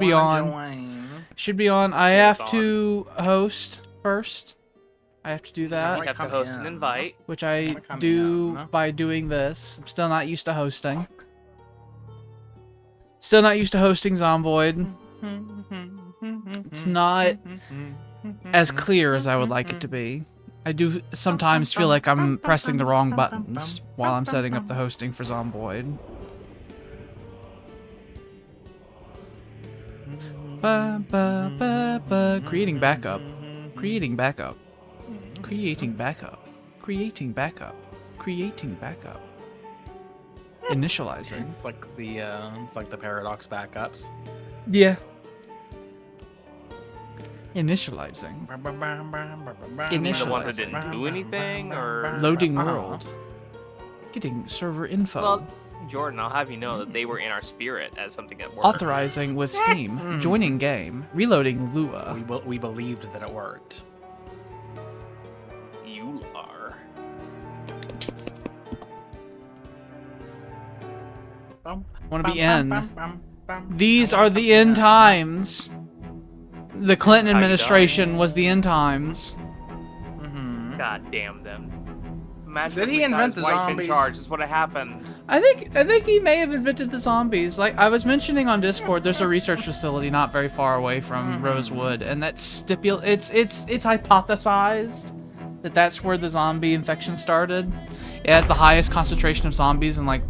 Be on. Join. Should be on. I have to host first. I have to do that. You have to host an invite. Which I come do in? by doing this. I'm still not used to hosting. Still not used to hosting Zomboid. It's not as clear as I would like it to be. I do sometimes feel like I'm pressing the wrong buttons while I'm setting up the hosting for Zomboid. Creating backup. Creating backup. Creating backup. Creating backup. Creating backup. Initializing. It's like the paradox backups. Yeah. Initializing. The ones that didn't do anything, or Loading world. Getting server info. Well, Jordan, I'll have you know that they were in our spirit as something that worked. Authorizing with Steam. Joining game. Reloading Lua. We believed that it worked. You are. Want to be end. These are the end times. The Clinton administration was the end times. God damn them. Imagine Did if he we got invent his the wife in zombies? charge. Is what happened. I think he may have invented the zombies. Like I was mentioning on Discord, there's a research facility not very far away from Rosewood, and that's it's hypothesized that that's where the zombie infection started. It has the highest concentration of zombies in like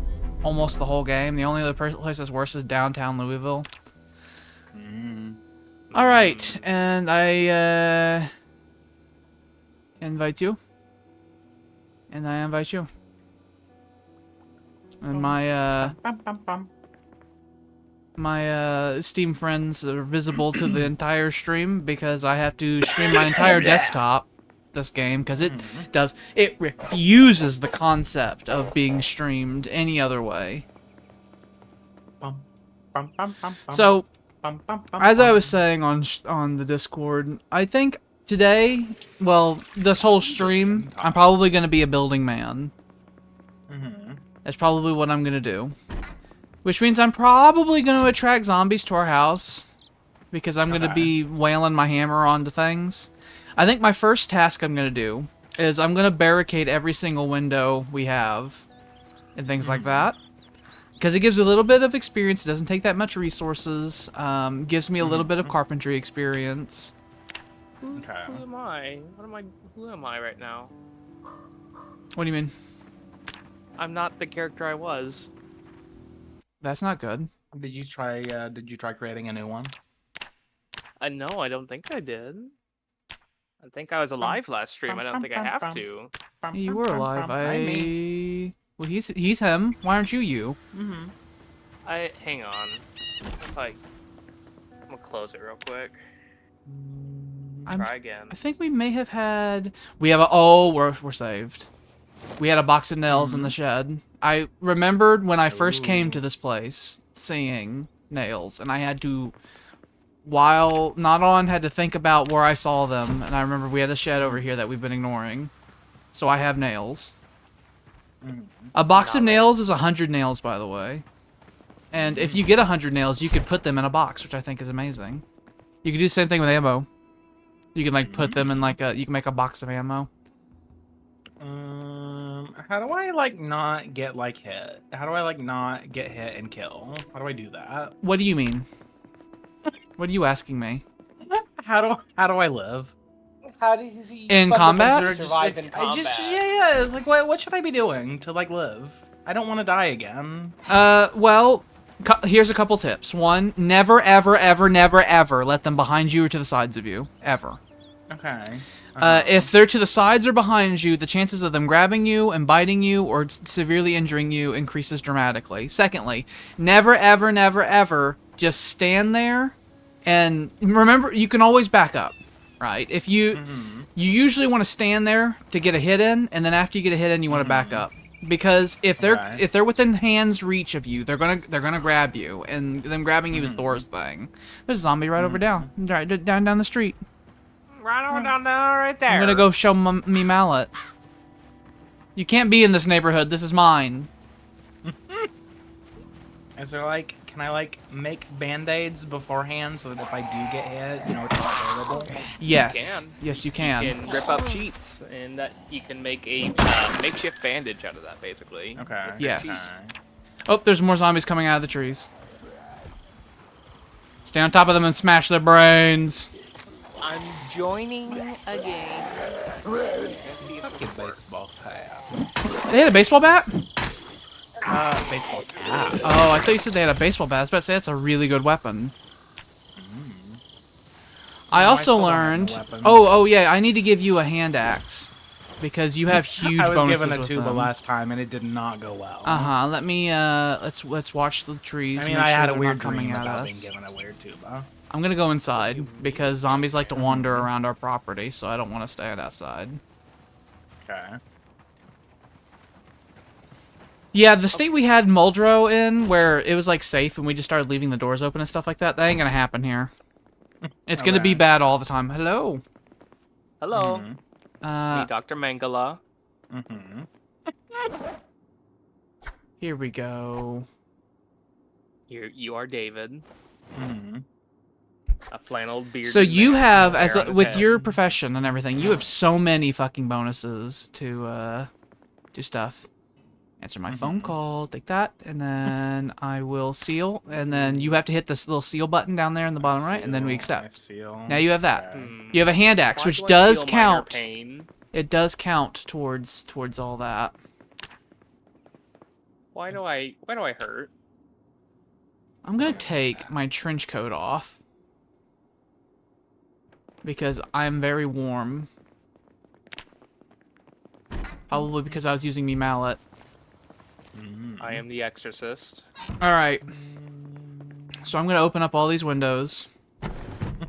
almost the whole game. The only other place that's worse is downtown Louisville. All right, and I invite you, and I invite you. And my Steam friends are visible to the entire stream because I have to stream my entire desktop this game because it refuses the concept of being streamed any other way. So, as I was saying on the Discord, I think today, well, this whole stream, I'm probably going to be a building man. That's probably what I'm gonna do. Which means I'm probably gonna attract zombies to our house. Because I'm gonna be wailing my hammer onto things. I think my first task I'm gonna do is I'm gonna barricade every single window we have. And things like that. Because it gives a little bit of experience. It doesn't take that much resources. Gives me a little bit of carpentry experience. Who am I? Who am I right now? What do you mean? I'm not the character I was. That's not good. Did you try creating a new one? No, I don't think I did. I think I was alive last stream. I don't think I have to. You were alive. Well, he's him. Why aren't you you? Hang on. I'm gonna close it real quick. Try again. I think we may have had. We have a. Oh, we're saved. We had a box of nails in the shed. I remembered when I first came to this place, seeing nails, and I had to, while not on, had to think about where I saw them, and I remember we had a shed over here that we've been ignoring. So I have nails. A box of nails is 100 nails, by the way. And if you get 100 nails, you could put them in a box, which I think is amazing. You can do the same thing with ammo. You can like put them in like you can make a box of ammo. How do I like not get like hit? How do I like not get hit and kill? How do I do that? What do you mean? What are you asking me? How do I live? How does he in combat? survive in combat? Yeah. It's like what should I be doing to like live? I don't want to die again. Well, here's a couple tips. One, never, ever, ever, never, ever let them behind you or to the sides of you. Ever. Okay. If they're to the sides or behind you, the chances of them grabbing you and biting you or severely injuring you increases dramatically. Secondly, never, ever, never, ever just stand there. And remember, you can always back up, right? If you usually want to stand there to get a hit in, and then after you get a hit in, you want to back up. Because if they're within hand's reach of you, they're gonna grab you, and them grabbing you is the worst thing. There's a zombie right over down the street. Right over down there, right there. I'm gonna go show me mallet. You can't be in this neighborhood. This is mine. Is there like Can I like make band-aids beforehand so that if I do get hit, you know, it's not terrible? Yes. can. Yes, you can. You can rip up sheets, and that you can make a makeshift bandage out of that, basically. Okay. Yes. Okay. Oh, there's more zombies coming out of the trees. Stay on top of them and smash their brains. I'm joining a game. Let's see if Fucking this works. baseball cap. They had a baseball bat? Baseball cap. Oh, I thought you said they had a baseball bat. I was about to say that's a really good weapon. I No, I also still don't have no learned. weapons. Oh yeah. I need to give you a hand axe because you have huge I was bonuses given a with tuba them. last time and it did not go well. Let me let's watch the trees. I mean, make I sure had a they're weird not coming dream at about us. being given a weird tuba. I'm gonna go inside because zombies like to wander around our property, so I don't want to stand outside. Okay. Yeah, the state we had Muldrow in, where it was like safe and we just started leaving the doors open and stuff like that, that ain't gonna happen here. It's gonna be Okay. bad all the time. Hello. Hello, Mhm. me, Dr. Mangala. Mhm. Here we go. You are David, Mhm. a flannel beard. So you have, hair as on his with head. your profession and everything, you have so many fucking bonuses to stuff. Answer my phone call, take that, and then I will seal, and then you have to hit this little seal button down there in the bottom right, and then we accept. Seal. Now you have that. Okay. You have a hand axe, Why which do I does feel minor count. pain? It does count towards all that. Why do I hurt? I'm gonna take my trench coat off because I'm very warm. Probably because I was using me mallet. I am the exorcist. All right. So I'm gonna open up all these windows.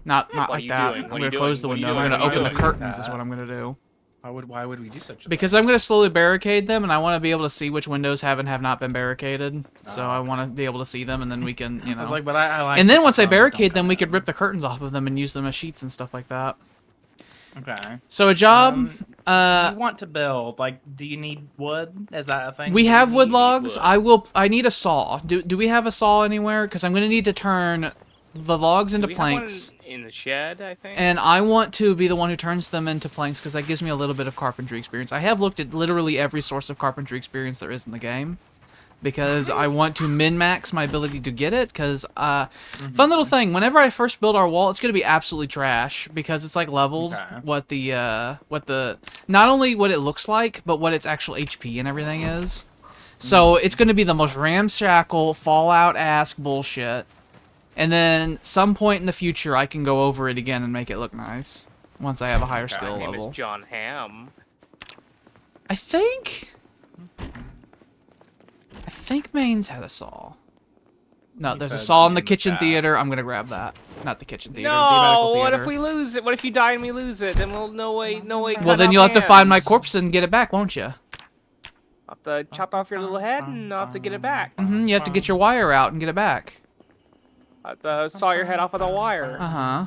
Not What are like you that. doing? I'm What are gonna you close the doing? What are window. you I'm gonna doing? open What the are you doing? curtains. Is what I'm gonna do. Why would we do such a Because I'm gonna slowly barricade them, and I want to be able to see which windows have and have not been barricaded. So I want to be able to see them, and then we can, you I was know. like, but I like And that then the once I zombies don't barricade them, come we could in. rip the curtains off of them and use them as sheets and stuff like that. Okay. So a job. You want to build? Like, do you need wood? Is that a thing? We you have need? wood logs. wood. I need a saw. Do we have a saw anywhere? Because I'm gonna need to turn the logs into Do we have one planks. in the shed, I think. And I want to be the one who turns them into planks because that gives me a little bit of carpentry experience. I have looked at literally every source of carpentry experience there is in the game because I want to min-max my ability to get it. Because fun little thing, whenever I first build our wall, it's gonna be absolutely trash because it's like leveled Okay. what the not only what it looks like but what its actual HP and everything is. So it's gonna be the most ramshackle Fallout-esque bullshit. And then some point in the future, I can go over it again and make it look nice. Once I have a higher Okay. skill My name level. is John Ham. I think Maine's had a saw. No, He there's a said saw in the in the kitchen chat. theater. I'm gonna grab that. Not the kitchen theater. The medical No, theater. what if we lose it? What if you die and we lose it? Then we'll no way. Well, cut then off you'll have to find my hands. corpse and get it back, won't you? I'll have to chop off your little head and I'll have to get it back. You have to get your wire out and get it back. I'll have to saw your head off with a wire. Uh-huh.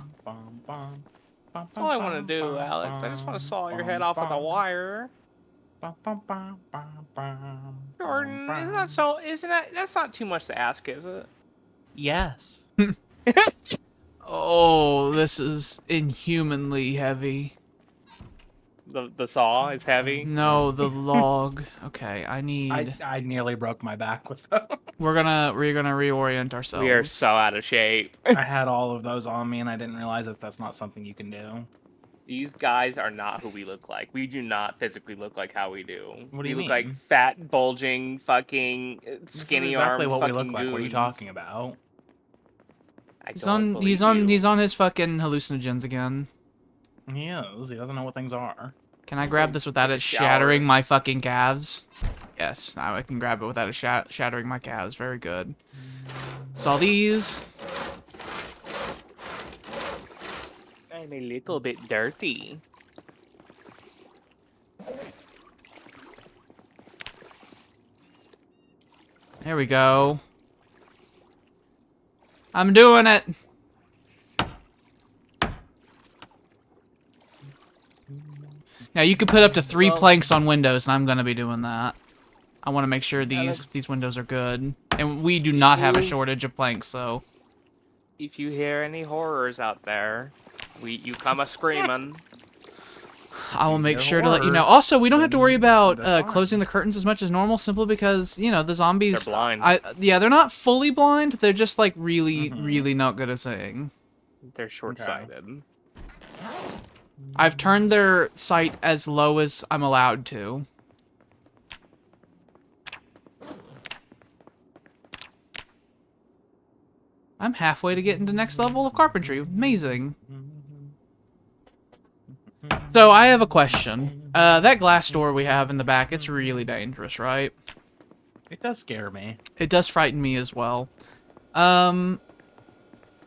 That's all I want to do, Alex. I just want to saw your head off with a wire. Jordan, that's not too much to ask, is it? Yes. Oh, this is inhumanly heavy. The saw is heavy. No, the log. Okay, I need... I nearly broke my back with those. We're gonna reorient ourselves. We are so out of shape. I had all of those on me and I didn't realize that's not something you can do. These guys are not who we look like. We do not physically look like how we do. What do you we mean? look like fat, bulging, fucking skinny This is exactly arm what we fucking look like. What are you goons. talking about? I He's don't on believe he's you. on his fucking hallucinogens again. He is. He doesn't know what things are. Can I grab this without Take a it shattering shower. my fucking calves? Yes, now I can grab it without it shattering my calves. Very good. Saw these. I'm a little bit dirty. There we go. I'm doing it. Now you can put up to 3 Well- planks on windows, and I'm gonna be doing that. I want to make sure Alex, these windows are good. And we do not have a you- shortage of planks, so... If you hear any horrors out there, you come a screaming. I will make hear sure to let you know. horrors, Also, we don't have to worry then about that's fine. closing the curtains as much as normal, simply because, you know, the zombies... They're blind. Yeah, they're not fully blind. They're just, like, really, really not good at seeing. They're short-sighted. I've turned their sight as low as I'm allowed to. I'm halfway to getting to next level of carpentry. Amazing. So, I have a question. That glass door we have in the back, it's really dangerous, right? It does scare me. It does frighten me as well.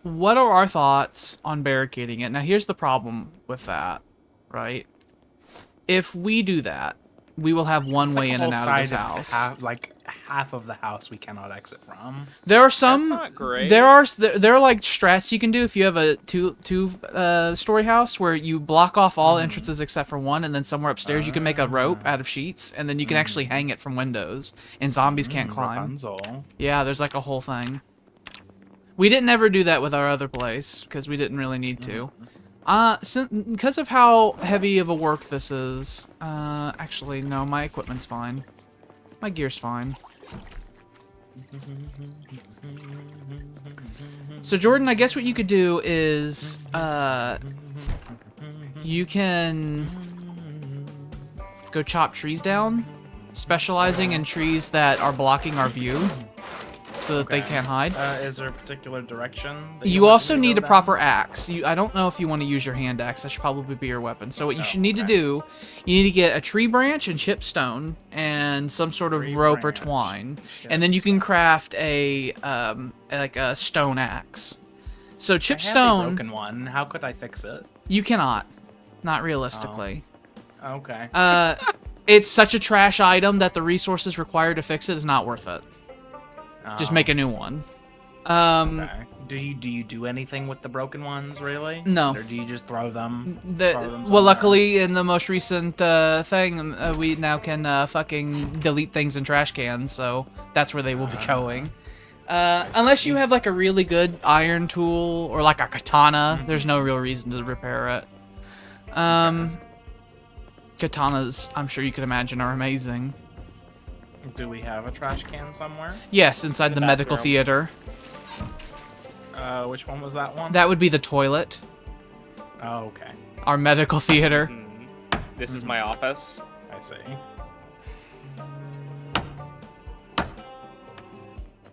What are our thoughts on barricading it? Now, here's the problem with that, right? If we do that, we will have one way in and out of this house. Half of the house we cannot exit from. There are some. That's not great. There are like strats you can do if you have a two-story house where you block off all entrances except for one, and then somewhere upstairs you can make a rope out of sheets, and then you can actually hang it from windows, and zombies can't climb. Rapunzel. Yeah, there's like a whole thing. We didn't ever do that with our other place because we didn't really need to. Because of how heavy of a work this is. Actually, no, my equipment's fine. My gear's fine. So Jordan, I guess what you could do is, you can go chop trees down, specializing in trees that are blocking our view, so that they can't hide. Is there a particular direction? That You want also me to need go a down? proper axe. I don't know if you want to use your hand axe. That should probably be your weapon. So what you should need to do, you need to get a tree branch and chipped stone and some sort of Tree rope or branch, twine, chipped and then you can craft a like a stone axe. So I chipped have a stone, broken one. How could I fix it? you cannot, not realistically. Okay. It's such a trash item that the resources required to fix it is not worth it. Just make a new one. Okay. Do you do anything with the broken ones, really? No. Or do you just throw them? Well, somewhere? luckily, in the most recent thing, we now can fucking delete things in trash cans, so that's where they will be going. Unless you have like a really good iron tool or like a katana, there's no real reason to repair it. Katanas, I'm sure you could imagine, are amazing. Do we have a trash can somewhere? Yes, inside the medical bathroom. theater. Which one was that one? That would be the toilet. Oh, okay. Our medical theater. This is my office. I see.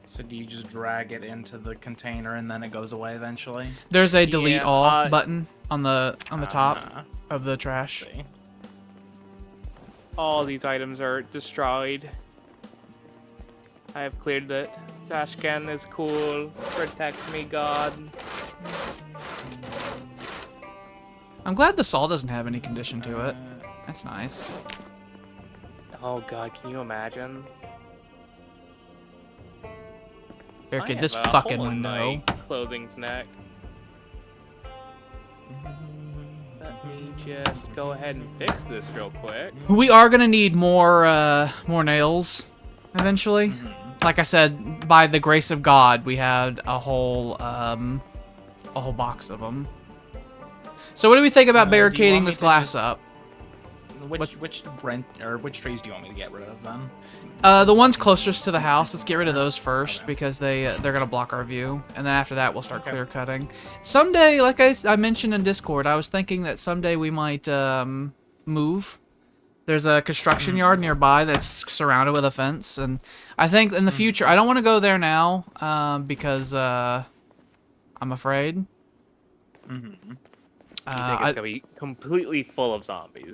So do you just drag it into the container and then it goes away eventually? There's a delete Yeah, all button on the top Uh-huh. of the trash. See. All these items are destroyed. I have cleared it. Trash can is cool. Protect me, God. I'm glad the saw doesn't have any condition to it. That's nice. Oh God, can you imagine? Barricade I this have a fucking hole in window. my clothing's neck. Let me just go ahead and fix this real quick. We are gonna need more nails eventually. Like I said, by the grace of God, we had a whole box of them. So what do we think about do you barricading want me this to glass just- up? Which trees do you want me to get rid of then? The ones closest to the house, let's get rid of those first because they're gonna block our view, and then after that we'll start clear cutting. Someday, like I mentioned in Discord, I was thinking that someday we might move. There's a construction yard nearby that's surrounded with a fence, and I think in the future, I don't want to go there now because I'm afraid. I think it's gonna be completely full of zombies.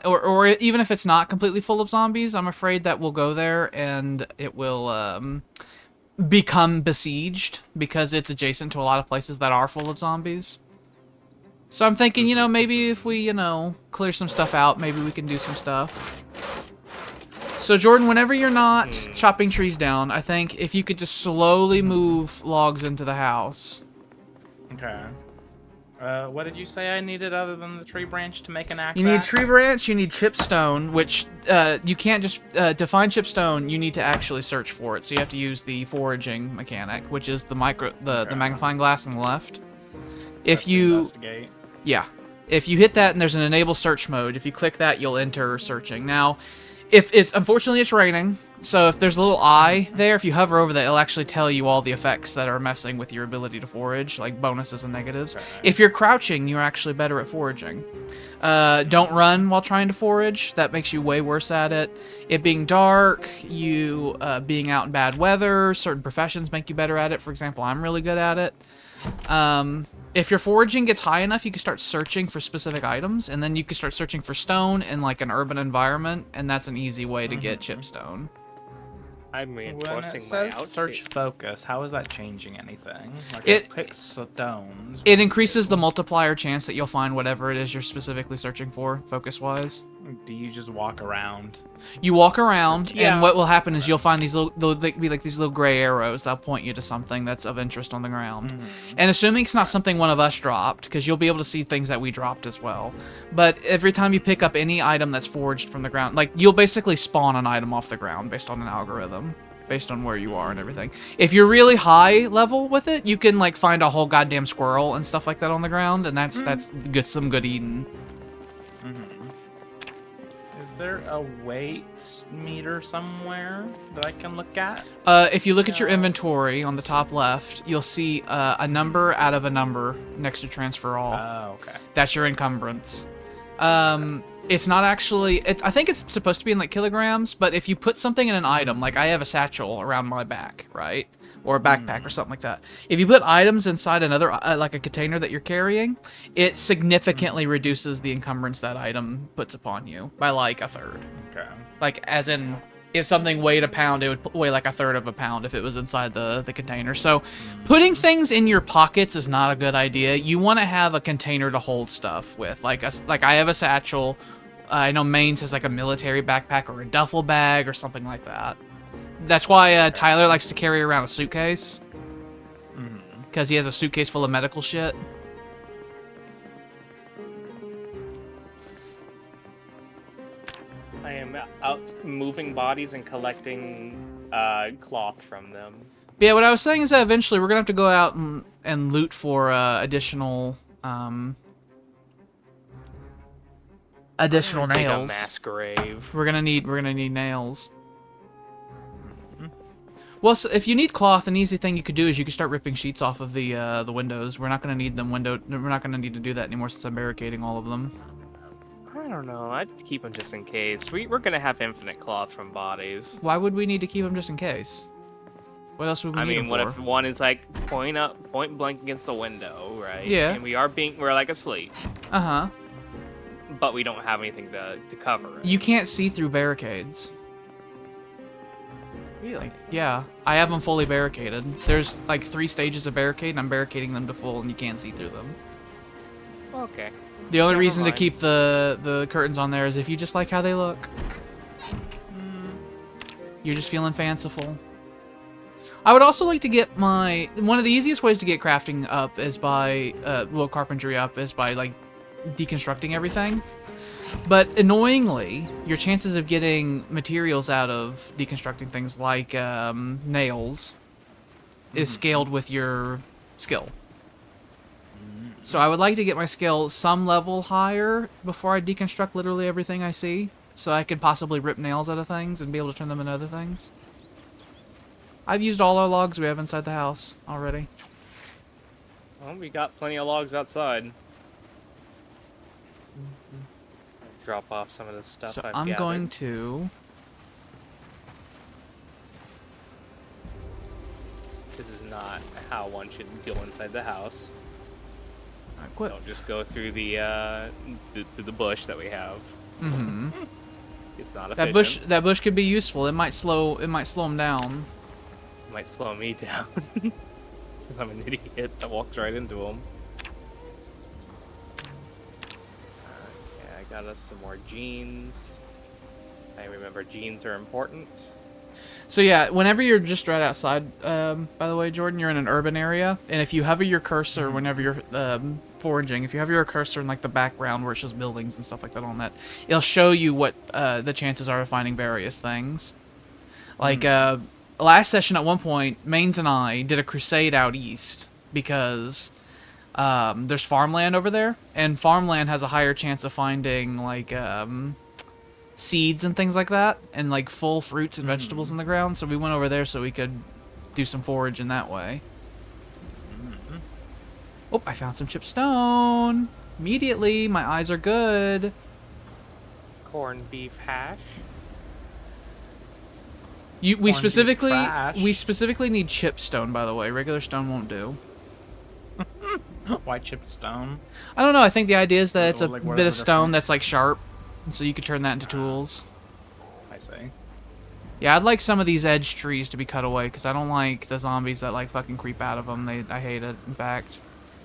Or even if it's not completely full of zombies, I'm afraid that we'll go there and it will become besieged because it's adjacent to a lot of places that are full of zombies. So I'm thinking, you know, maybe if we, you know, clear some stuff out, maybe we can do some stuff. So Jordan, whenever you're not chopping trees down, I think if you could just slowly move logs into the house. Okay. What did you say I needed other than the tree branch to make an axe? You need tree branch, you need chipstone, which you can't just to find chipstone. You need to actually search for it. So you have to use the foraging mechanic, which is the magnifying glass on the left. If you investigate. Yeah. If you hit that and there's an enable search mode, if you click that, you'll enter searching. Now, unfortunately it's raining, so if there's a little eye there, if you hover over that, it'll actually tell you all the effects that are messing with your ability to forage, like bonuses and negatives. Okay. If you're crouching, you're actually better at foraging. Don't run while trying to forage. That makes you way worse at it. It being dark, you being out in bad weather, certain professions make you better at it. For example, I'm really good at it. If your foraging gets high enough, you can start searching for specific items, and then you can start searching for stone in like an urban environment, and that's an easy way to get chipstone. I'm When reinforcing it my says outfit. search focus, how is that changing anything? Like It- it picks stones. It increases the multiplier chance that you'll find whatever it is you're specifically searching for, focus-wise. Do you just walk around? You walk around, Yeah. and what will happen is you'll find these little, they'll be like these little gray arrows that'll point you to something that's of interest on the ground. And assuming it's not something one of us dropped, because you'll be able to see things that we dropped as well. But every time you pick up any item that's foraged from the ground, like you'll basically spawn an item off the ground based on an algorithm, based on where you are and everything. If you're really high level with it, you can like find a whole goddamn squirrel and stuff like that on the ground, and that's good, some good eating. Is there a weight meter somewhere that I can look at? If you look at your inventory on the top left, you'll see a number out of a number next to transfer all. Oh, okay. That's your encumbrance. It's not actually... I think it's supposed to be in, like, kilograms, but if you put something in an item, like I have a satchel around my back, right? Or a backpack or something like that. If you put items inside another, like a container that you're carrying, it significantly reduces the encumbrance that item puts upon you by, like, a third. Okay. Like, as in... If something weighed a pound, it would weigh like a third of a pound if it was inside the container. So putting things in your pockets is not a good idea. You want to have a container to hold stuff with. Like I have a satchel. I know Mainz has like a military backpack or a duffel bag or something like that. That's why Tyler likes to carry around a suitcase. Because he has a suitcase full of medical shit. I am out moving bodies and collecting cloth from them. But yeah, what I was saying is that eventually we're gonna have to go out and loot for additional Dig a nails. mass grave. We're gonna need nails. Well, so if you need cloth, an easy thing you could do is you could start ripping sheets off of the windows. We're not gonna need them We're not gonna need to do that anymore since I'm barricading all of them. I don't know. I'd keep them just in case. We're gonna have infinite cloth from bodies. Why would we need to keep them just in case? What else would we I need mean, them what for? if one is like point blank against the window, right? Yeah. And we're like asleep, Uh-huh. but we don't have anything to cover it. You can't see through barricades. Really? Yeah, I have them fully barricaded. There's like 3 stages of barricade, and I'm barricading them to full, and you can't see through them. Okay. The only Never reason to mind. keep the curtains on there is if you just like how they look. You're just feeling fanciful. I would also like to get one of the easiest ways to get crafting up is by, carpentry up is by, like, deconstructing everything. But annoyingly, your chances of getting materials out of deconstructing things like nails is scaled with your skill. So I would like to get my skill some level higher before I deconstruct literally everything I see, so I could possibly rip nails out of things and be able to turn them into other things. I've used all our logs we have inside the house already. Well, we got plenty of logs outside. Drop off some of the stuff So I've I'm gathered. going to... This is not how one should go inside the house. quit. Don't just go through the bush that we have. Mm-hmm. It's not That efficient. bush could be useful. It might slow them down. It might slow me down. Because I'm an idiot that walks right into them. Yeah, I got us some more jeans. I remember jeans are important. So yeah, whenever you're just right outside, by the way, Jordan, you're in an urban area, and if you hover your cursor whenever you're foraging, if you hover your cursor in like the background where it shows buildings and stuff like that on that, it'll show you what the chances are of finding various things. Like last session at one point, Mains and I did a crusade out east because there's farmland over there, and farmland has a higher chance of finding like seeds and things like that, and like full fruits and vegetables in the ground. So we went over there so we could do some foraging that way. Oh, I found some chip stone. Immediately, my eyes are good. Corned beef hash. We specifically trash. need chip stone, by the way. Regular stone won't do. Why chip stone? I don't know. I think the idea is that it's a Like, what bit is of the stone difference? that's like sharp, and so you could turn that into tools. I see. Yeah, I'd like some of these edge trees to be cut away because I don't like the zombies that like fucking creep out of them. I hate it. In fact,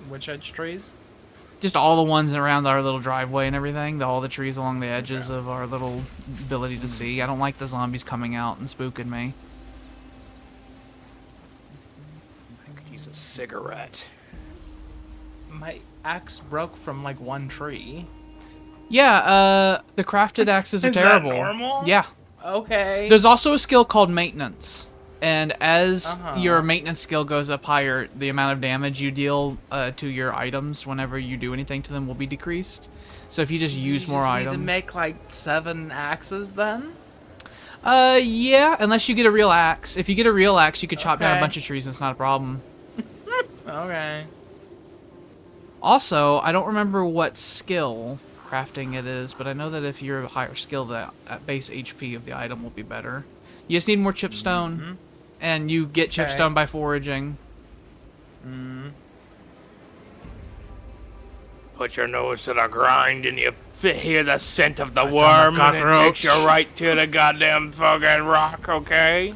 Which edge trees? just all the ones around our little driveway and everything. All the trees along the edges of our little ability to see. I don't like the zombies coming out and spooking me. I could use a cigarette. My axe broke from like one tree. Yeah, the crafted axes are Is that terrible. normal? Yeah. Okay. There's also a skill called maintenance. And as Uh-huh. your maintenance skill goes up higher, the amount of damage you deal to your items whenever you do anything to them will be decreased. So if you just use more Need items... to make like 7 axes then? Yeah, unless you get a real axe. If you get a real axe, you could chop down a Okay. bunch of trees and it's not a problem. Okay. Also, I don't remember what skill crafting it is, but I know that if you're a higher skill, the base HP of the item will be better. You just need more chipstone, and you get Okay. chipstone by foraging. Put your nose to the grind and you hear the scent of the found a worm and it cockroach. takes you right to the goddamn fucking rock, okay?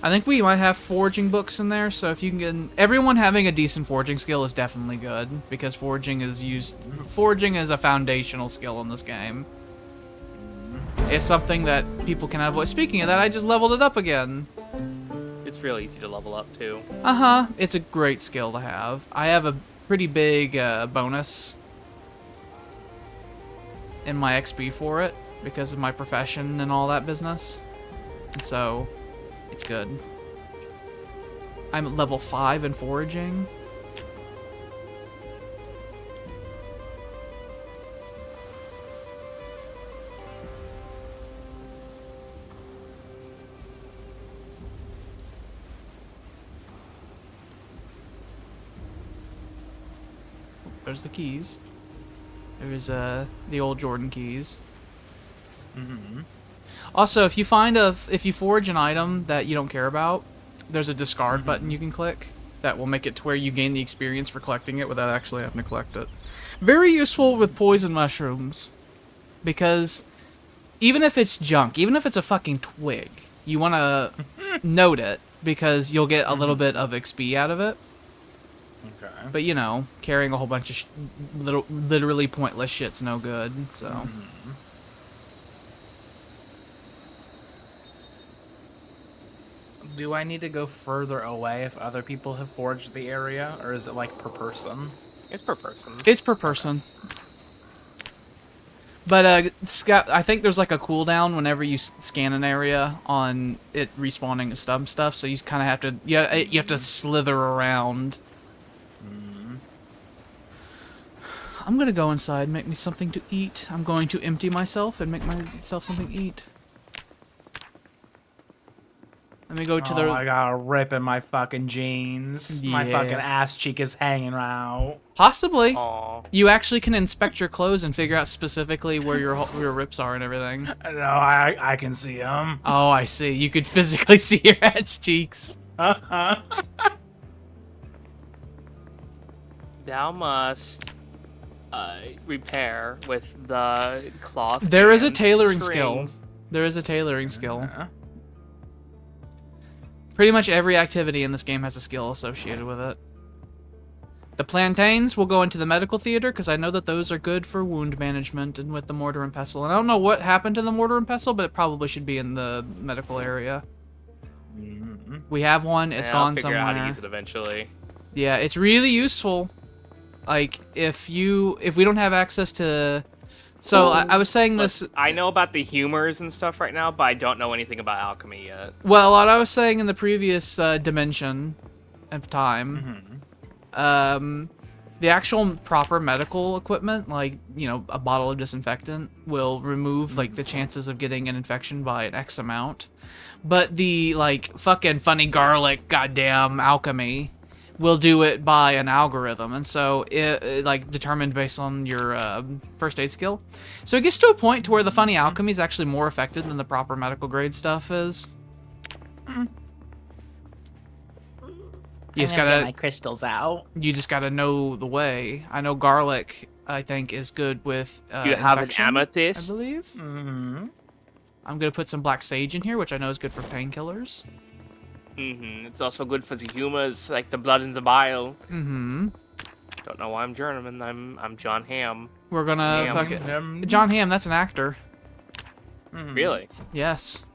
I think we might have foraging books in there, so if you can get... Everyone having a decent foraging skill is definitely good, because foraging is a foundational skill in this game. It's something that people can avoid. Speaking of that, I just leveled it up again. It's real easy to level up too. Uh-huh. It's a great skill to have. I have a pretty big bonus in my XP for it, because of my profession and all that business. And so... it's good. I'm at level 5 in foraging. There's the keys. There's the old Jordan keys. Also, if you forage an item that you don't care about, there's a discard button you can click that will make it to where you gain the experience for collecting it without actually having to collect it. Very useful with poison mushrooms, because even if it's junk, even if it's a fucking twig, you want to note it because you'll get a little bit of XP out of it. Okay. But you know, carrying a whole bunch of literally pointless shit's no good. So. Do I need to go further away if other people have forged the area, or is it like per person? It's per person. It's per person. But Scott, I think there's like a cooldown whenever you scan an area on it respawning stuff. So you kind of have to, you have to slither around. I'm gonna go inside, and make me something to eat. I'm going to empty myself and make myself something to eat. Let me go to the... I got a rip in my fucking jeans. My Yeah. fucking ass cheek is hanging out. Possibly. Aw. You actually can inspect your clothes and figure out specifically where your rips are and everything. No, I can see them. Oh, I see. You could physically see your ass cheeks. Thou must repair with the cloth. There is a and tailoring string. skill. There is a tailoring skill. Pretty much every activity in this game has a skill associated with it. The plantains will go into the medical theater, because I know that those are good for wound management and with the mortar and pestle. And I don't know what happened to the mortar and pestle, but it probably should be in the medical area. We have one. It's Yeah, gone I'll figure somewhere. out how to use it eventually. Yeah, it's really useful. Like if we don't have access to, so I was saying this. I know about the humors and stuff right now, but I don't know anything about alchemy yet. Well, what I was saying in the previous dimension of time, the actual proper medical equipment, like, you know, a bottle of disinfectant, will remove, like, the chances of getting an infection by an X amount. But the, like, fucking funny garlic goddamn alchemy will do it by an algorithm. And so, it like, determined based on your first aid skill. So it gets to a point to where the funny alchemy is actually more effective than the proper medical grade stuff is. You just gotta get my crystals out. You just gotta know the way. I know garlic, I think, is good with You have an infection, amethyst? I believe. Mm-hmm. I'm gonna put some black sage in here, which I know is good for painkillers. It's also good for the humors, like the blood and the bile. Don't know why I'm German. I'm John Hamm. We're gonna Ham. fuck it. John Hamm, that's an actor. Really? Yes.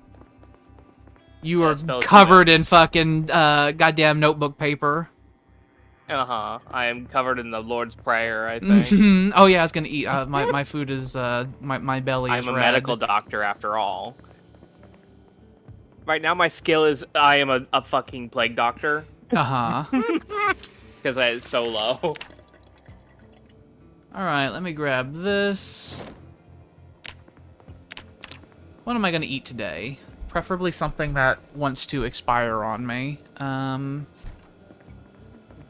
You Yeah, are it's spelled covered in humans. fucking goddamn notebook paper. I am covered in the Lord's Prayer, I think. Oh yeah, I was gonna eat. My food is my belly is I'm a red. medical doctor after all. Right now, my skill is I am a fucking plague doctor. Because it's so low. Alright, let me grab this. What am I gonna eat today? Preferably something that wants to expire on me.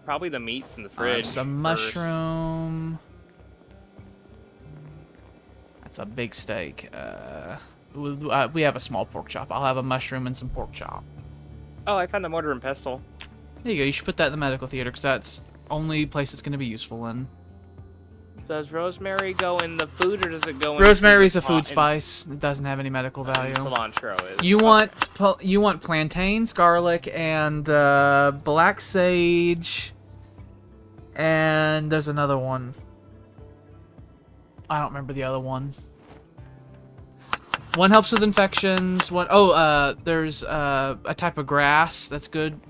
Probably the meats in the I fridge. have some first. mushroom. That's a big steak. We have a small pork chop. I'll have a mushroom and some pork chop. Oh, I found a mortar and pestle. There you go. You should put that in the medical theater because that's the only place it's going to be useful in. Does rosemary go in the food or does it go in? Rosemary's a food spice. It doesn't have any medical value. Cilantro is. You want plantains, garlic, and black sage. And there's another one. I don't remember the other one. One helps with infections. There's a type of grass that's good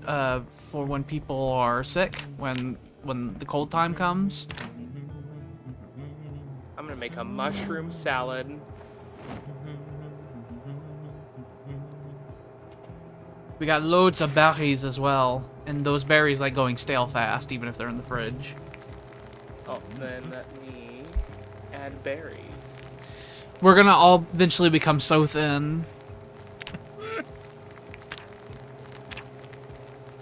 for when people are sick, when the cold time comes. I'm gonna make a mushroom salad. We got loads of berries as well, and those berries like going stale fast, even if they're in the fridge. Oh, then let me add berries. We're gonna all eventually become so thin.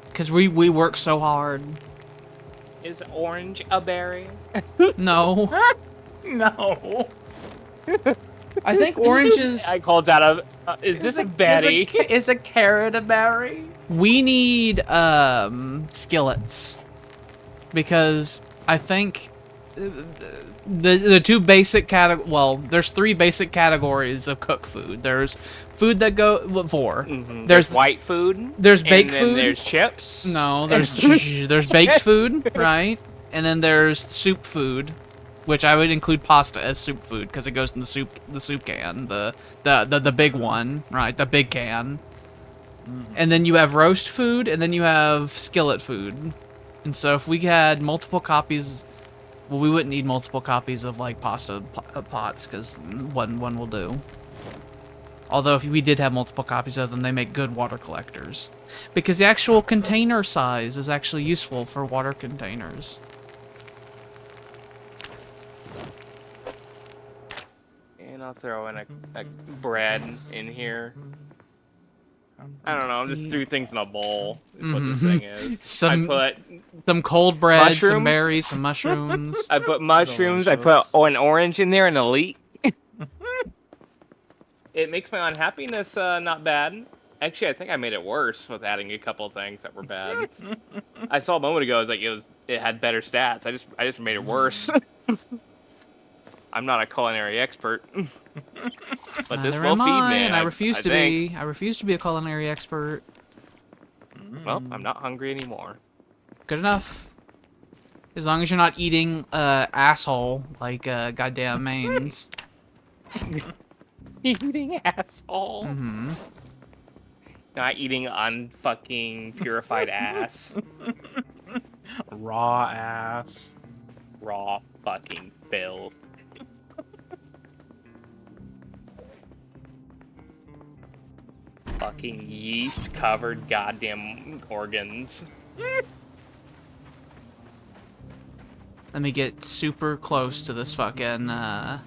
Because we work so hard. Is orange a berry? No. No. I think oranges... I called out of. Is this a Betty? Is a carrot a berry? We need skillets. Because I think the two basic there's three basic categories of cooked food. There's food that four. There's white food. There's baked and then food. There's chips. No, there's baked food, right? And then there's soup food, which I would include pasta as soup food because it goes in the soup can, the big one, right? The big can. And then you have roast food, and then you have skillet food. And so if we had multiple copies, well, we wouldn't need multiple copies of like pasta pots because one will do. Although if we did have multiple copies of them, they make good water collectors. Because the actual container size is actually useful for water containers. And I'll throw in a bread in here. I don't know. I'm just threw things in a bowl. Is what this thing is. Some put cold bread, mushrooms? some berries, some mushrooms. I put mushrooms. I put an orange in there and a leek. It makes my unhappiness not bad. Actually, I think I made it worse with adding a couple things that were bad. I saw a moment ago. It had better stats. I just made it worse. I'm not a culinary expert, but this Neither will am feed I, me. and I refuse to think. be. I refuse to be a culinary expert. Well, I'm not hungry anymore. Good enough. As long as you're not eating asshole like goddamn mains. Eating asshole. Not eating unfucking purified ass. Raw ass. Raw fucking filth. Fucking yeast covered goddamn organs. Let me get super close to this fucking, I'm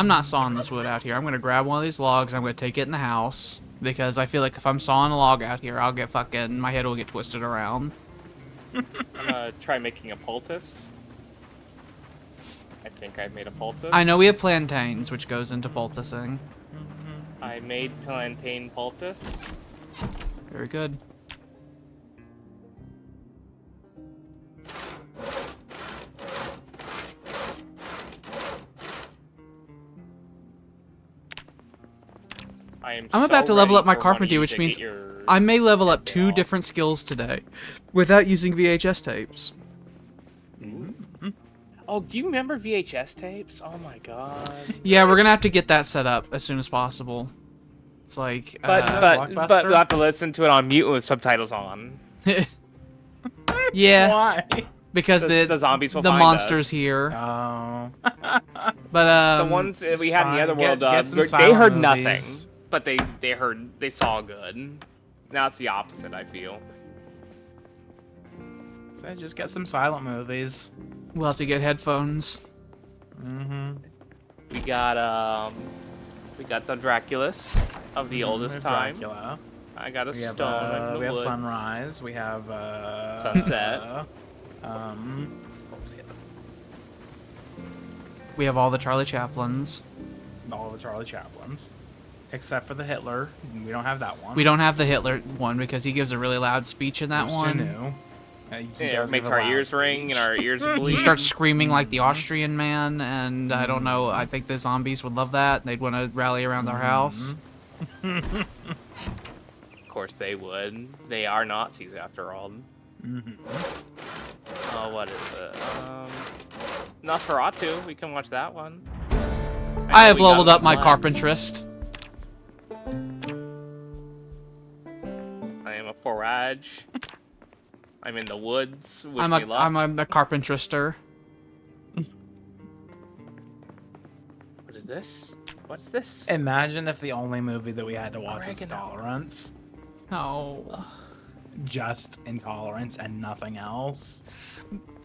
not sawing this wood out here. I'm gonna grab one of these logs, I'm gonna take it in the house. Because I feel like if I'm sawing a log out here, I'll get fucking, my head will get twisted around. I'm gonna try making a poultice. I think I made a poultice. I know we have plantains, which goes into poulticing. I made plantain poultice. Very good. I'm about to level up my carpentry, which means I may level up 2 different skills today without using VHS tapes. Oh, do you remember VHS tapes? Oh my god. Yeah, we're gonna have to get that set up as soon as possible. It's like, But Blockbuster? we'll have to listen to it on mute with subtitles on. yeah, Why? because The zombies will the find monsters us. here. Oh. But The ones that we had in the other Get- world, get some they silent heard movies. nothing, but they saw good. Now it's the opposite, I feel. So just get some silent movies. we'll have to get headphones. Mm-hmm. We got the Draculas of the oldest time. Dracula. I got a We have, stone in the we have woods. sunrise. We have Sunset. What was the other? We have all the Charlie Chaplins. All the Charlie Chaplins, except for the Hitler. We don't have that one. We don't have the Hitler one because he gives a really loud speech in that Who's too one. new. He Yeah, does it makes give a our loud ears ring speech. and our ears He bleed. starts screaming like the Austrian man, and I don't know, I think the zombies would love that. They'd want to rally around our house. Of course they would. They are Nazis after all. Oh, what is it? Nosferatu. We can watch that one. I have know we got leveled up my lens. carpentrist. I am a forage. I'm in the woods. Wish I'm me luck. a carpentrister. What is this? What's this? Imagine if the only movie that we had to watch was Oregano. Intolerance. No. Just Intolerance and nothing else.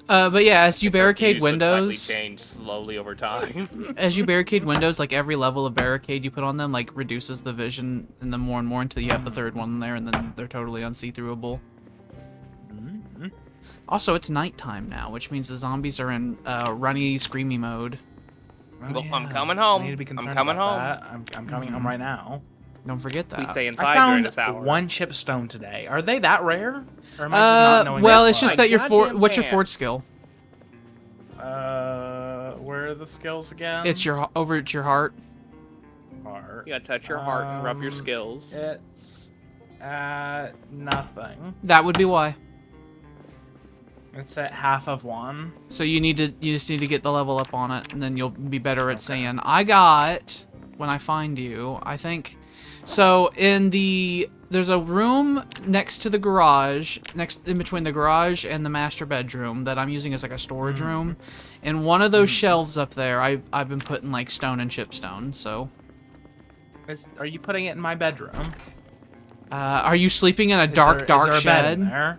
But yeah, as you Their barricade views would slightly windows, change slowly over time. as you barricade windows, like every level of barricade you put on them, like reduces the vision, and then more and more until you have the 3rd one there, and then they're totally unsee-throughable. Also, it's nighttime now, which means the zombies are in runny, screamy mode. Well, I'm coming home. I need to be I'm concerned coming about home. that. I'm coming home right now. Don't forget Please that. stay I inside during found this hour. 1 chip stone today. Are they that rare? Or am I just not knowing well, that it's just much? that your Goddamn what's your pants. fort skill? Where are the skills again? It's your over at your heart. Heart. You gotta touch your heart and rub your Um, skills. It's at nothing. That would be why. It's at half of 1. So you just need to get the level up on it, and then you'll be better at saying, I got, when I find you, I think, so there's a room next to the garage, in between the garage and the master bedroom that I'm using as like a storage room, and one of those shelves up there, I've been putting like stone and chipstone, so. Are you putting it in my bedroom? Are you sleeping in a Is dark there a bed shed? in there?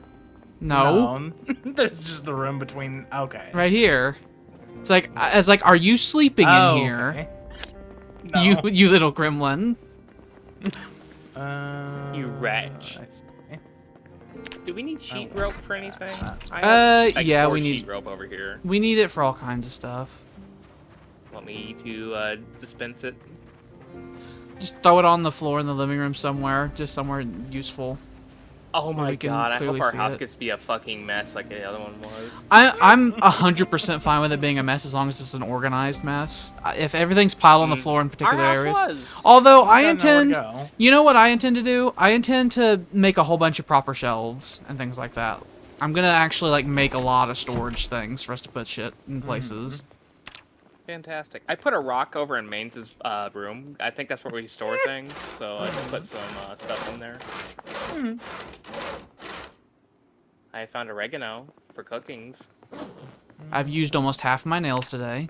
No. There's just the room between. Okay. Right here. It's like, are you sleeping in here? Okay. No. You little gremlin. You wretch. I see. Do we need sheet rope for anything? Yeah, four we need- sheet rope over here. We need it for all kinds of stuff. Want me to dispense it? Just throw it on the floor in the living room somewhere, just somewhere useful. Oh my we can god! I clearly hope our see house it. gets to be a fucking mess like the other one was. I'm 100% fine with it being a mess as long as it's an organized mess. If everything's piled on the floor in particular Our house areas. was. Although I Gotta know where to intend, go. you know what I intend to do? I intend to make a whole bunch of proper shelves and things like that. I'm gonna actually like make a lot of storage things for us to put shit in places. Fantastic. I put a rock over in Maine's room. I think that's where we store things. So I just put some stuff in there. I found oregano for cookings. I've used almost half my nails today.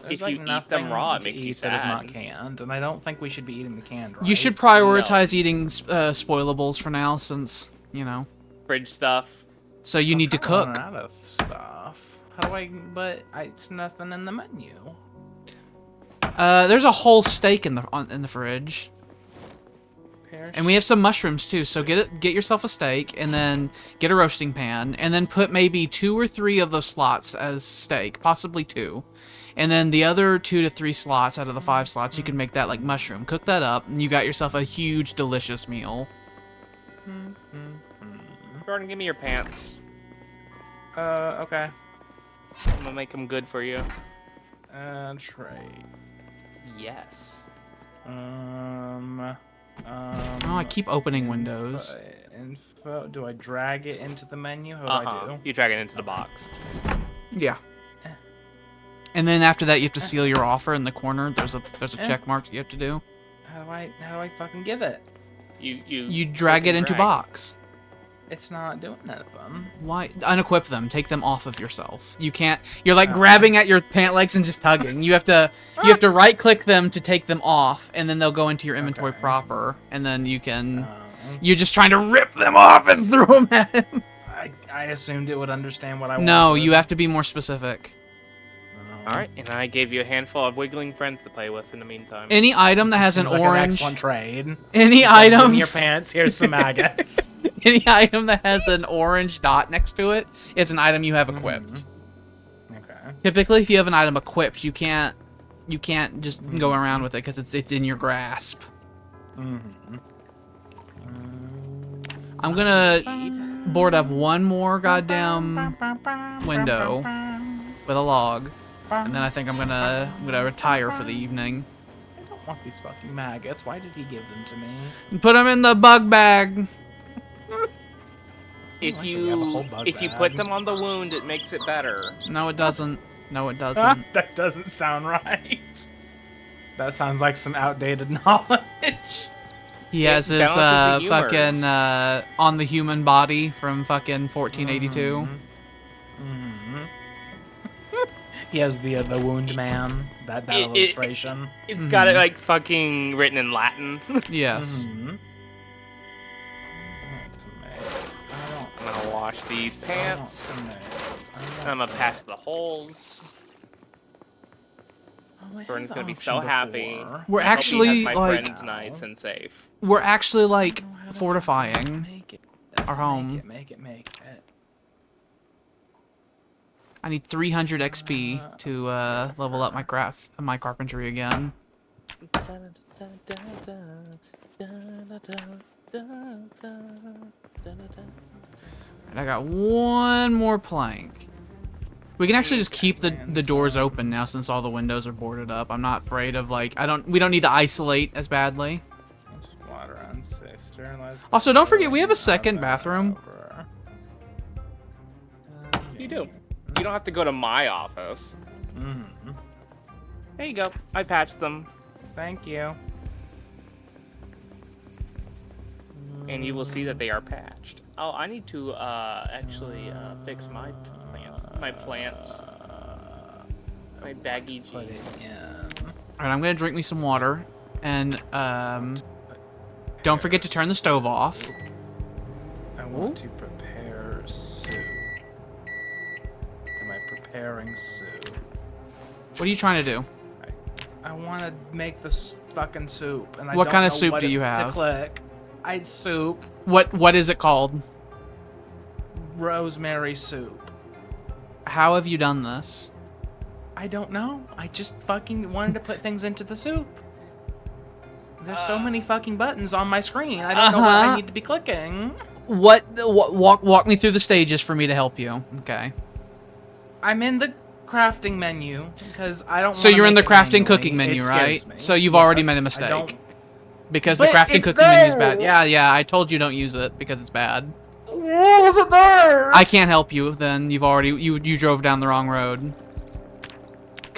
There's If you eat them raw, it to makes you eat that is not sad. canned, and I don't think we should be eating the canned. Right? You should prioritize eating spoilables for now, since, you know. Fridge stuff. So you need to I'm kinda cook. running out of stuff. How do I? But it's nothing in the menu. There's a whole steak in the fridge. And we have some mushrooms too, so get yourself a steak, and then get a roasting pan, and then put maybe 2 or 3 of those slots as steak, possibly 2. And then the other 2 to 3 slots out of the 5 slots, you can make that like mushroom. Cook that up, and you got yourself a huge, delicious meal. Jordan, give me your pants. Okay. I'm gonna make them good for you. Trade. Yes. Oh, I keep opening windows. Info. Do I drag it into the menu? What do I do? You drag it into the box. Yeah. And then after that, you have to seal your offer in the corner. There's a check mark you have to do. How do I fucking give it? You drag it into drag. box. It's not doing anything. Why? Unequip them. Take them off of yourself. You can't. You're like grabbing at your pant legs and just tugging. You have to right click them to take them off, and then they'll go into your inventory Okay. proper, and then you can. You're just trying to rip them off and throw them at him. I assumed it would understand what I wanted. No, you have to be more specific. All right, and I gave you a handful of wiggling friends to play with in the meantime. Any item that has an Seems like orange. An excellent trade. Any Just like, give item. me your pants. Here's some maggots. Any item that has an orange dot next to it is an item you have equipped. Okay. Typically, if you have an item equipped, you can't just go around with it because it's in your grasp. I'm gonna board up one more goddamn window with a log, and then I think I'm gonna retire for the evening. I don't want these fucking maggots. Why did he give them to me? Put them in the bug bag. If Like, we have a whole you bug if you bag. put them on the wound, it makes it better. No, it doesn't. No, it doesn't. That doesn't sound right. That sounds like some outdated knowledge. He has his balances the fucking humors. on the human body from fucking 1482. He has the wound man. That illustration. It's got it like fucking written in Latin. Yes. I'm gonna wash these pants. I'm gonna patch the holes. Jordan's gonna be so happy. We're I hope he actually has my like friends nice and safe. we're actually like fortifying our home. Make it. I need 300 XP to level up my carpentry again. And I got one more plank. We can actually just keep the doors open now since all the windows are boarded up. I'm not afraid of like we don't need to isolate as badly. Water on 6. Sterilized. Also, don't forget we have a second bathroom. You do. You don't have to go to my office. There you go. I patched them, Thank you. and you will see that they are patched. Oh, I need to actually fix my plants. My baggy Put it jeans. in. Alright, I'm gonna drink me some water. And don't forget to turn the stove off. I want to prepare soup. Am I preparing soup? What are you trying to do? I want to make the fucking soup, and I What don't kind of know soup what do you to have? click. Soup. What is it called? Rosemary soup. How have you done this? I don't know. I just fucking wanted to put things into the soup. There's so many fucking buttons on my screen. I don't know what I need to be clicking. Walk me through the stages for me to help you. Okay. I'm in the crafting menu because I don't. So wanna you're in the make it crafting manually. cooking menu, It scares right? me. So you've already made a Yes, I don't- mistake. Because the But crafting it's cooking menu is bad. there! Yeah, I told you don't use it because it's bad. Why is it there? I can't help you then. You drove down the wrong road.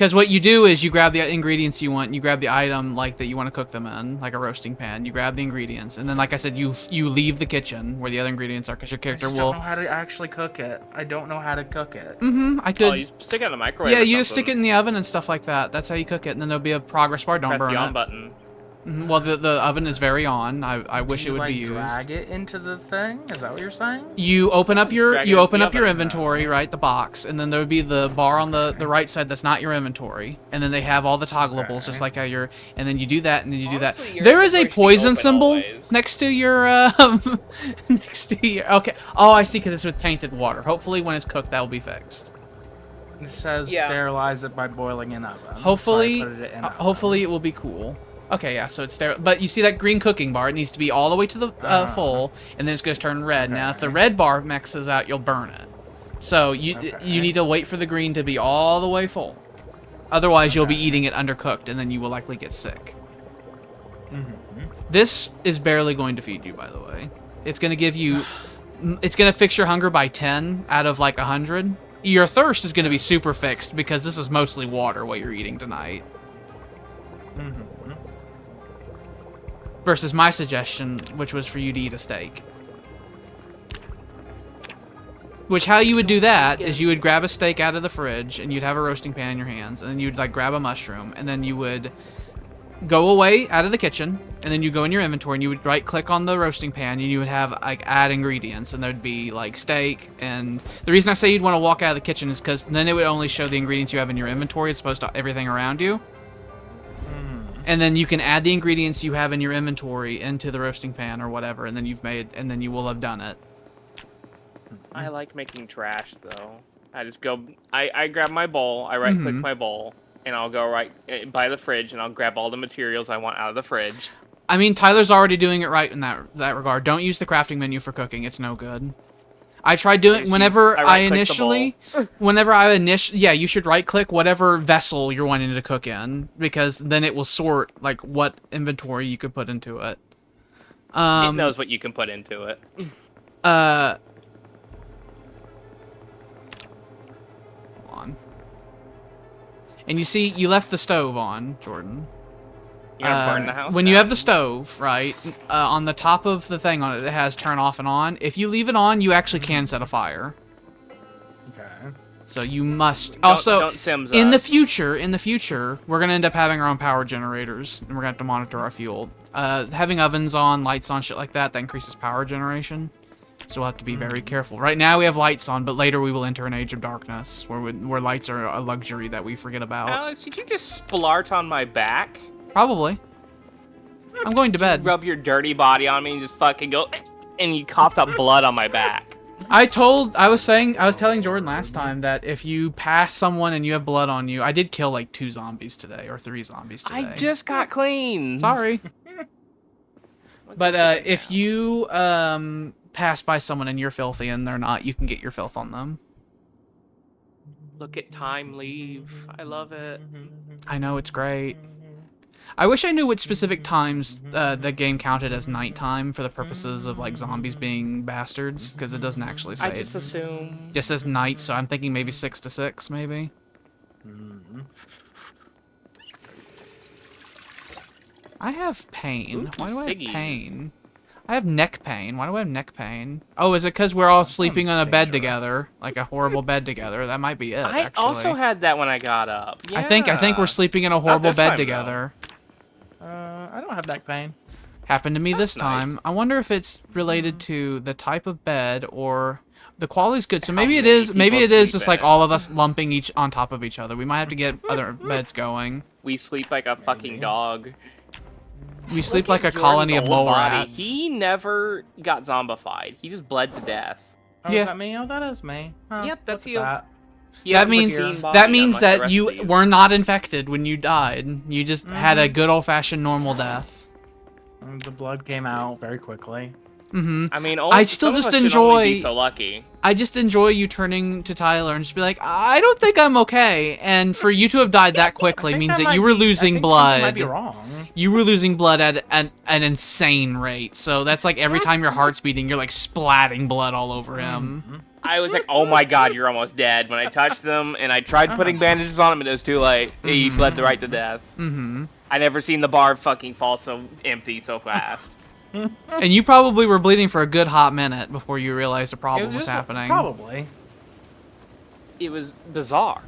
Because what you do is you grab the ingredients you want, you grab the item like that you want to cook them in, like a roasting pan. You grab the ingredients, and then, like I said, you leave the kitchen where the other ingredients are, because your I character just will. don't know how to actually cook it. I don't know how to cook it. I could. Oh, you stick it in the microwave. Yeah, or you just stick it something. in the oven and stuff like that. That's how you cook it, and then there'll be a progress bar. Don't Press burn the on it. button. Well, the oven is very on. I wish Do it you, would be like, used. drag it into the thing? Is that what you're saying? You open up your drag it into the oven. inventory, right? The box, and then there would be the bar on the right side that's not your inventory, and then they have all the toggleables, just like how you're. And then you do that, and then you do Honestly, that. your There is a inventory should be poison open symbol always. next to your next to your. Okay. Oh, I see, because it's with tainted water. Hopefully, when it's cooked, that will be fixed. It says Yeah. sterilize it by boiling in oven. Hopefully, so I put it in oven. hopefully it will be cool. Okay, yeah, so it's there, but you see that green cooking bar? It needs to be all the way to the full, and then it's going to turn red. Now, if the Okay. red bar maxes out, you'll burn it. So you need to wait for the green to be all the way full. Otherwise, you'll be eating it undercooked, and then you will likely get sick. This is barely going to feed you, by the way. It's going to give you, it's going to fix your hunger by 10 out of like 100. Your thirst is going to be super fixed because this is mostly water what you're eating tonight. Versus my suggestion, which was for you to eat a steak. Which, how you would do that is you would grab a steak out of the fridge, and you'd have a roasting pan in your hands, and then you'd like grab a mushroom, and then you would go away out of the kitchen, and then you go in your inventory, and you would right click on the roasting pan, and you would have like add ingredients, and there'd be like steak. And the reason I say you'd want to walk out of the kitchen is because then it would only show the ingredients you have in your inventory as opposed to everything around you. And then you can add the ingredients you have in your inventory into the roasting pan or whatever, and then you will have done it. I like making trash though. I just go. I grab my bowl. I right click my bowl, and I'll go right by the fridge, and I'll grab all the materials I want out of the fridge. I mean, Tyler's already doing it right in that regard. Don't use the crafting menu for cooking; it's no good. I tried doing whenever I initially, yeah, you should right click whatever vessel you're wanting to cook in, because then it will sort like what inventory you could put into it. It knows what you can put into it. Hold on. And you see, you left the stove on, Jordan. You're gonna burn the house when down. you have the stove, right, on the top of the thing on it, it has turn off and on. If you leave it on, you actually can set a fire. Okay. So you must. Don't Sims in the us. future, we're gonna end up having our own power generators, and we're gonna have to monitor our fuel. Having ovens on, lights on, shit like that increases power generation. So we'll have to be very careful. Right now we have lights on, but later we will enter an age of darkness, where lights are a luxury that we forget about. Alex, did you just splart on my back? Probably. I'm going to bed. Rub your dirty body on me and just fucking go, and you coughed up blood on my back. I was telling Jordan last time that if you pass someone and you have blood on you, I did kill like 2 zombies today, or 3 zombies today. I just got clean. Sorry. But if you pass by someone and you're filthy and they're not, you can get your filth on them. Look at time leave. I love it. I know, it's great. I wish I knew what specific times the game counted as nighttime for the purposes of like zombies being bastards, because it doesn't actually say. I just assume. It just says night, so I'm thinking maybe 6 to 6, maybe. I have pain. Ooh, Why do I have ciggies. pain? I have neck pain. Why do I have neck pain? Oh, is it because we're all sleeping on a bed dangerous. together, like a horrible bed together? That might be it. I actually. also had that when I got up. Yeah. I think we're sleeping in a horrible this bed time, though. together. I don't have neck pain. Happened to me this That's nice. time. I wonder if it's related to the type of bed or the quality's good. So maybe it many is. Maybe people it is sleep just in like it. all of us lumping each on top of each other. We might have to get other beds going. We sleep like a fucking dog. We sleep Look like a at colony of Jordan's old mole body. rats. He never got zombified. He just bled to death. Oh, Yeah. is that me? Oh, that is me. Huh, Yep, that's look at you. That means that means that you were were not infected when you died. You just had a good old-fashioned normal death. that. The blood came out very quickly. I mean, I still some of just us should only be enjoy- so lucky. I just enjoy you turning to Tyler and just be like, I don't think I'm okay. And for you to have died that quickly means that you were losing I blood. might be wrong. You were losing blood at an insane rate. So that's like every time your heart's beating, you're like splatting blood all over him. I was like, oh my god, you're almost dead when I touched them, and I tried putting bandages on him, and it was too late. He bled right to death. Mm-hmm. I never seen the bar fucking fall so empty so fast. And you probably were bleeding for a good hot minute before you realized a problem was happening. Probably. It was bizarre.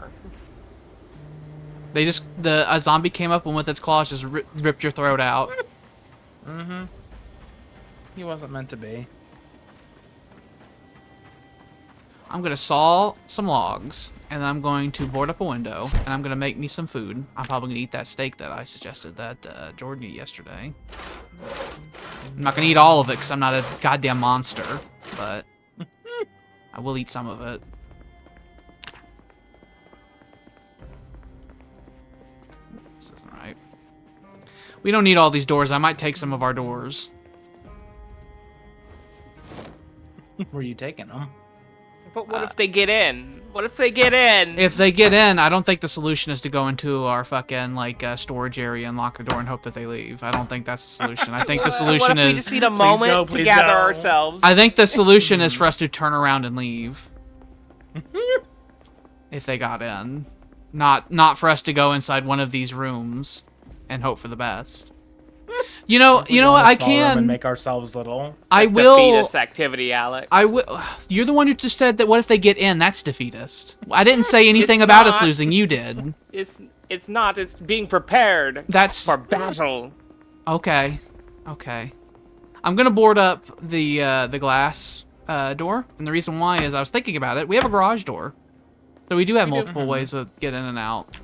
A zombie came up and with its claws just ripped your throat out. Mm-hmm. He wasn't meant to be. I'm gonna saw some logs, and I'm going to board up a window, and I'm gonna make me some food. I'm probably gonna eat that steak that I suggested that Jordan eat yesterday. I'm not gonna eat all of it because I'm not a goddamn monster, but I will eat some of it. This isn't right. We don't need all these doors. I might take some of our doors. Where are you taking them? But what if they get in? What if they get in? If they get in, I don't think the solution is to go into our fucking storage area and lock the door and hope that they leave. I don't think that's the solution. I think the what solution if we is. just need a moment to gather ourselves? I think the solution is for us to turn around and leave. If they got in, not for us to go inside one of these rooms and hope for the best. You know what? I can and make ourselves little. I That's will. defeatist activity, Alex. I will. You're the one who just said that. What if they get in? That's defeatist. I didn't say anything about us losing. You did. It's not. It's being prepared. That's for battle. Okay. Okay. I'm gonna board up the glass door, and the reason why is I was thinking about it. We have a garage door, so we do have multiple ways to get in and out.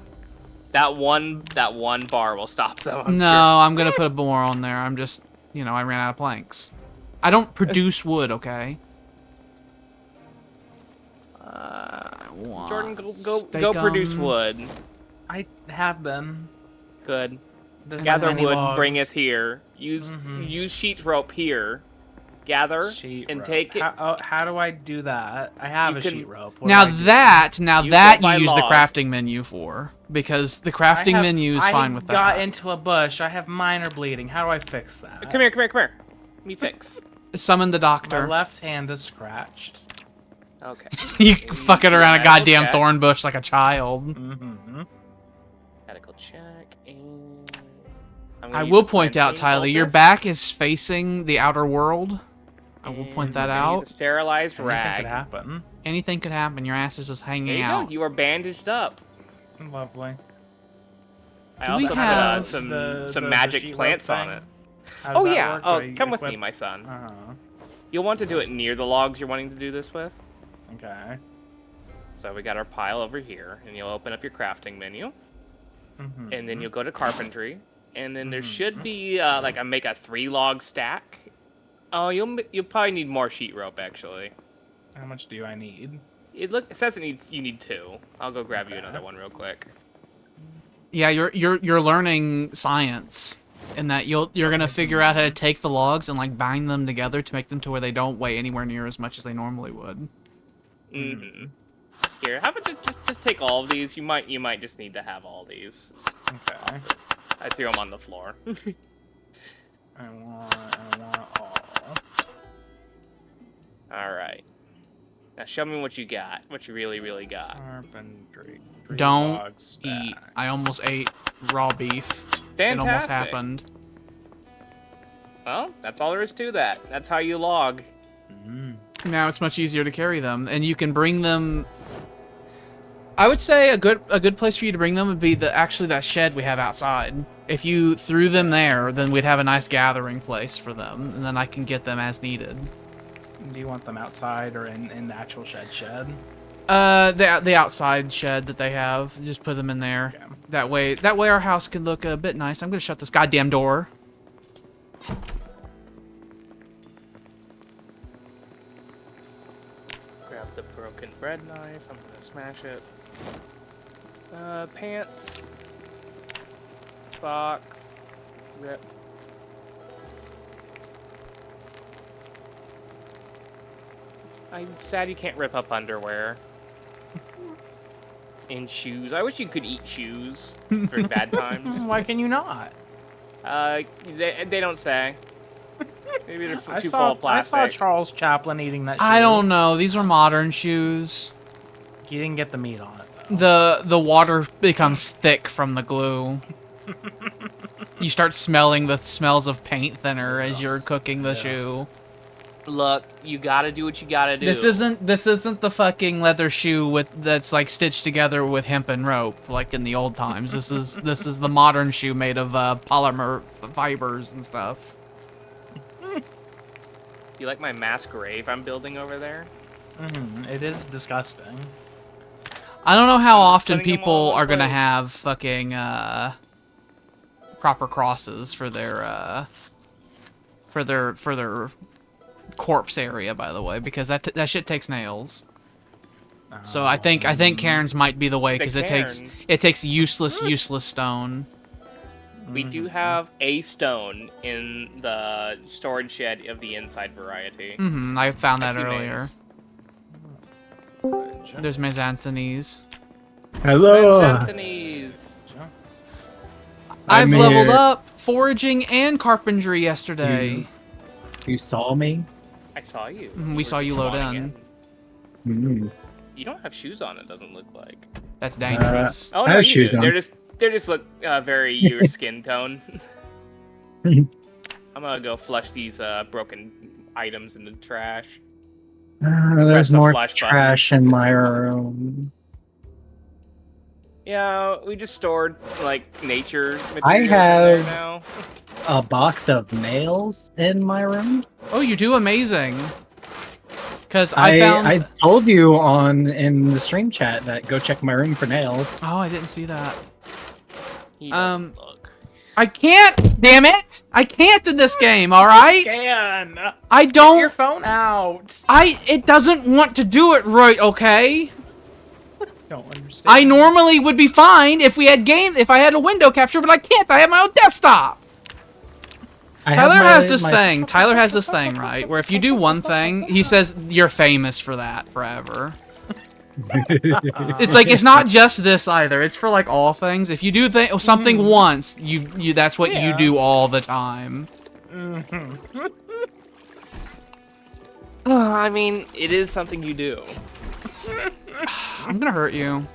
That one bar will stop them. I'm No, sure. I'm gonna put a more on there. I'm just, I ran out of planks. I don't produce wood, okay? Jordan, go produce wood. I have been. Good. There's Gather not many wood, logs. bring us here. Use sheet rope here. Gather Sheet and rope. take it. How do I do that? I have a sheet rope. What Now do I do? that You you use the log. crafting menu for, because the crafting menu is fine with that. I got into a bush. I have minor bleeding. How do I fix that? Come here. Let me fix. Summon the My doctor. left hand is scratched. Okay. You fucking around a Medical goddamn check. thorn bush like a child. Mm-hmm. Medical check. And I will point out, Tyler, your back is facing the outer world. I will point that out. A sterilized Anything rag. could happen. Anything could happen. Your ass is just There hanging you out. go. You are bandaged up. Lovely. I Do we also have put the some magic sheet rope plants on thing? it. How does Oh that yeah. work? Oh, Do I come with me, equip- my son. Uh-huh. You'll want to do it near the logs you're wanting to do this with. Okay. So we got our pile over here, and you'll open up your crafting menu, Mm-hmm. and then you'll go to carpentry, and then there should be make a 3-log stack. Oh, you'll probably need more sheet rope actually. How much do I need? It says you need 2. I'll go grab you another one real quick. Yeah, you're learning science, in that you're gonna figure out how to take the logs and like bind them together to make them to where they don't weigh anywhere near as much as they normally would. Mm-hmm. Here, how about just take all of these? You might just need to have all these. Okay. I threw them on the floor. I want all. All right. Now show me what you got. What you really got. Carpentry. Don't log stack. eat. I almost ate raw beef. Fantastic. It almost happened. Well, that's all there is to that. That's how you log. Mm. Now it's much easier to carry them, and you can bring them. I would say a good place for you to bring them would be actually that shed we have outside. If you threw them there, then we'd have a nice gathering place for them, and then I can get them as needed. Do you want them outside or in the actual shed? The outside shed that they have, just put them in there. Okay. That way our house can look a bit nice. I'm gonna shut this goddamn door. Grab the broken bread knife. I'm gonna smash it. Pants. Box. Rip. I'm sad you can't rip up underwear. And shoes. I wish you could eat shoes during bad times. Why can you not? They don't say. Maybe they're I too full saw of plastic. I saw Charles Chaplin eating that. Shoe. I don't know. These are modern shoes. He didn't get the meat on it though. The water becomes thick from the glue. You start smelling the smells of paint thinner as you're cooking the shoe. Look, you gotta do what you gotta do. This isn't the fucking leather shoe that's like stitched together with hemp and rope like in the old times. This is the modern shoe made of polymer fibers and stuff. You like my mass grave I'm building over there? It is disgusting. I don't know how often putting them people all in are gonna place. have fucking proper crosses for their corpse area, by the way, because that shit takes nails. So I think Cairns might be the way because it takes useless stone. We do have a stone in the storage shed of the inside variety. I found that I see earlier. Bridge. There's Mezzanthony's. Hello. Anthony's. I've I'm leveled here. up foraging and carpentry yesterday. You saw me? I saw you. We were saw just you load spawning Mm. You don't have shoes on. It doesn't look like. That's dangerous. Oh I no, have you shoes do. on. They just look very your skin tone. I'm gonna go flush these broken items in the trash. Press There's the more flush button. trash in my room. Yeah, we just stored like nature I materials in have- there now. A box of nails in my room. Oh, you do amazing. Because I found. I told you in the stream chat that go check my room for nails. Oh, I didn't see that. He doesn't look. I can't. Damn it! I can't in this game. All right. Can I get your don't. phone out. It doesn't want to do it right. Okay. Don't understand. I normally would be fine if I had a window capture, but I can't. I have my own desktop. I have Tyler my- has this my- thing. Tyler has this thing, right? Where if you do one thing, he says you're famous for that forever. It's like it's not just this either. It's for like all things. If you do something once, you that's what you Yeah. do all the time. I mean, it is something you do. I'm gonna hurt you.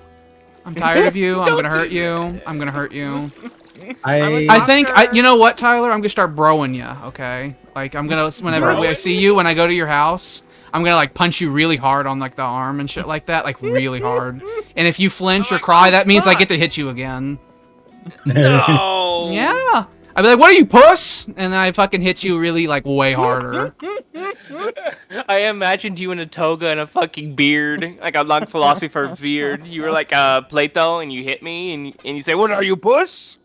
I'm tired of you. I'm Don't gonna hurt do you. that. I'm gonna hurt you. I think you know what, Tyler? I'm gonna start broing you. Okay, like I'm gonna whenever I Broing? see you when I go to your house, I'm gonna like punch you really hard on like the arm and shit like that, like really hard. And if you flinch or cry, that means I get to hit you again. No. Yeah. I'd be like, "What are you, puss?" And then I fucking hit you really like way harder. I imagined you in a toga and a fucking beard, like a long philosopher beard. You were like Plato, and you hit me, and you say, "What are you, puss?"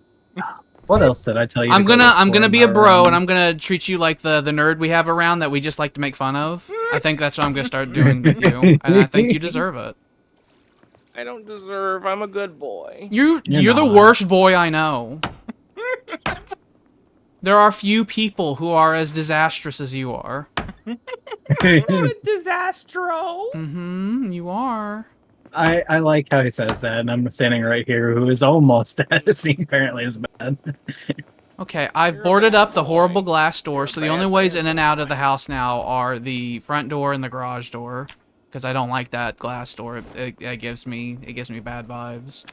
What else did I tell you? I'm to go gonna look I'm for gonna in be my a bro, room? and I'm gonna treat you like the nerd we have around that we just like to make fun of. I think that's what I'm gonna start doing with you, and I think you deserve it. I don't deserve. I'm a good boy. You're You're the not. worst boy I know. There are few people who are as disastrous as you are. Disastro. You are. I like how he says that, and I'm standing right here, who is almost as apparently as bad. Okay, I've You're a boarded bad up the boy. horrible glass door, You're a so the bad only ways boy. in and out of the house now are the front door and the garage door, because I don't like that glass door. It gives me bad vibes.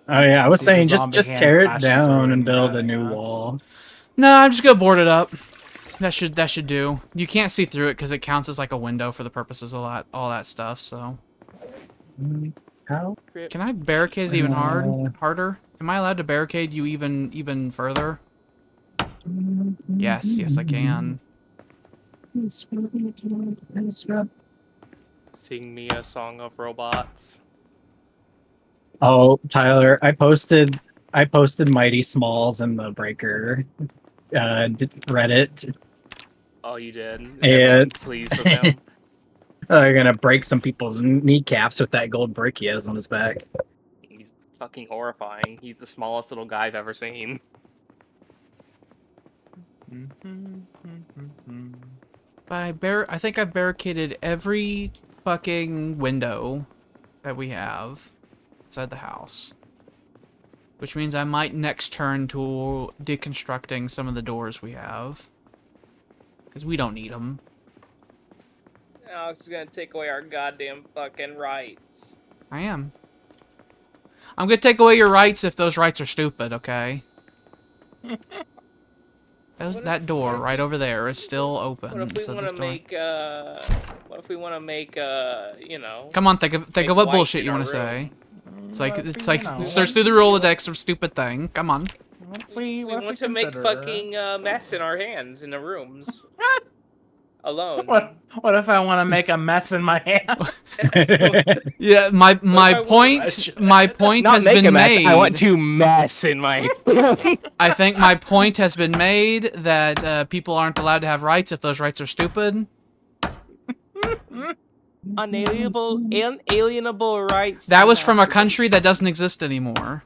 Oh yeah, I was See the saying zombie just hand tear it flashing through down it and build a and new us. wall. No, I'm just gonna board it up. That should do. You can't see through it because it counts as like a window for the purposes of all that stuff. So How? can I barricade it even harder? Am I allowed to barricade you even further? Yes, I can. Sing me a song of robots. Oh, Tyler, I posted Mighty Smalls in the Breaker Reddit. Oh, you did. Is And- everyone pleased with him. They're gonna break some people's kneecaps with that gold brick he has on his back. He's fucking horrifying. He's the smallest little guy I've ever seen. I think I've barricaded every fucking window that we have inside the house. Which means I might next turn to deconstructing some of the doors we have. Because we don't need them. Alex is gonna take away our goddamn fucking rights. I am. I'm gonna take away your rights if those rights are stupid, okay? That door right over there is still open. What if we so want this to door- make, what if we want to make, you know... Come on, think of make what white bullshit in you our want to room? say. It's You like know. search through the Rolodex of stupid thing. Come on. What if we want to make consider- fucking mess in our hands in the rooms. Alone. What if I want to make a mess in my hand? Yeah, my I point should. has been made. I want to mess in my... I think my point has been made that people aren't allowed to have rights if those rights are stupid. Unalienable rights. That was from a country that doesn't exist anymore.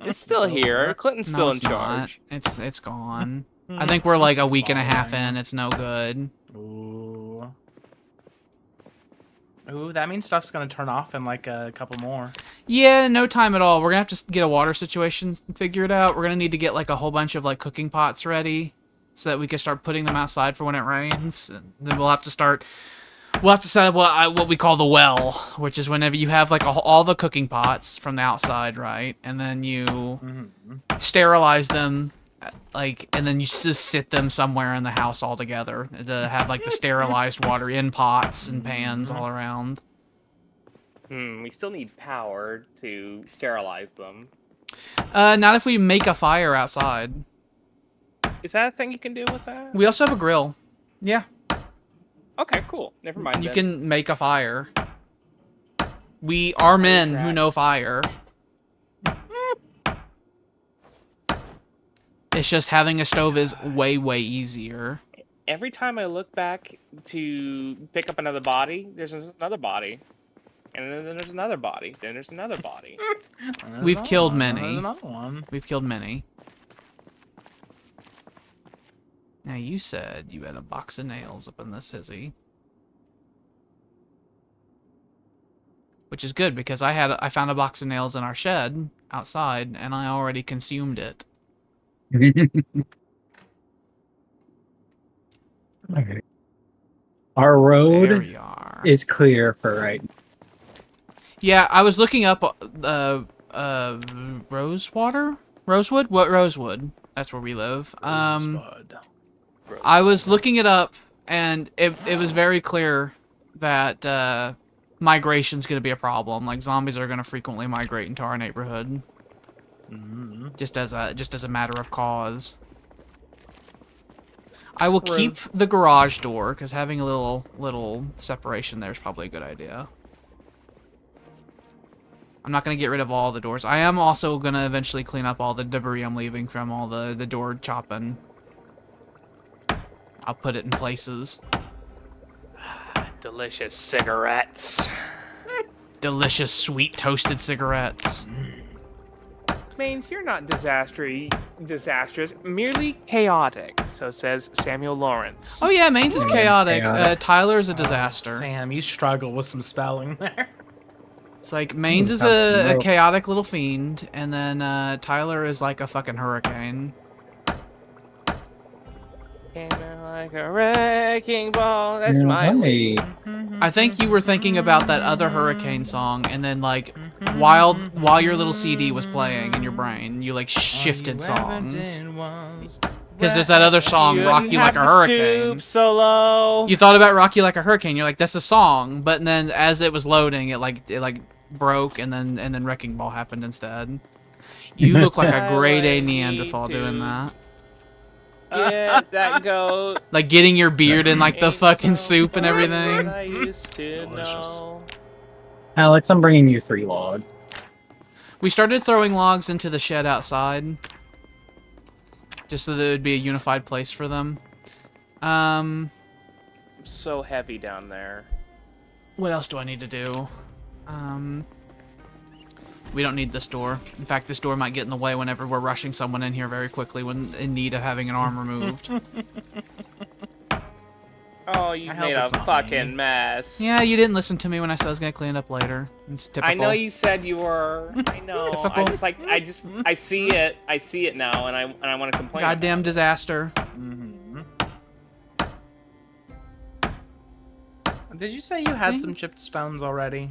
It's still It's here. over. Clinton's No, still in it's not. charge. It's gone. I think we're like a It's week and a half falling. in. It's no good. Ooh. Ooh, that means stuff's gonna turn off in like a couple more. Yeah, no time at all. We're gonna have to get a water situation figured out. We're gonna need to get like a whole bunch of like cooking pots ready so that we can start putting them outside for when it rains. And then we'll have to set up what we call the well, which is whenever you have like all the cooking pots from the outside, right? And then you sterilize them, and then you just sit them somewhere in the house all together to have like the sterilized water in pots and pans all around. We still need power to sterilize them. Not if we make a fire outside. Is that a thing you can do with that? We also have a grill. Yeah, Okay, cool. Never mind. you then. can make a fire. We are men who know fire. It's just having a stove is way, way easier. Every time I look back to pick up another body, there's another body. And then there's another body. Then there's another body. We've killed There's many. another one. We've killed many. Now, you said you had a box of nails up in this hizzy. Which is good, because I found a box of nails in our shed outside, and I already consumed it. Okay. Our There road we are. is clear for right now. Yeah, I was looking up Rosewater? Rosewood? What Rosewood? That's where we live. Rosebud. I was looking it up, and it was very clear that migration's going to be a problem. Like, zombies are going to frequently migrate into our neighborhood. Just as a matter of cause. I will keep the garage door, because having a little separation there is probably a good idea. I'm not going to get rid of all the doors. I am also going to eventually clean up all the debris I'm leaving from all the door chopping. I'll put it in places. Delicious cigarettes. Delicious, sweet, toasted cigarettes. Means you're not disastrous, merely chaotic. So says Samuel Lawrence. Oh yeah, Maine's is chaotic. chaotic. Tyler's a disaster. Sam, you struggle with some spelling there. It's like, Maine's is That's a real. chaotic little fiend, and then Tyler is like a fucking hurricane. Came in like a wrecking ball. That's Yeah, my hey. I think you were thinking about that other hurricane song, and then like while your little CD was playing in your brain, you like shifted songs. Because there's that other song, Rock You Like a Hurricane. So low. You thought about Rock You Like a Hurricane. You're like, that's a song, but then as it was loading, it broke, and then Wrecking Ball happened instead. You look like a grade A I like Neanderthal me doing too. that. Yeah, that goat. Like getting your beard in like the ain't fucking so soup and fun everything. as I used to Delicious. know. Alex, I'm bringing you 3 logs. We started throwing logs into the shed outside. Just so that it would be a unified place for them. So heavy down there. What else do I need to do? We don't need this door. In fact, this door might get in the way whenever we're rushing someone in here very quickly when in need of having an arm removed. Oh, you I hope made a it's not fucking me. mess. Yeah, you didn't listen to me when I said I was gonna clean it up later. It's typical. I know you said you were. I know. Typical. I see it. I see it now, and I want to complain. Goddamn disaster. Did you say you had some chipped stones already?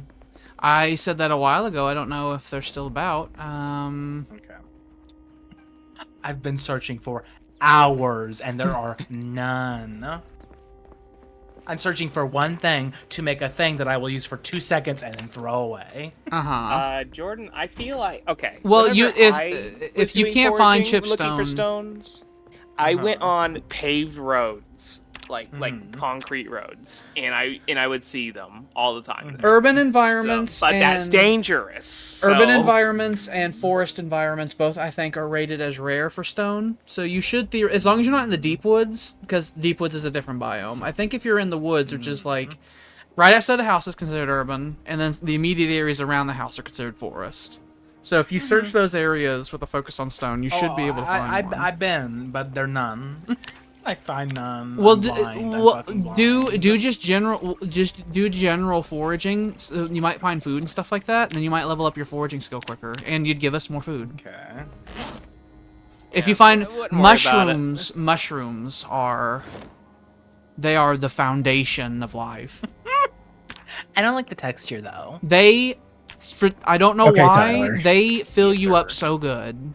I said that a while ago. I don't know if they're still about. Okay. I've been searching for hours and there are none. I'm searching for one thing to make a thing that I will use for 2 seconds and then throw away. Jordan, I feel like okay. Well, whenever if you doing can't find foraging, looking for chipstone, stones, I went on paved roads, like concrete roads, and I would see them all the time. urban environments, But that's and dangerous. urban so- environments and forest environments both, I think, are rated as rare for stone. So you should as long as you're not in the deep woods, because deep woods is a different biome. I think if you're in the woods, which is like right outside the house, is considered urban, and then the immediate areas around the house are considered forest. So if you search those areas with a focus on stone, you should be able to find one. I've been, but they're none. I find none. Well, I'm blind. I'm fucking blind. do just general foraging. So you might find food and stuff like that, and then you might level up your foraging skill quicker, and you'd give us more food. Okay. If you find I wouldn't worry about it. mushrooms are the foundation of life. I don't like the texture though. I don't know Okay, why, Tyler. they fill Yes, you sir. up so good.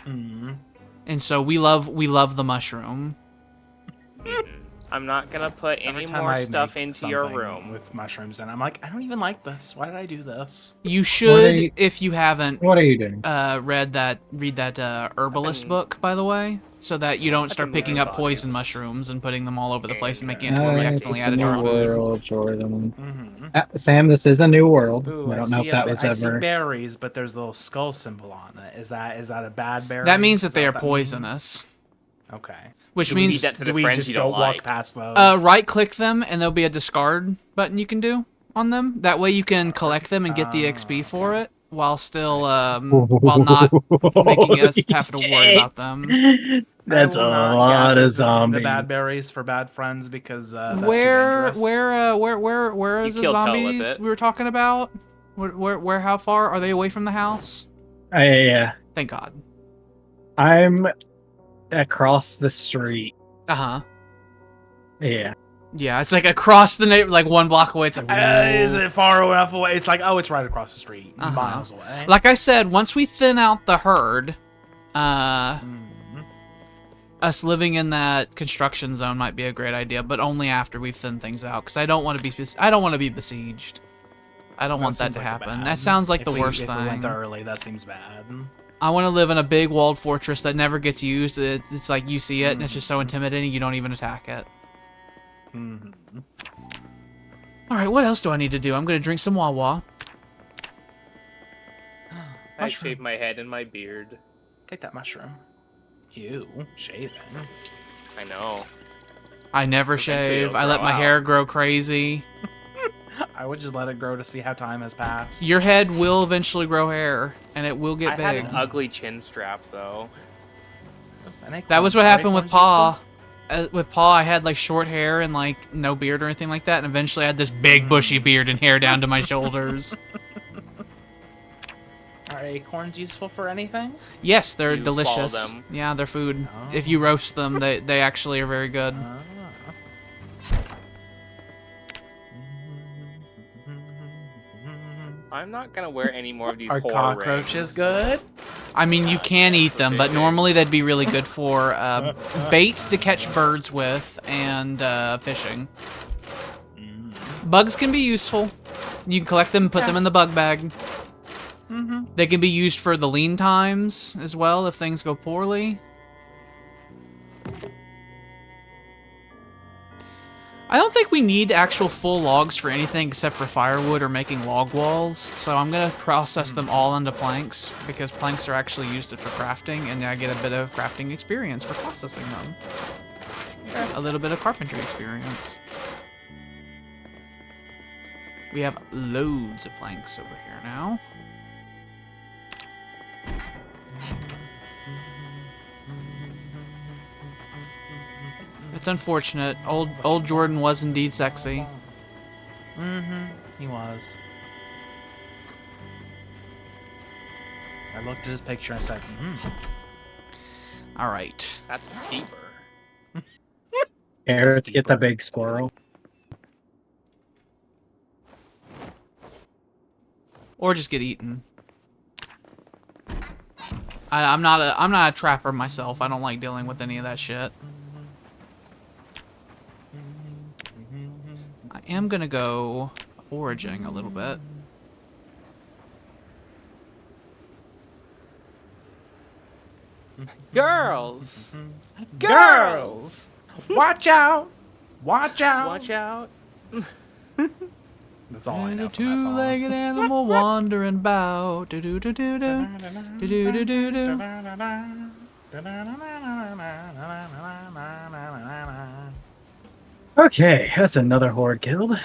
And so we love the mushroom. I'm not gonna put Every any time more I stuff make into your something room. with mushrooms, and I'm like, I don't even like this. Why did I do this? You should, you- if you haven't What are you doing? read that herbalist book, by the way, so that you don't start can picking learn up poison about mushrooms and putting them all over the place and making it Okay. to where we It's accidentally a added to new our food. world, Jordan. Sam, this is a new world. Ooh, I don't know if that was I see ever. berries, but there's a little skull symbol on it. Is that a bad berry? That means that Is they are what that means? poisonous, Okay. which You would means need that to the Do we friends just you don't don't walk like. past those? right-click them, and there'll be a discard button you can do on them. That way you can collect them and get the XP for it, while still while not making us have to worry about them. That's I a will not lot gather of zombies. The bad berries for bad friends because that's too Where dangerous. where is You the killed Toe with zombies it. we were talking about? Where how far are they away from the house? Yeah, Thank God. I'm across the street. Uh-huh. Yeah. Yeah, it's like across the neighbor, like 1 block away. It's like, Is it far enough away? It's like, oh, it's right across the street, Uh-huh. miles away. like I said, once we thin out the herd, us living in that construction zone might be a great idea, but only after we've thinned things out. Because I don't want to be besieged. I don't want that seems to like a happen. bad- That sounds like if the we- worst if we went thing. there early, that seems bad. I want to live in a big walled fortress that never gets used. It's like you see it, and it's just so intimidating you don't even attack it. All right, what else do I need to do? I'm gonna drink some Wawa. I shave my head and my beard. Take that mushroom. You shaving? I know. I never Eventually shave. it'll I let grow my out. hair grow crazy. I would just let it grow to see how time has passed. Your head will eventually grow hair, and it will get I had big. an ugly chin strap though. That was what happened with Paw. With Paw, I had like short hair and like no beard or anything like that, and eventually I had this big bushy beard and hair down to my shoulders. Are acorns useful for anything? Yes, they're You swallow delicious. them. Yeah, they're food. If you roast them, they actually are very good. I'm not gonna wear any more of these Are horror cockroaches good? I mean, you can eat them, but normally they'd be really good for baits to catch birds with and fishing. Bugs can be useful. You can collect them and put them in the bug bag. They can be used for the lean times as well if things go poorly. I don't think we need actual full logs for anything except for firewood or making log walls, so I'm going to process them all into planks, because planks are actually used for crafting, and I get a bit of crafting experience for processing them. A little bit of carpentry experience. We have loads of planks over here now. It's unfortunate. Old Jordan was indeed sexy. He was. I looked at his picture and said, All right. That's a keeper. Carrots, get the big squirrel. Or just get eaten. I'm not a trapper myself. I don't like dealing with any of that shit. I am gonna go foraging a little bit. Girls! Girls! Watch out! Watch out! Watch out. That's all I know A from that song. two-legged animal wandering about. Do do do do do. Do do do do do. Okay, that's another horde killed.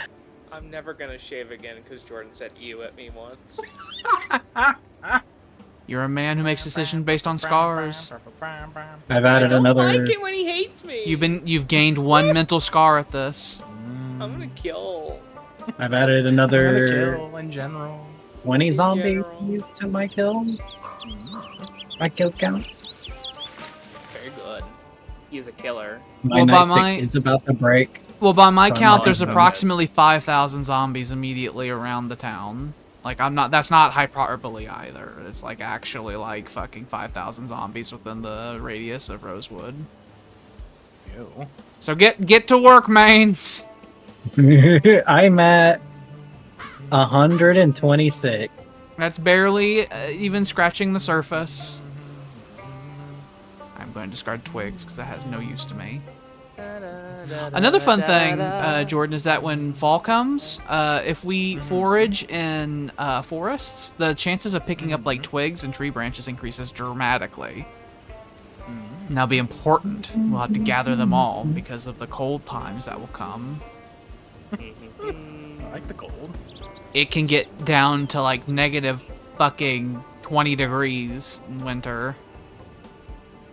I'm never gonna shave again because Jordan said "ew" at me once. You're a man who makes decisions based on scars. I've added I don't another. like it when he hates me. You've gained one mental scar at this. I'm gonna kill. I've added I'm gonna another kill in general. 20 In zombies general. to my kill. My kill count. Very good. He's a killer. My Well, by nightstick my- is about to break. Well, by my So I'm count, not there's gonna- approximately 5,000 zombies immediately around the town. Like, I'm not. That's not hyperbole either. It's like actually like fucking 5,000 zombies within the radius of Rosewood. Ew. So get to work, mains. I'm at 126. That's barely even scratching the surface. I'm going to discard twigs because that has no use to me. Another fun thing, Jordan, is that when fall comes, if we forage in forests, the chances of picking up like twigs and tree branches increases dramatically. And that'll be important. We'll have to gather them all because of the cold times that will come. I like the cold. It can get down to like negative fucking 20 degrees in winter.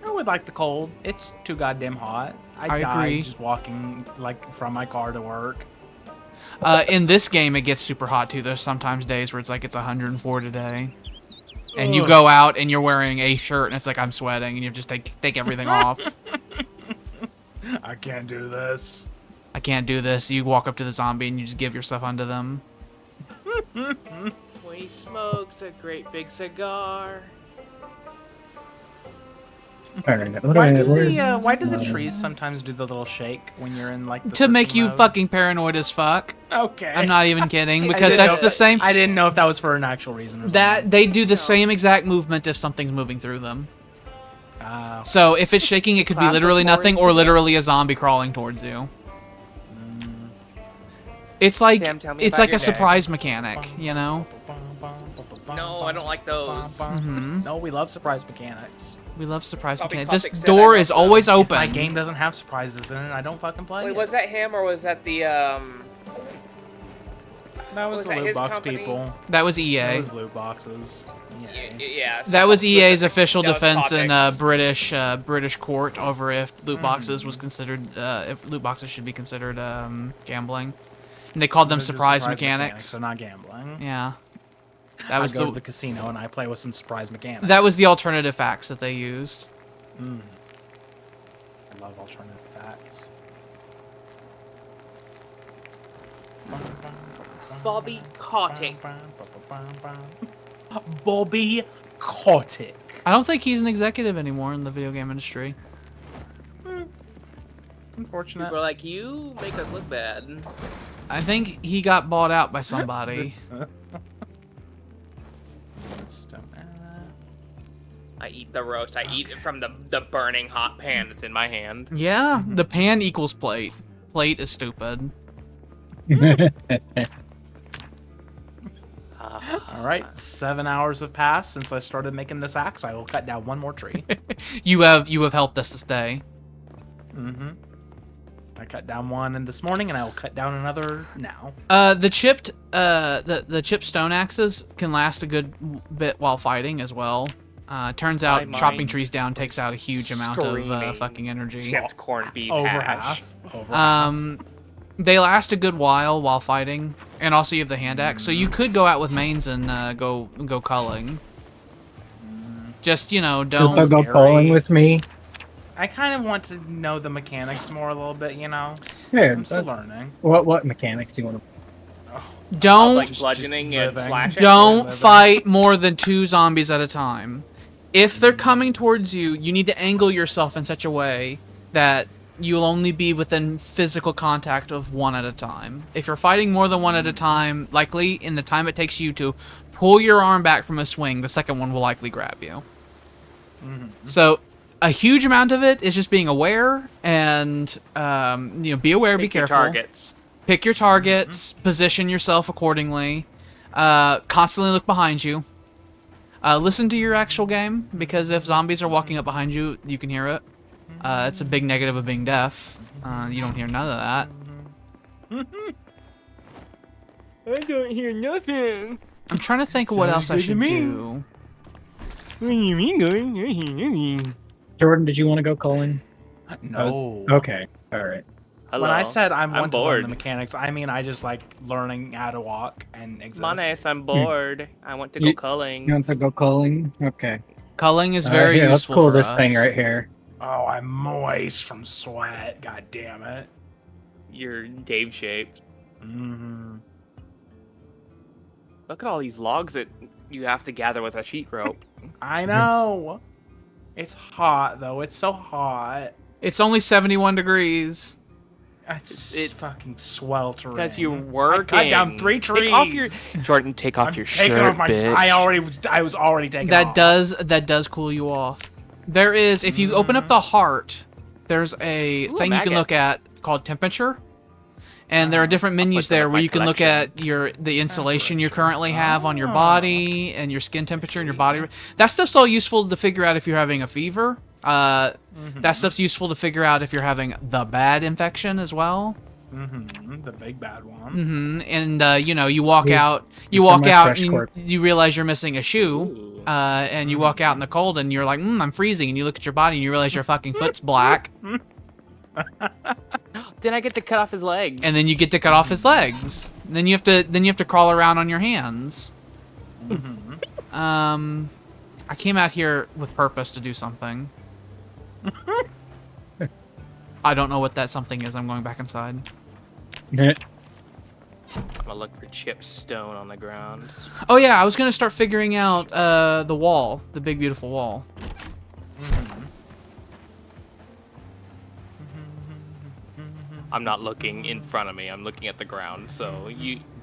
I would like the cold. It's too goddamn hot. I die agree. just walking like from my car to work. In this game, it gets super hot too. There's sometimes days where it's like it's 104 today. And you Ugh. go out and you're wearing a shirt and it's like I'm sweating and you just take everything off. I can't do this. I can't do this. You walk up to the zombie and you just give yourself unto them. When he smokes a great big cigar. Alright, Why do the trees sometimes do the little shake when you're in like the To make searching you mode? fucking paranoid as fuck. Okay. I'm not even kidding I because didn't that's know the if- same. I didn't know if that was for an actual reason or That something. they do the same exact movement if something's moving through them. So if it's shaking, it could be Class literally was more nothing into or that. literally a zombie crawling towards you. It's like Sam, tell me it's about like your a day. surprise mechanic, you know. No, I don't like those. Hmm. No, we love surprise mechanics. We love surprise Bobby mechanics. This Kotick said door I is love always them. If my open. game doesn't have surprises in it, I don't fucking play Wait, it. was that him or was that the That was was the that loot his box company? people. That was That EA. was loot boxes. Yeah. so That was that EA's official that was defense in Kotick's. British court over if loot boxes was considered if loot boxes should be considered gambling. And they called them Those are surprise mechanics. So not gambling. Yeah. That was I go to the the casino and I play with some surprise mechanics. that was the alternative facts that they used. I love alternative facts. Bobby Kotick. Bobby Kotick. I don't think he's an executive anymore in the video game industry. Unfortunate. People are like, you make us look bad. I think he got bought out by somebody. I eat the roast. I eat it from the burning hot pan that's in my hand. Yeah, the pan equals plate. Plate is stupid. All right, 7 hours have passed since I started making this axe. I will cut down one more tree. You have helped us this day. I cut down one this morning, and I will cut down another now. The chipped stone axes can last a good bit while fighting as well. Turns out My chopping mind trees down takes out a huge amount screaming. of fucking energy. Chipped corned beef Over hash. half. Over half. They last a good while fighting, and also you have the hand axe, so you could go out with mains and go culling. Just don't. Go Scary. calling with me. I kind of want to know the mechanics more a little bit, you know? Yeah, I'm still learning. what mechanics do you want to? Don't like bludgeoning and living. slashing. Don't Living. fight more than 2 zombies at a time. If they're coming towards you, you need to angle yourself in such a way that you'll only be within physical contact of 1 at a time. If you're fighting more than 1 at a time, likely in the time it takes you to pull your arm back from a swing, the second one will likely grab you. So a huge amount of it is just being aware and be aware, be Pick your careful. targets. Pick your targets, position yourself accordingly. Constantly look behind you. Listen to your actual game, because if zombies are walking up behind you, you can hear it. It's a big negative of being deaf. You don't hear none of that. I don't hear nothing. I'm trying to think of what else Sounds I good to should me. do. What do you mean, going? I hear nothing. Jordan, did you want to go calling? No. Okay. All right. Hello. When I said I want to learn bored. the mechanics, I mean I just like learning how to walk and exist. Manes, I'm bored. I want to go culling. You want to go calling? Okay. Culling is very here, useful let's cool for this us. thing right here. Oh, I'm moist from sweat. God damn it. You're Dave shaped. Mm-hmm. Look at all these logs that you have to gather with a sheet rope. I know. It's hot though. It's so hot. It's only 71 degrees. It's fucking sweltering. Because you're I working. cut down 3 trees. Take off your Jordan. Take off I'm your taking shirt, off my. bitch. I was already taking That off. does cool you off. There is, if you open up the heart, there's a Ooh, thing you can maggot. look at called temperature. And there are different menus them there in where my you can look collection. at the insulation you currently have on your Oh. body and your skin temperature and your body. That stuff's all useful to figure out if you're having a fever. That stuff's useful to figure out if you're having the bad infection as well. The big bad one. And you walk These- out, these are my and fresh corpse. you realize you're missing a shoe. Ooh. And you walk out in the cold and you're like, I'm freezing. And you look at your body and you realize your fucking foot's black. Then I get to cut off his legs. And then you get to cut off his legs. Then you have to crawl around on your hands. I came out here with purpose to do something. I don't know what that something is. I'm going back inside. I'm gonna look for chipped stone on the ground. Oh yeah, I was gonna start figuring out the wall, the big beautiful wall. I'm not looking in front of me. I'm looking at the ground. So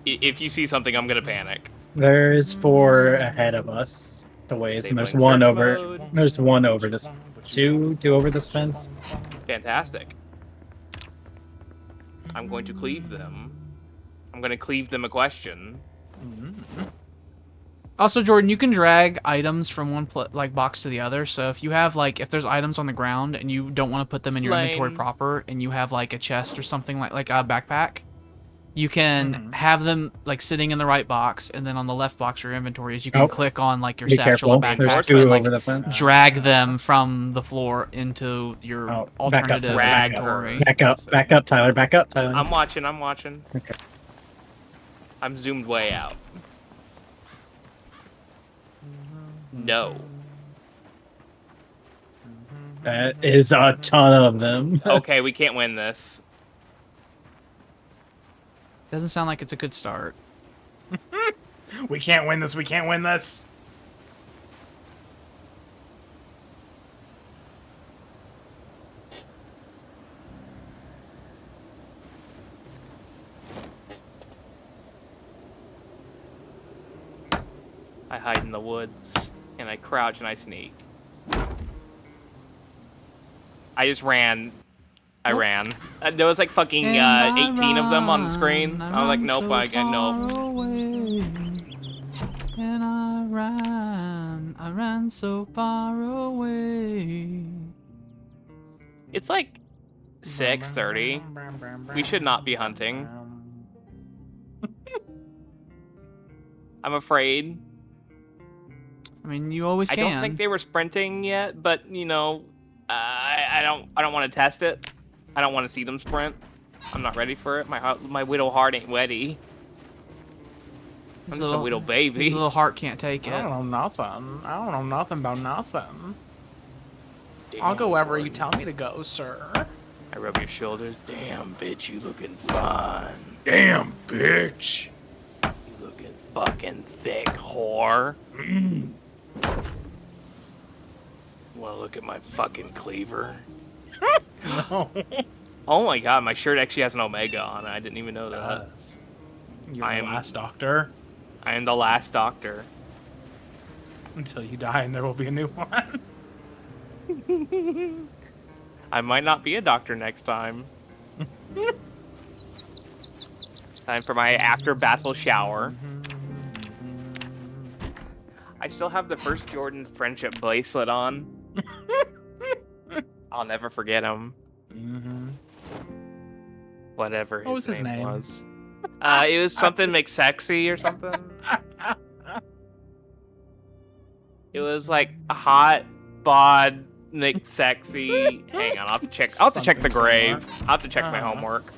if you see something, I'm gonna panic. There's 4 ahead of us. The ways, and there's Disabling one search over. mode. There's one over this. Two over this fence. Fantastic. I'm going to cleave them. I'm going to cleave them a question. Also, Jordan, you can drag items from one box to the other. So if you have if there's items on the ground and you don't want to put them in your inventory Slain. proper, and you have a chest or something like a backpack, you can have them sitting in the right box, and then on the left box of your inventory is you can Oh. click on your Be satchel careful. or There's backpack 2 and over the fence. drag them from the floor into your Oh, back up, alternative Tyler, inventory. Back up. Back up, Tyler. Back up, Tyler. I'm watching. I'm watching. Okay. I'm zoomed way out. No. That is a ton of them. Okay, we can't win this. Doesn't sound like it's a good start. We can't win this. We can't win this. I hide in the woods, and I crouch and I sneak. I just ran. I ran. There was fucking 18 of them on the screen. I was like, nope, I get nope. And I ran so far away. It's 6:30. We should not be hunting. I'm afraid. I mean, you always I can. don't think they were sprinting yet, but I don't want to test it. I don't want to see them sprint. I'm not ready for it. My widow heart ain't ready. I'm just a widow baby. His little heart can't take I it. don't know nothing. I don't know nothing about nothing. Damn, I'll go wherever you Jordan. tell me to go, sir. I rub your shoulders. Damn, bitch, you looking fine. Damn, bitch. fucking thick whore. Wanna look at my fucking cleaver? No. Oh my god, my shirt actually has an omega on it. I didn't even know that. Yes. You're I the am- last doctor I am the last doctor. until you die, and there will be a new one. I might not be a doctor next time. Time for my after-battle shower. I still have the first Jordan's friendship bracelet on. I'll never forget him. Mm-hmm. Whatever What was his name? was. It was something McSexy or something. It was like a hot bod McSexy. Hang on, I'll have to check. I'll have to check the Something grave. similar. I'll have to check my Uh-huh. homework.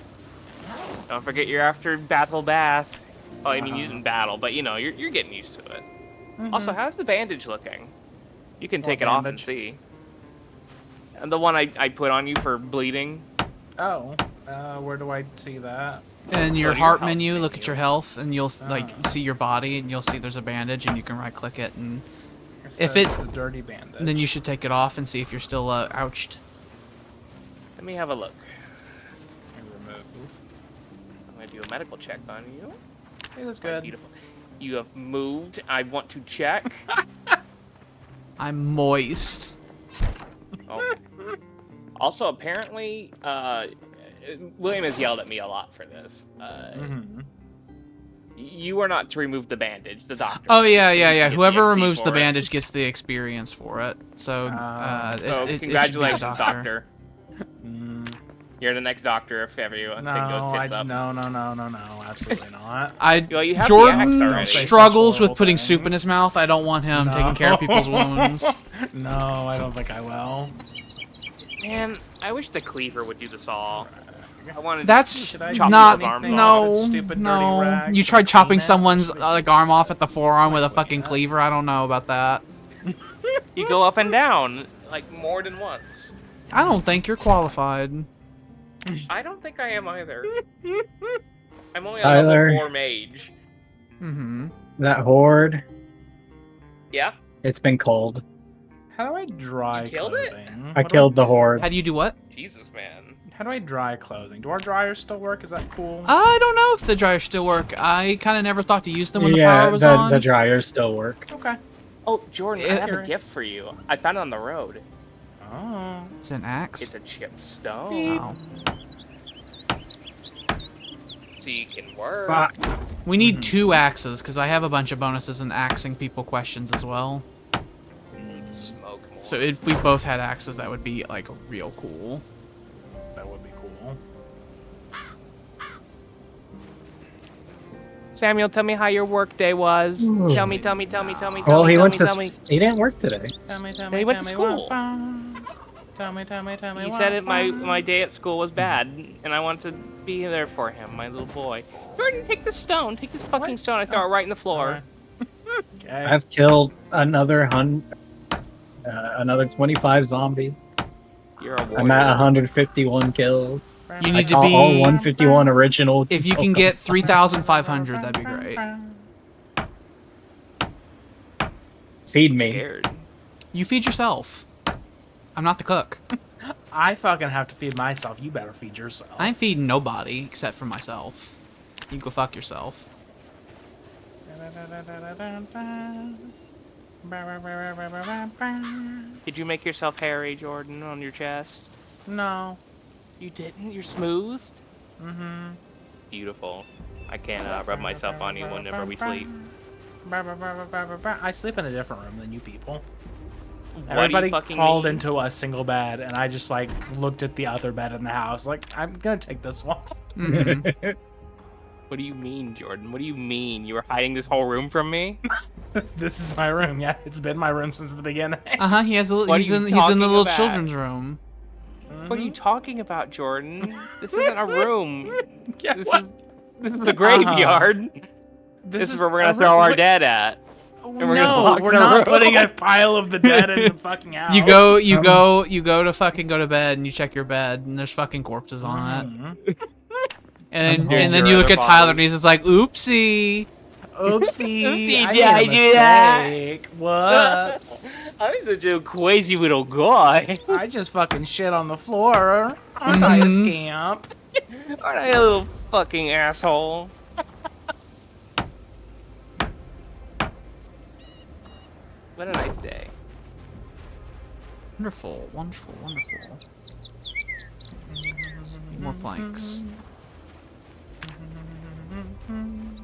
Don't forget your after battle bath. Oh, I mean you Uh-huh. didn't battle, but you know you're getting used to it. Also, Mhm. how's the bandage looking? You can What take it off and bandage? see. And the one I put on you for bleeding. Oh, where do I see that? In your Go to your heart health menu, look menu. at your health, and you'll like Ah. see your body, and you'll see there's a bandage, and you can right-click it, and It If says it- it's a dirty bandage. then you should take it off and see if you're still ouched. Let me have a look. remove. I'm gonna do a medical check on you. It was My good. beautiful. You have moved. I want to check. I'm moist. Oh. Also, apparently, William has yelled at me a lot for this. Mm-hmm. You are not to remove the bandage. The doctor. Oh is, yeah, so you yeah, can yeah. get the Whoever XP removes the for it. bandage gets the experience for it. So, Ah. it, So it should be the congratulations, doctor. Mm, You're the next doctor if everyone no, thing goes tits up. no, absolutely not. I Well, you have the Jordan axe Don't already. say struggles such with horrible putting soup in things. his mouth. I don't want him taking care of people's wounds. No, I don't think I will. Man, I wish the cleaver would do the saw. I wanted That's Should I chop not people's arms anything? off. no Stupid, dirty no. rag You for tried chopping clean it? someone's Should we- like arm off at the forearm with a Like fucking that. cleaver. I don't know about that. You go up and down like more than once. I don't think you're qualified. I don't think I am either. I'm only a Tyler. level 4 mage. Mm-hmm. That horde, Yeah. it's been cold. How do I dry You killed it? clothing? I What do killed the do? horde. How do you do what? Jesus, man. How do I dry clothing? Do our dryers still work? Is that cool? I don't know if the dryers still work. I kind of never thought to use them when the Yeah, power was on. the dryers still work. Okay. Oh, Jordan, I It- have a Curious. gift for you. I found it on the road. Oh. It's an axe. It's a chipped stone. Beep. Wow. So you can work. Fuck. We need 2 axes because I have a bunch of bonuses in axing people questions as well. You need to smoke more. So if we both had axes, that would be like real cool. That would be cool. Samuel, tell me how your work day was. Ooh. Tell me, tell me, tell me, tell me, Well, tell me, he tell went me, to. tell me. He didn't work today. Tell me, He went to school. Tell me. He said it. My day at school was bad, and I wanted to be there for him, my little boy. Jordan, take this stone. Take this fucking What? stone. I throw it right in the floor. Okay. I've killed another 25 zombies. You're a warrior. I'm at 151 kills. You I need to call all be. 151 original. If you can get 3,500, that'd be great. Feed I'm me. scared. You feed yourself. I'm not the cook. I fucking have to feed myself. You better feed yourself. I ain't feeding nobody except for myself. You go fuck yourself. Did you make yourself hairy, Jordan, on your chest? No. You didn't? You're smooth? Mm-hmm. Beautiful. I can rub myself on you whenever we sleep. I sleep in a different room than you people. What do you Everybody fucking crawled mean? into a single bed, and I just like looked at the other bed in the house. Like, I'm gonna take this one. Mhm. What do you mean, Jordan? What do you mean? You were hiding this whole room from me? This is my room. Yeah, it's been my room since the beginning. Uh-huh, he has a, What are he's you in the talking little about? children's room. What are you talking about, Jordan? This isn't a room. Yeah, This what? is the graveyard. This is where we're gonna throw our dead at. we're gonna No, lock we're the not room. putting a pile of the dead in the fucking house. You go to fucking go to bed and you check your bed and there's fucking corpses on it. Mhm. And Here's and then your you look other at Tyler body. and he's just like, oopsie. Oopsie, Oopsie, I did I made a do that? mistake. Whoops. I'm such a crazy little guy. I just fucking shit on the floor. Aren't I a scamp? Aren't I a little fucking asshole? What a nice day. Wonderful, wonderful, wonderful. Need more planks. I'm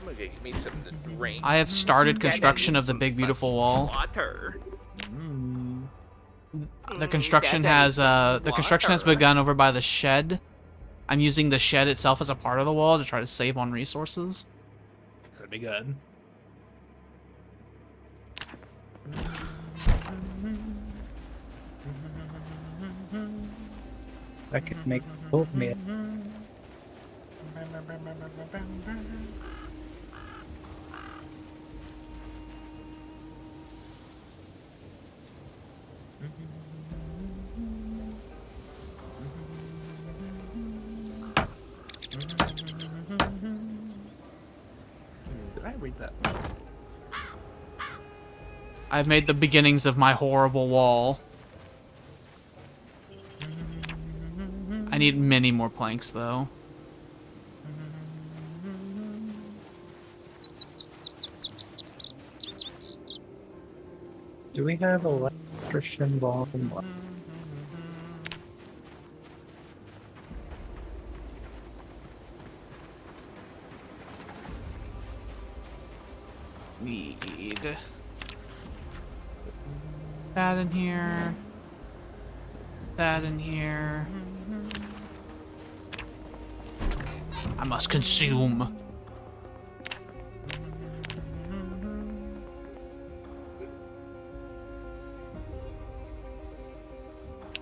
gonna get me some to drink. I have started Dad, I construction need of the some big beautiful fucking wall. Water. The construction Dad, I need has some water. begun over by the shed. I'm using the shed itself as a part of the wall to try to save on resources. That'd be good. I could make both me. Did I read that? I've made the beginnings of my horrible wall. I need many more planks, though. Do we have electrician ball? Need that in here. That in here. I must consume.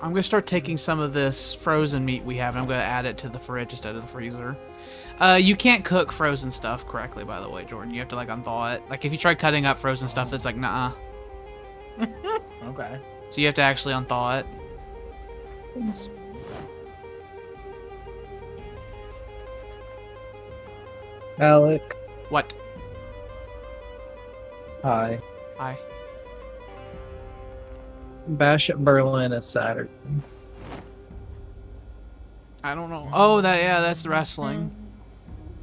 I'm gonna start taking some of this frozen meat we have and I'm gonna add it to the fridge instead of the freezer. You can't cook frozen stuff correctly, by the way, Jordan. You have to like unthaw it. Like if you try cutting up frozen stuff, it's like nah. Okay. So you have to actually unthaw it. Alec, What? hi. Hi. Bash at Berlin is Saturday. I don't know. Oh, that's wrestling.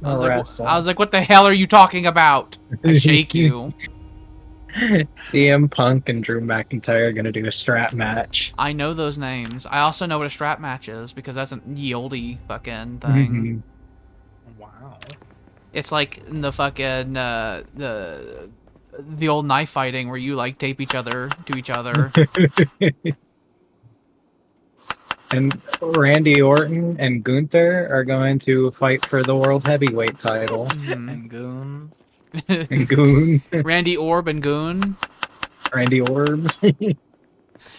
I was, Wrestling. I was like, what the hell are you talking about? I shake you. CM Punk and Drew McIntyre are gonna do a strap match. I know those names. I also know what a strap match is because that's a ye olde fucking thing. Wow. It's like in the fucking the old knife fighting where you like tape each other to each other. And Randy Orton and Gunther are going to fight for the World Heavyweight title. And Goon. And Goon. Randy Orb and Goon. Randy Orb.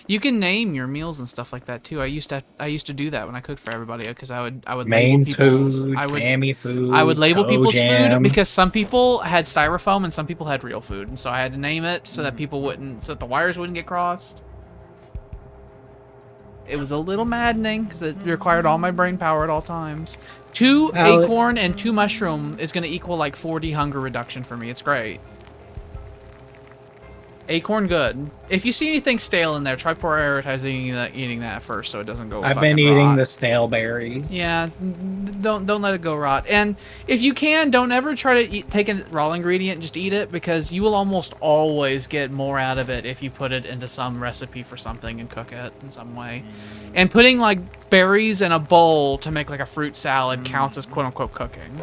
You can name your meals and stuff like that too. I used to do that when I cooked for everybody because I would label Maine's people's food, Sammy food. I would label Toe people's Jam. food because some people had styrofoam and some people had real food, and so I had to name it so that people wouldn't, so that the wires wouldn't get crossed. It was a little maddening because it required all my brain power at all times. 2 acorn and 2 mushroom is going to equal like 40 hunger reduction for me. It's great. Acorn good. If you see anything stale in there, try prioritizing eating that first so it doesn't go. I've been eating the stale berries. Yeah, don't let it go rot. And if you can, don't ever try to take a raw ingredient and just eat it because you will almost always get more out of it if you put it into some recipe for something and cook it in some way. And putting like berries in a bowl to make like a fruit salad counts as quote unquote cooking.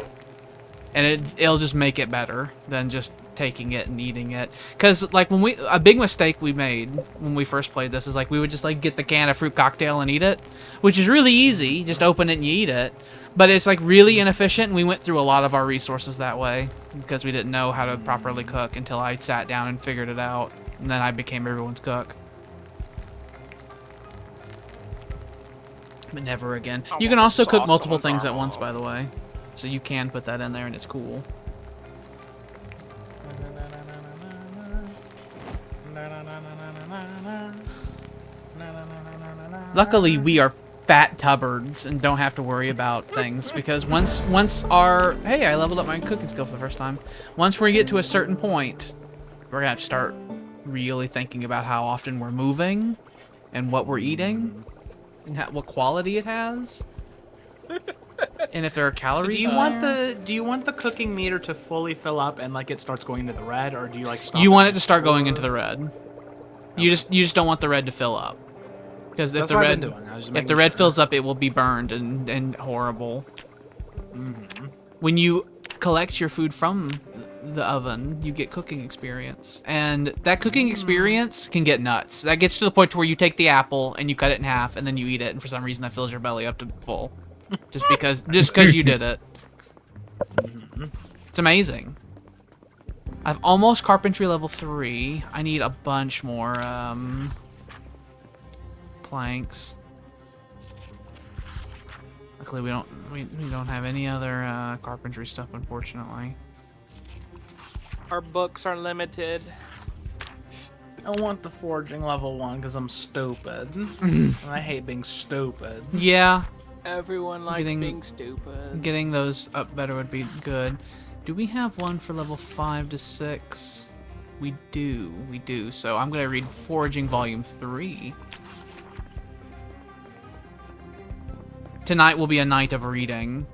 And it'll just make it better than just taking it and eating it. Because like a big mistake we made when we first played this is like we would just like get the can of fruit cocktail and eat it, which is really easy. Just open it and you eat it. But it's like really inefficient, and we went through a lot of our resources that way because we didn't know how to properly cook until I sat down and figured it out, and then I became everyone's cook. But never again. You can also cook multiple things at once, by the way. So you can put that in there and it's cool. Luckily, we are fat cupboards and don't have to worry about things, because once our hey, I leveled up my cooking skill for the first time. Once we get to a certain point, we're gonna have to start really thinking about how often we're moving and what we're eating and what quality it has. And if there are So calories do you in want there. the cooking meter to fully fill up and like it starts going into the red, or do you like stop? You want it to just start going before? into the red. You just don't want the red to fill up. Because if That's the what I've red been doing. I was just if making the red sure. fills up, it will be burned and horrible. When you collect your food from the oven, you get cooking experience, and that cooking experience can get nuts. That gets to the point where you take the apple and you cut it in half, and then you eat it, and for some reason that fills your belly up to full, just because you did it. It's amazing. I've almost carpentry level 3. I need a bunch more planks. Luckily, we don't have any other carpentry stuff, unfortunately. Our books are limited. I want the forging level 1 because I'm stupid, and I hate being stupid. Yeah, Everyone likes Getting- being stupid. getting those up better would be good. Do we have one for level 5 to 6? We do. So I'm gonna read Foraging Volume 3. Tonight will be a night of reading.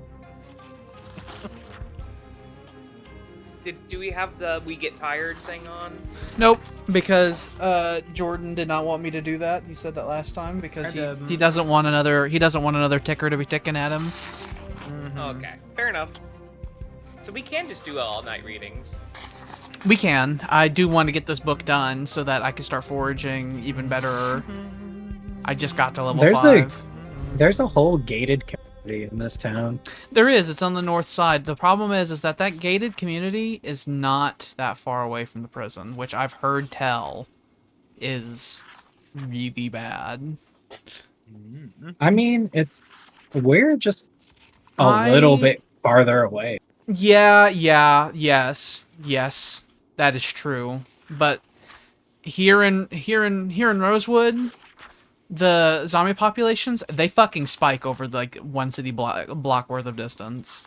Do we have the we get tired thing on? Nope, because Jordan did not want me to do that. He said that last time because he doesn't want another ticker to be ticking at him. Okay, fair enough. So we can just do all night readings. We can. I do want to get this book done so that I can start foraging even better. I just got to level 5. There's a whole gated community in this town. There is. It's on the north side. The problem is that gated community is not that far away from the prison, which I've heard tell is really bad. I mean, we're just a little bit farther away. Yes, that is true. But here in Rosewood, the zombie populations, they fucking spike over like one city block worth of distance.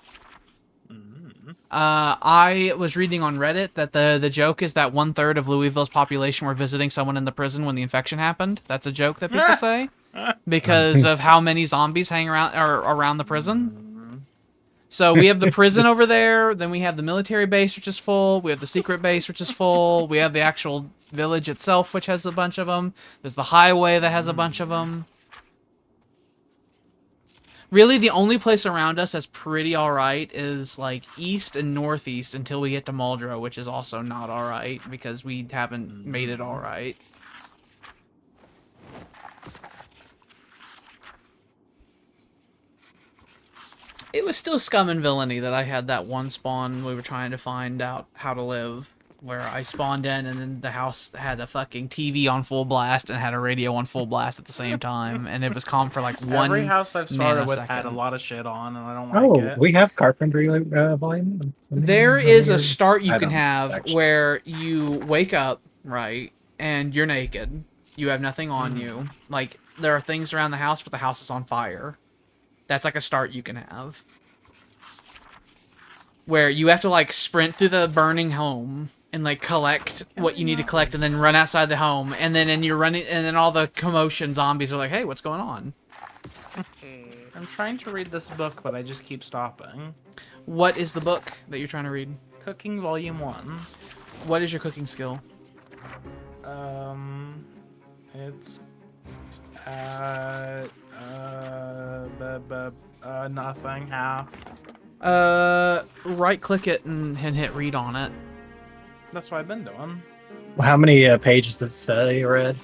I was reading on Reddit that the joke is that 1/3 of Louisville's population were visiting someone in the prison when the infection happened. That's a joke that people say because of how many zombies hang around the prison. So we have the prison over there, then we have the military base, which is full. We have the secret base, which is full. We have the actual village itself, which has a bunch of them. There's the highway that has a bunch of them. Really, the only place around us that's pretty alright is, like, east and northeast until we get to Muldrow, which is also not alright, because we haven't made it alright. It was still scum and villainy that I had that one spawn we were trying to find out how to live, where I spawned in and then the house had a fucking TV on full blast and had a radio on full blast at the same time, and it was calm for like one Every house I've started with had a nanosecond. lot of shit on, and I don't like it. We have carpentry volume. There is a start you I can don't have actually. where you wake up, right, and you're naked. You have nothing on you. Like, there are things around the house, but the house is on fire. That's like a start you can have. Where you have to, like, sprint through the burning home and, like, collect what you need to collect and then run outside the home. And then you're running, and then all the commotion zombies are like, hey, what's going on? I'm trying to read this book, but I just keep stopping. What is the book that you're trying to read? Cooking Volume 1. What is your cooking skill? It's nothing, half. Right click it and hit read on it. That's what I've been doing. How many pages does it say you read?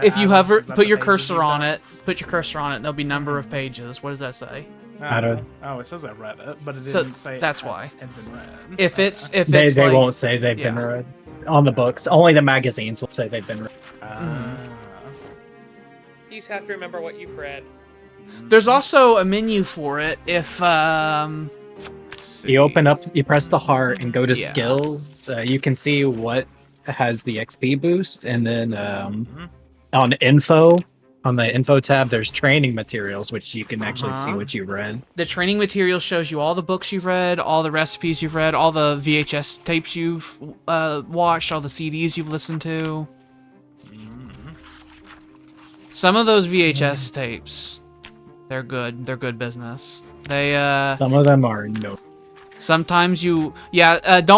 If you hover, is that put the your pages cursor you've on done? it. Put your cursor on it, and there'll be number of pages. What does that say? I don't- Oh, it says I read it, but it So, didn't say that's it why. had been read. If it's They like, won't say they've been read on the books. Only the magazines will say they've been read. You just have to remember what you've read. There's also a menu for it. If let's see. You open up, you press the heart, and go to Yeah. skills. You can see what has the XP boost, and then on info, on the info tab, there's training materials, which you can actually see what you read. The training material shows you all the books you've read, all the recipes you've read, all the VHS tapes you've watched, all the CDs you've listened to. Some of those VHS tapes, they're good. They're good business. They Some of them are no. sometimes don't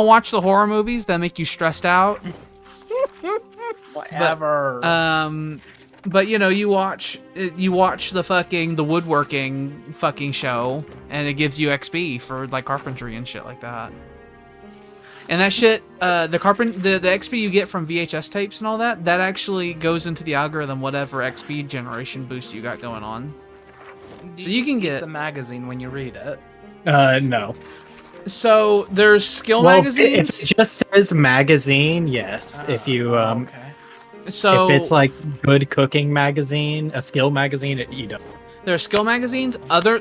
watch the horror movies that make you stressed out. Whatever. But you watch the woodworking fucking show, and it gives you XP for like carpentry and shit like that. And that shit, the XP you get from VHS tapes and all that actually goes into the algorithm, whatever XP generation boost you got going on. So you can get the magazine when you read it. No. So there's skill Well, magazines. if it just says magazine, yes. If you okay. So if it's like good cooking magazine, a skill magazine, you don't. there are skill magazines.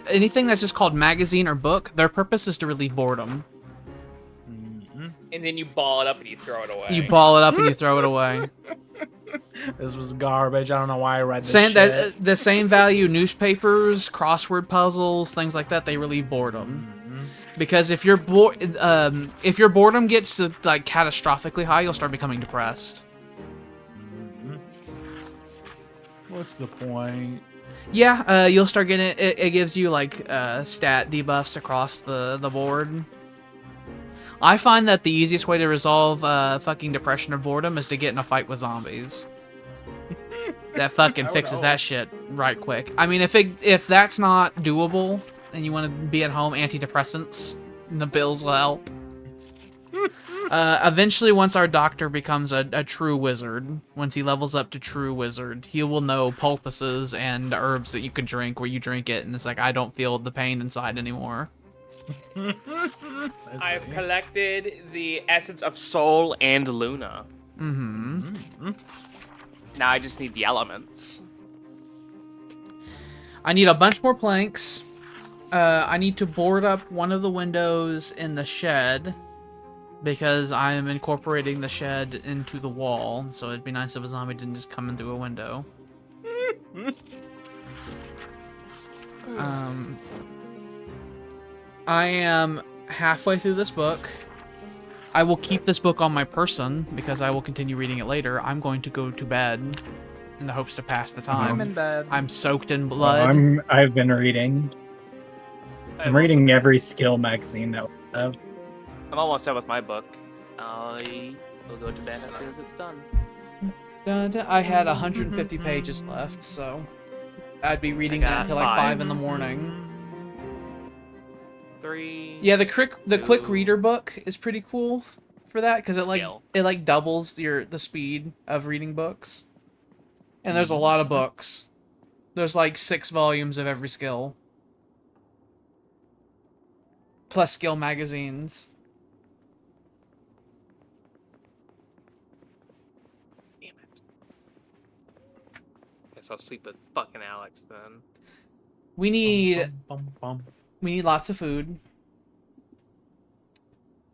Anything that's just called magazine or book, their purpose is to relieve boredom. And then you ball it up and you throw it away. You ball it up and you throw it away. This was garbage. I don't know why I read this shit. The same value newspapers, crossword puzzles, things like that, they relieve boredom. Because if your boredom gets to like catastrophically high, you'll start becoming depressed. What's the point? Yeah, you'll start getting it gives you like stat debuffs across the board. I find that the easiest way to resolve fucking depression or boredom is to get in a fight with zombies. That fucking fixes that shit right quick. I mean, if that's not doable and you want to be at home, antidepressants, the pills will help. Eventually, once our doctor becomes a true wizard, once he levels up to true wizard, he will know poultices and herbs that you can drink where you drink it, and it's like, I don't feel the pain inside anymore. I've collected the essence of soul and Luna. Now I just need the elements. I need a bunch more planks. I need to board up one of the windows in the shed because I am incorporating the shed into the wall. So it'd be nice if a zombie didn't just come in through a window. I am halfway through this book. I will keep this book on my person because I will continue reading it later. I'm going to go to bed in the hopes to pass the time. I'm in bed. I'm soaked in blood. I've been reading. I'm reading every skill magazine that we have. I'm almost done with my book. I will go to bed as soon as it's done. I had 150 pages left, so I'd be reading that until like 5 in the morning. 3. Yeah, the quick reader book is pretty cool for that because it like doubles the speed of reading books. And there's a lot of books. There's like 6 volumes of every skill. Plus skill magazines. Damn it. Guess I'll sleep with fucking Alex then. We need lots of food.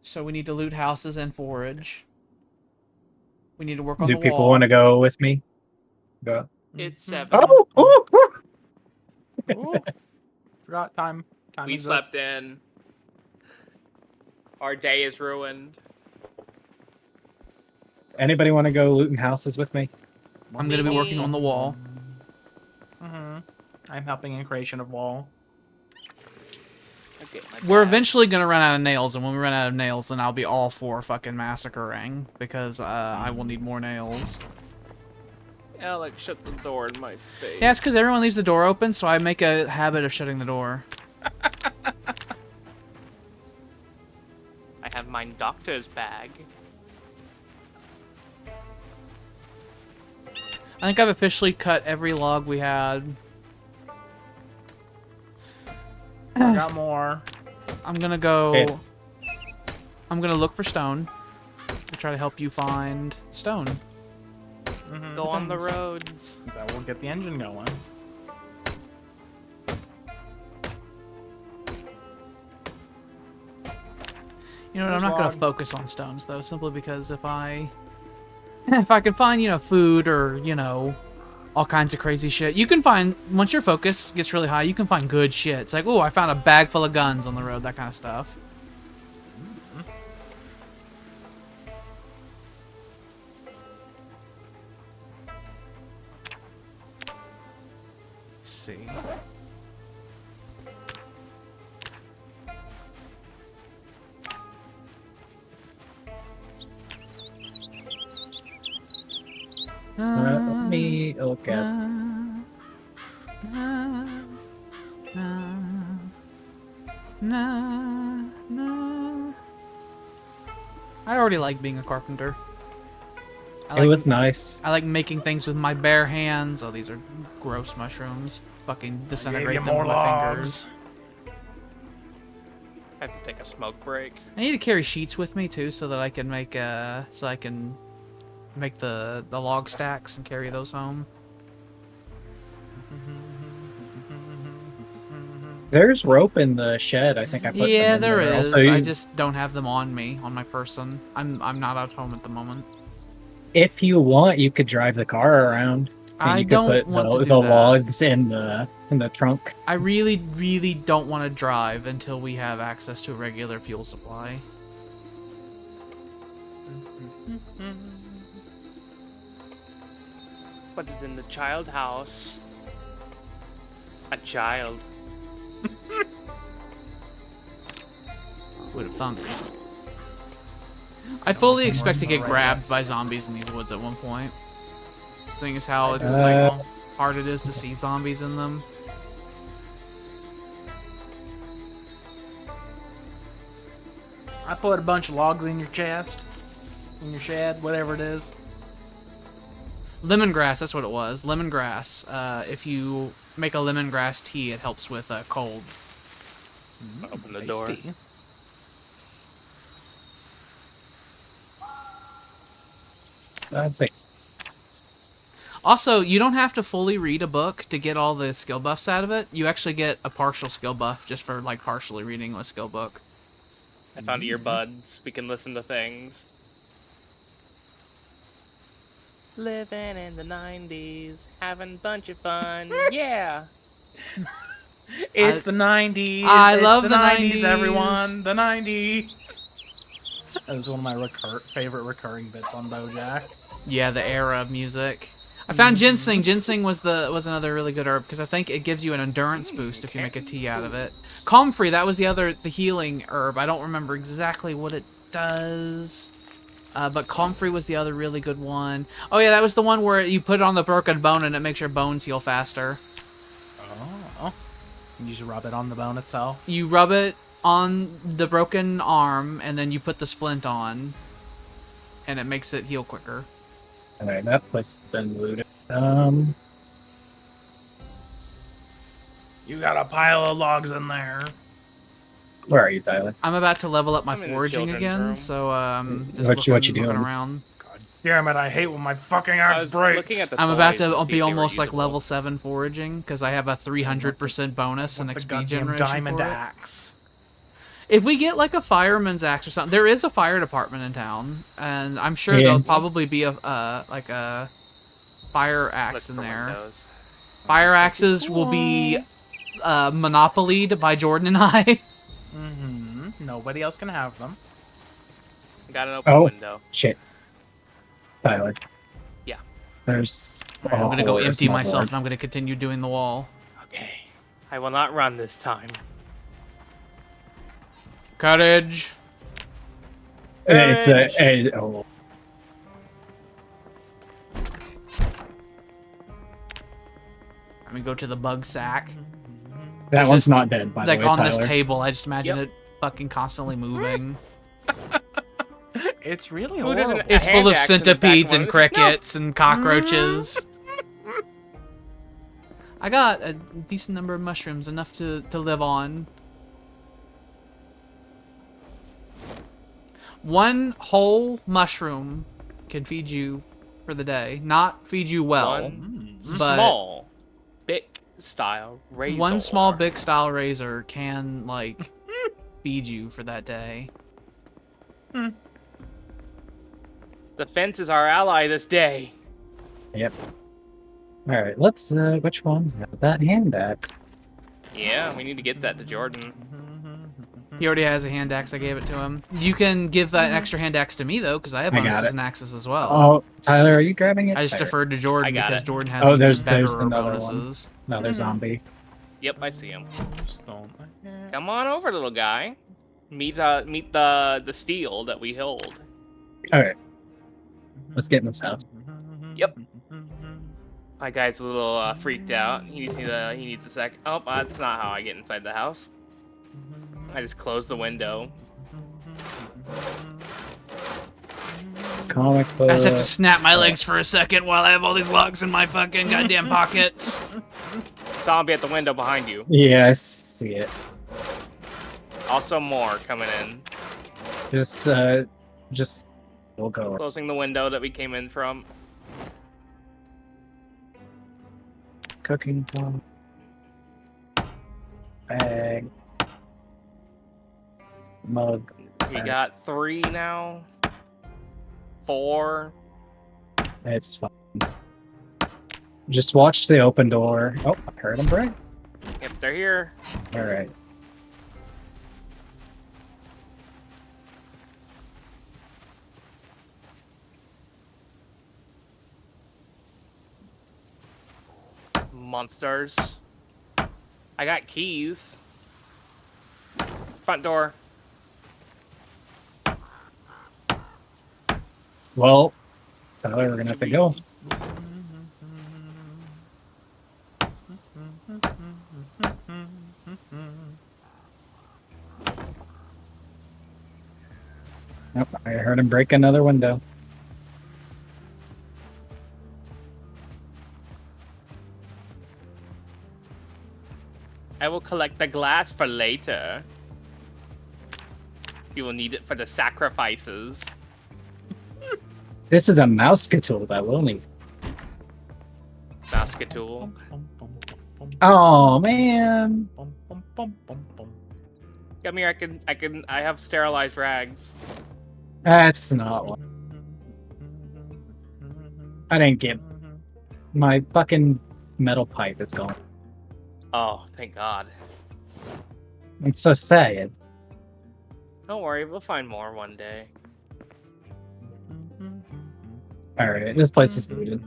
So we need to loot houses and forage. We need to work on the wall. Do people want to go with me? Go. It's 7. Oh! Ooh. Forgot time. We slept in. Our day is ruined. Anybody want to go looting houses with me? I'm going to be working on the wall. I'm helping in creation of wall. We're eventually going to run out of nails, and when we run out of nails, then I'll be all for fucking massacring, because I will need more nails. Alex, shut the door in my face. Yeah, it's because everyone leaves the door open, so I make a habit of shutting the door. I have my doctor's bag. I think I've officially cut every log we had. I got more. I'm gonna go... Okay. I'm gonna look for stone. To try to help you find stone. Go on the roads. That will get the engine going. You know what, I'm not gonna focus on stones, though, simply because if I if I could find, you know, food or, you know, all kinds of crazy shit. You can find, once your focus gets really high, you can find good shit. It's like, oh, I found a bag full of guns on the road, that kind of stuff. Let's see. Let me look at. I already like being a carpenter. It was nice. I like making things with my bare hands. Oh, these are gross mushrooms. Fucking disintegrate them with my fingers. I have to take a smoke break. I need to carry sheets with me too, so that I can make the log stacks and carry those home. There's rope in the shed. I think I put some Yeah, in there there. is. Also, I just don't have them on me, on my person. I'm not at home at the moment. if you want, you could drive the car around. And I you could don't put want to do the that. logs in the trunk. I really, really don't want to drive until we have access to a regular fuel supply. What is in the child house? A child. Would have thunk. I fully expect to get grabbed by zombies in these woods at one point. Seeing as how it's like hard it is to see zombies in them. I put a bunch of logs in your chest, in your shed, whatever it is. Lemongrass, that's what it was. Lemongrass. If you make a lemongrass tea, it helps with cold. Open the door. Tasty. I think. Also, you don't have to fully read a book to get all the skill buffs out of it. You actually get a partial skill buff just for like partially reading a skill book. I found earbuds. We can listen to things. Living in the 90s, having a bunch of fun. Yeah. It's the 90s. I it's love the the 90s, 90s. everyone. The 90s. That was one of my favorite recurring bits on BoJack. Yeah, the era of music. I found ginseng. Ginseng was another really good herb because I think it gives you an endurance boost if you make a tea out of it. Comfrey, that was the healing herb. I don't remember exactly what it does. But comfrey was the other really good one. Oh yeah, that was the one where you put it on the broken bone and it makes your bones heal faster. Oh. You just rub it on the bone itself. You rub it on the broken arm and then you put the splint on and it makes it heal quicker. Alright, that place has been looted. You got a pile of logs in there. Where are you, Tyler? I'm about to level up my I'm in the foraging children's again, room. so just What you looking doing? around. God damn it, I hate when my fucking I axe was breaks. looking at the I'm about toys to see be if they were almost like usable. level 7 foraging because I have a 300% bonus in the XP goddamn generation diamond for it. axe. If we get like a fireman's axe or something, there is a fire department in town, and I'm sure Yeah. there'll probably be a fire axe in Look for there. windows. Fire axes will be monopolied by Jordan and I. Nobody else can have them. Got an open Oh. window. Shit. Tyler. Yeah. There's. I'm gonna go there's empty my myself, board. and I'm gonna continue doing the wall. Okay. I will not run this time. Courage. It's oh. Let me go to the bug sack. That It's one's just, not dead, by Like the way, on Tyler. this table, I just imagine Yep. it fucking constantly moving. It's really Who doesn't- horrible. A It's full of hand axe in the back centipedes of and one of the- crickets and cockroaches. I got a decent number of mushrooms, enough to live on. One whole mushroom can feed you for the day. Not feed you well. One but small, big style razor. one small big style razor can, like, feed you for that day. The fence is our ally this day. Yep. All right, let's. Which one? That hand axe. Yeah, we need to get that to Jordan. He already has a hand axe. I gave it to him. You can give that extra hand axe to me though, because I have I got bonuses it. and axes as well. Oh, Tyler, are you grabbing it? I just There. deferred to Jordan I got because it. Jordan has Oh, even there's better another one. bonuses. Another zombie. Yep, I see him. Come on over, little guy. Meet the steel that we hold. All right, let's get in this house. Yep. My guy's a little freaked out. He needs a sec. Oh, that's not how I get inside the house. I just close the window. Comic book. I just have to snap my legs for a second while I have all these logs in my fucking goddamn pockets. Zombie at the window behind you. Yeah, I see it. Also more coming in. Just we'll go. Closing the window that we came in from. Cooking pot. Bag. Mug. We got 3 now. 4. It's fine. Just watch the open door. Oh, I heard him break. Yep, they're here. All right. Monsters. I got keys. Front door. Well, Tyler, we're gonna have to go. Yep, I heard him break another window. I will collect the glass for later. You will need it for the sacrifices. This is a mouse tool that will need. Basket tool. Oh man. Come here, I have sterilized rags. That's not one. I didn't get my fucking metal pipe is gone. Oh, thank God. It's so sad. Don't worry, we'll find more one day. Alright, this place is looted.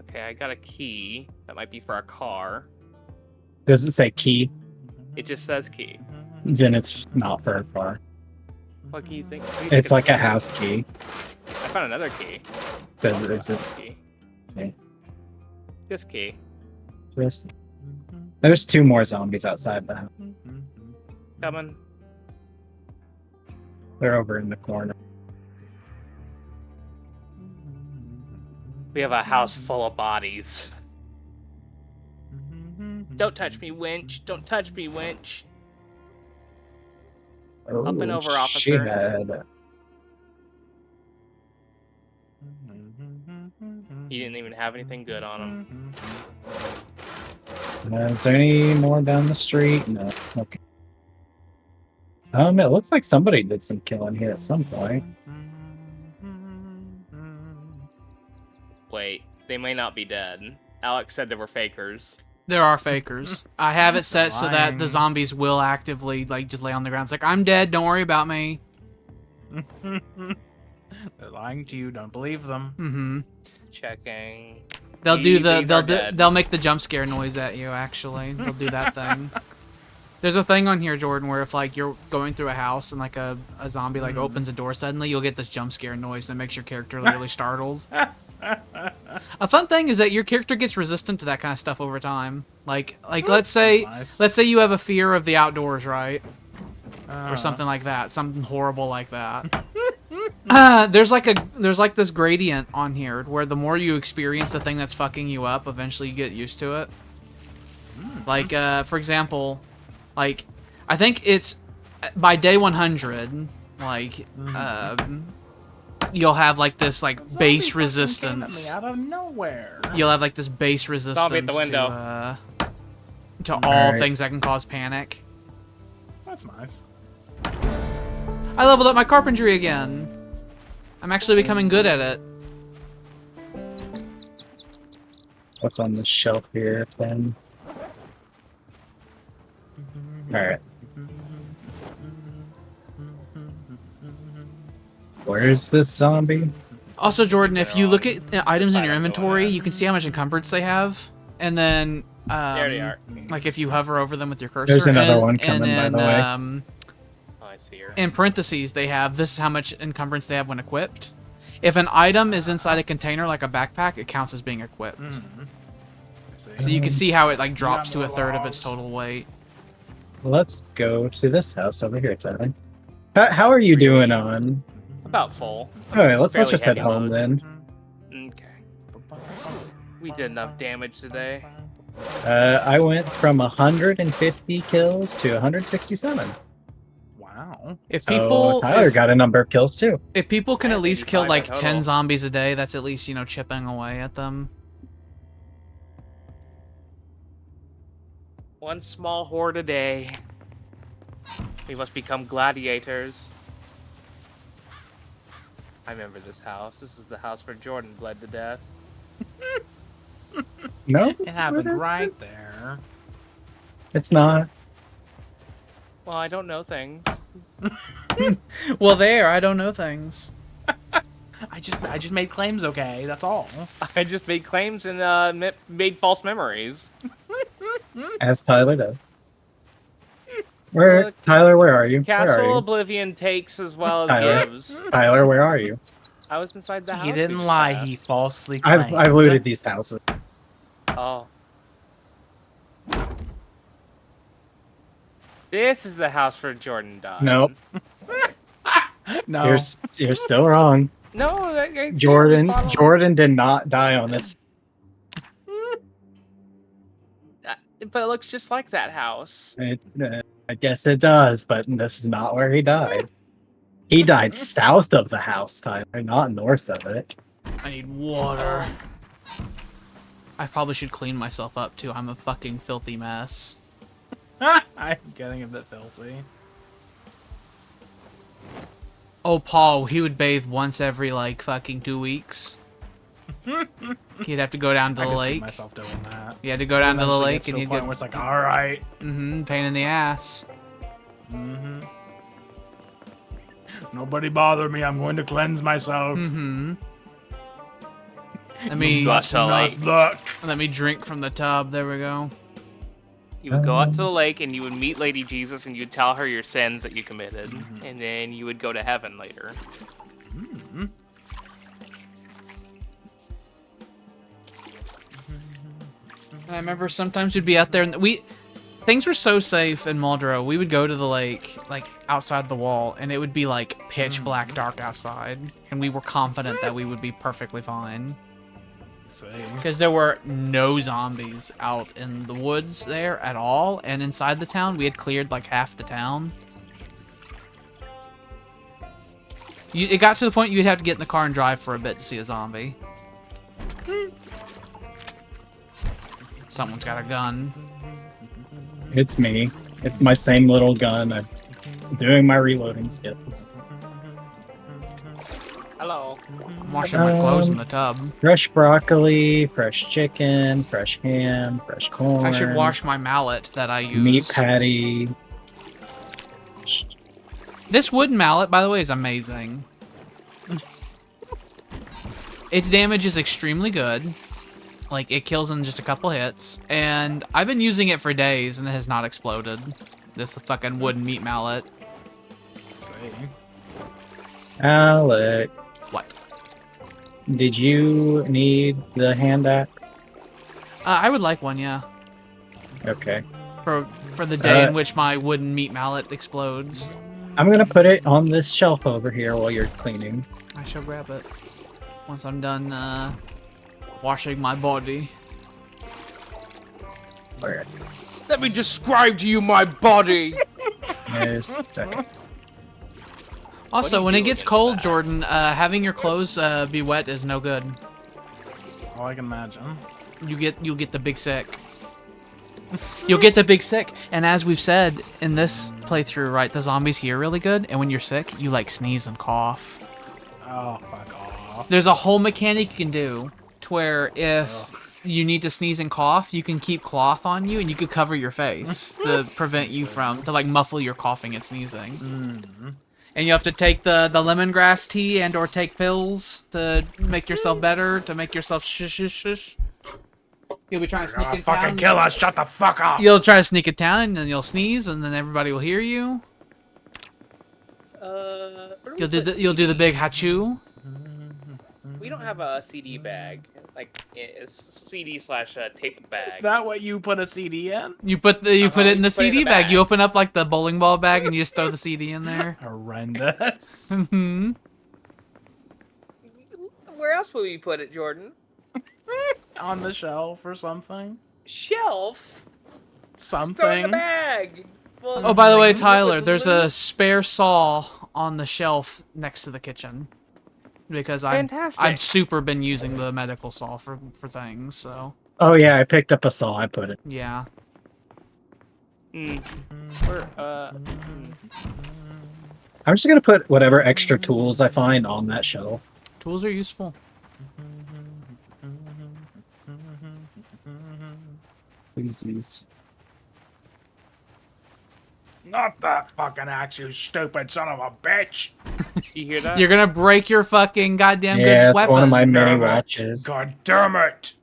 Okay, I got a key. That might be for a car. Does it say key? It just says key. Then it's not for a car. What key you think? It's like a house key. I found another key. Does Also it? a Is it? house key. Okay. Just key. Just... There's 2 more zombies outside the house. Coming. They're over in the corner. We have a house full of bodies. Don't touch me, winch. Don't touch me, winch. Oh, Up and over, officer. shit. He didn't even have anything good on him. Is there any more down the street? No. Okay. It looks like somebody did some killing here at some point. Wait, they may not be dead. Alex said they were fakers. There are fakers. I have it set so that the Lying. zombies will actively like just lay on the ground. It's like, I'm dead, don't worry about me. They're lying to you. Don't believe them. Mm-hmm. Checking. They'll do the These are dead. they'll make the jump scare noise at you. Actually, they'll do that thing. There's a thing on here, Jordan, where if like you're going through a house and like a zombie like opens a door suddenly, you'll get this jump scare noise that makes your character really startled. A fun thing is that your character gets resistant to that kind of stuff over time. Like let's say That's nice. let's say you have a fear of the outdoors, right? Uh, Or something like that, something horrible like that. There's like this gradient on here where the more you experience the thing that's fucking you up, eventually you get used to it. Like for example, like I think it's by day 100, like you'll have like this like zombie base fucking came at me resistance. out of nowhere. You'll have like this base resistance Zombie at the to all Alright. things that can cause panic. That's nice. I leveled up my carpentry again. I'm actually becoming good at it. What's on the shelf here, then? Alright. Where's this zombie? Also, Jordan, if you look at items in your Side I'm going inventory, at. you can see how much encumbrance they have, and then There they are. like if you hover over them with your cursor. There's another and, one coming, by and the way. Oh, I see her. In parentheses, they have this is how much encumbrance they have when equipped. If an item is inside a container like a backpack, it counts as being equipped. So you can see how it like drops to a third of its total weight. Let's go to this house over here, Tyler. How are you doing on? About full. Alright, let's Fairly just head heavy home load. then. Okay. We did enough damage today. I went from 150 kills to 167. Wow. If So people Tyler if, got a number of kills too. if people can I at have least kill 85 like total. 10 zombies a day, that's at least, you know, chipping away at them. One small horde a day. We must become gladiators. I remember this house. This is the house where Jordan bled to death. No, It happened What is right this? there. It's not. Well, I don't know things. Well, there, I don't know things. I just made claims, okay? That's all. I just made claims and made false memories. As Tyler does. Where, Tyler? Where are you? Where Castle are you? Oblivion takes as well as Tyler? gives. Tyler, where are you? I was inside the house. He didn't just lie. passed. He falsely claimed. I've looted these houses. Oh. This is the house where Jordan died. Nope. No. You're still wrong. No, that Jordan did not die on this. But it looks just like that house. I guess it does, but this is not where he died. He died south of the house, Tyler, not north of it. I need water. I probably should clean myself up too. I'm a fucking filthy mess. I'm getting a bit filthy. Oh, Paul, he would bathe once every like fucking 2 weeks. He'd have to go down to I the could see lake. myself doing that. He had to go down to the Eventually lake gets to and a he'd point get where it's like, all right. pain in the ass. Nobody bother me. I'm going to cleanse myself. Let me That's all right. Look. let me drink from the tub. There we go. You would go out to the lake and you would meet Lady Jesus and you'd tell her your sins that you committed. And then you would go to heaven later. And I remember sometimes we'd be out there and things were so safe in Muldrow. We would go to the lake, like outside the wall, and it would be like pitch black dark outside, and we were confident that we would be perfectly fine because there were no zombies out in the woods there at all, and inside the town we had cleared like half the town. It got to the point you'd have to get in the car and drive for a bit to see a zombie. Someone's got a gun. It's me. It's my same little gun. I'm doing my reloading skills. Hello. I'm washing my clothes in the tub. Fresh broccoli, fresh chicken, fresh ham, fresh corn. I should wash my mallet that I use. meat patty. This wooden mallet, by the way, is amazing. Its damage is extremely good. Like, it kills in just a couple hits. And I've been using it for days, and it has not exploded. This the fucking wooden meat mallet. Alec, What? did you need the hand axe? I would like one, yeah. Okay. For the day in which my wooden meat mallet explodes. I'm gonna put it on this shelf over here while you're cleaning. I shall grab it. Once I'm done, washing my body. Where? Let me describe to you my body. There's a second. Also, do when you it do gets against cold, that? Jordan, having your clothes be wet is no good. Oh, I can imagine. You'll get the big sick. You'll get the big sick, and as we've said in this playthrough, right, the zombies hear really good, and when you're sick, you like sneeze and cough. Oh, fuck off. There's a whole mechanic you can do to where if you need to sneeze and cough, you can keep cloth on you and you could cover your face to prevent you from, to like muffle your coughing and sneezing. Mm. And you have to take the lemongrass tea and or take pills to make yourself better, to make yourself shush. You'll be trying to sneak in Fucking town. kill us, shut the fuck up! You'll try to sneak in town and then you'll sneeze and then everybody will hear you. Where do we You'll do put the big CDs? hachoo. We don't have a CD bag, like it's CD/tape bag. Is that what you put a CD in? You put it in you the put it in the CD bag. bag. You open up like the bowling ball bag and you just throw the CD in there. Horrendous. Mhm. Where else would we put it, Jordan? On the shelf or something? Shelf. Throw it in the Something. bag. Full Oh, by the way, with Tyler, there's a loose- spare saw on the shelf next to the kitchen. Because I've Fantastic. super been using the medical saw for things, so Oh yeah, I picked up a saw. I put it. yeah. Where, I'm just gonna put whatever extra tools I find on that shelf. Tools are useful. Please use. Not that fucking axe, you stupid son of a bitch! You hear that? You're gonna break your fucking goddamn Yeah, good it's weapon. one of my many Damn it. watches. God damn it!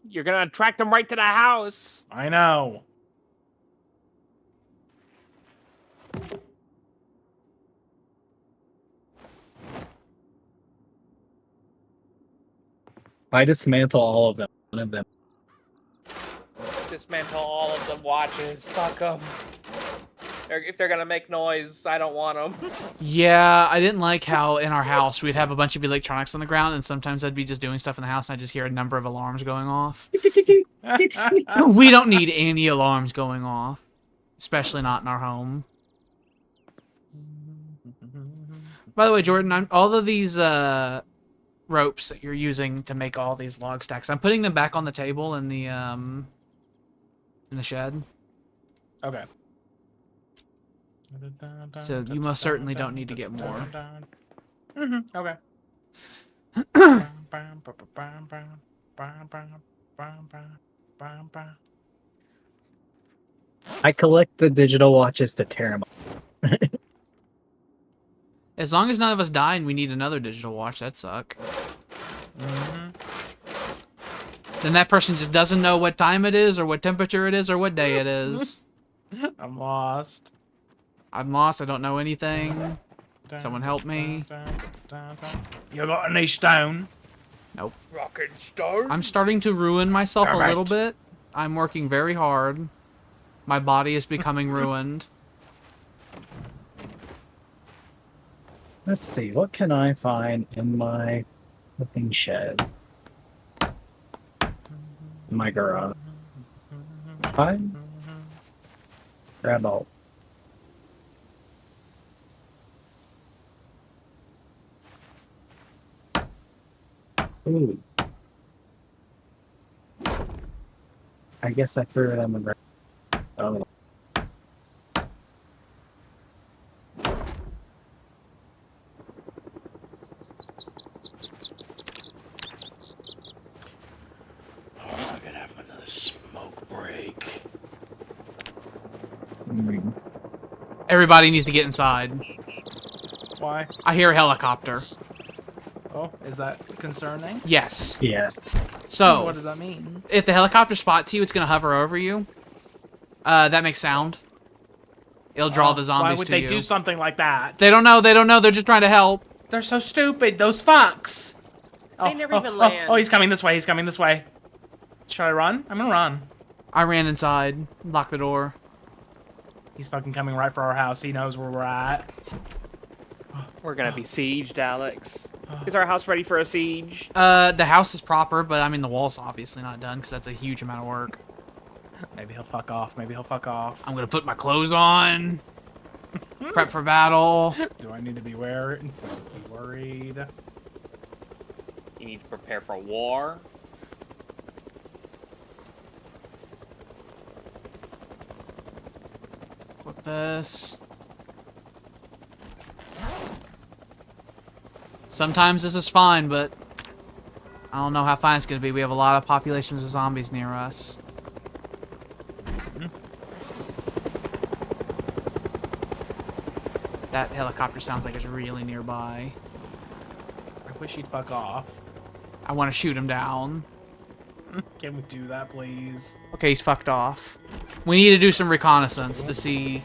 You're gonna attract them right to the house. I know. If I dismantle all of them, one of them. Dismantle all of the watches. Fuck them. If they're gonna make noise, I don't want them. Yeah, I didn't like how in our house we'd have a bunch of electronics on the ground, and sometimes I'd be just doing stuff in the house, and I just hear a number of alarms going off. We don't need any alarms going off, especially not in our home. By the way, Jordan, all of these ropes that you're using to make all these log stacks, I'm putting them back on the table in the shed. Okay. So you most certainly don't need to get more. Okay. I collect the digital watches to tear them up. As long as none of us die and we need another digital watch, that'd suck. Then that person just doesn't know what time it is, or what temperature it is, or what day it is. I'm lost. I'm lost, I don't know anything. Someone help me. You got any stone? Nope. Rockin' stone. I'm starting to ruin myself a Damn little it. bit. I'm working very hard. My body is becoming ruined. Let's see, what can I find in my living shed? In my garage. Fine. Grab all. Ooh. I guess I threw it on the ground. Oh. I'm gonna have another smoke break. Mm. Everybody needs to get inside. Why? I hear a helicopter. Oh, is that concerning? Yes. Yes. So, What does that mean? if the helicopter spots you, it's gonna hover over you. That makes sound. It'll draw the zombies Why would to they you. do something like that? They don't know, they're just trying to help. They're so stupid, those fucks! They never even land. Oh, he's coming this way, he's coming this way. Should I run? I'm gonna run. I ran inside, locked the door. He's fucking coming right for our house. He knows where we're at. We're gonna be sieged, Alex. Is our house ready for a siege? The house is proper, but I mean the wall's obviously not done because that's a huge amount of work. Maybe he'll fuck off. Maybe he'll fuck off. I'm gonna put my clothes on. Prep for battle. Do I need to be worried? You need to prepare for war. Put this. Sometimes this is fine, but I don't know how fine it's gonna be. We have a lot of populations of zombies near us. That helicopter sounds like it's really nearby. I wish he'd fuck off. I want to shoot him down. Can we do that, please? Okay, he's fucked off. We need to do some reconnaissance to see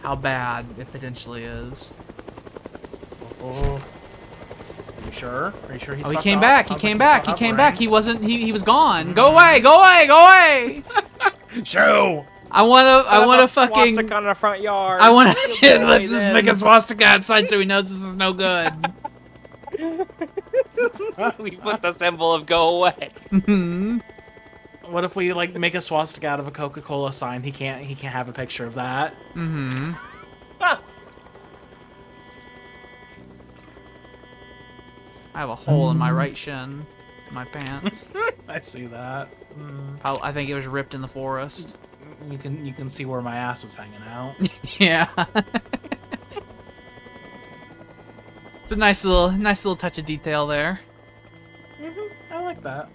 how bad it potentially is. Oh. Are you sure? Are you sure he's Oh, he fucked came off? back. He Sounds came like he's back. He fucked came up, back. right? He wasn't. He was gone. Go away. Go away. Go away. Shoo! I wanna fucking. Swastika on the front yard. I wanna. Good boy, Let's just then. make a swastika outside so he knows this is no good. We put the symbol of go away. Mhm. What if we like make a swastika out of a Coca-Cola sign? He can't have a picture of that. Mhm. I have a hole in my right shin, my pants. I see that. I think it was ripped in the forest. You can see where my ass was hanging out. Yeah. It's a nice little touch of detail there. I like that.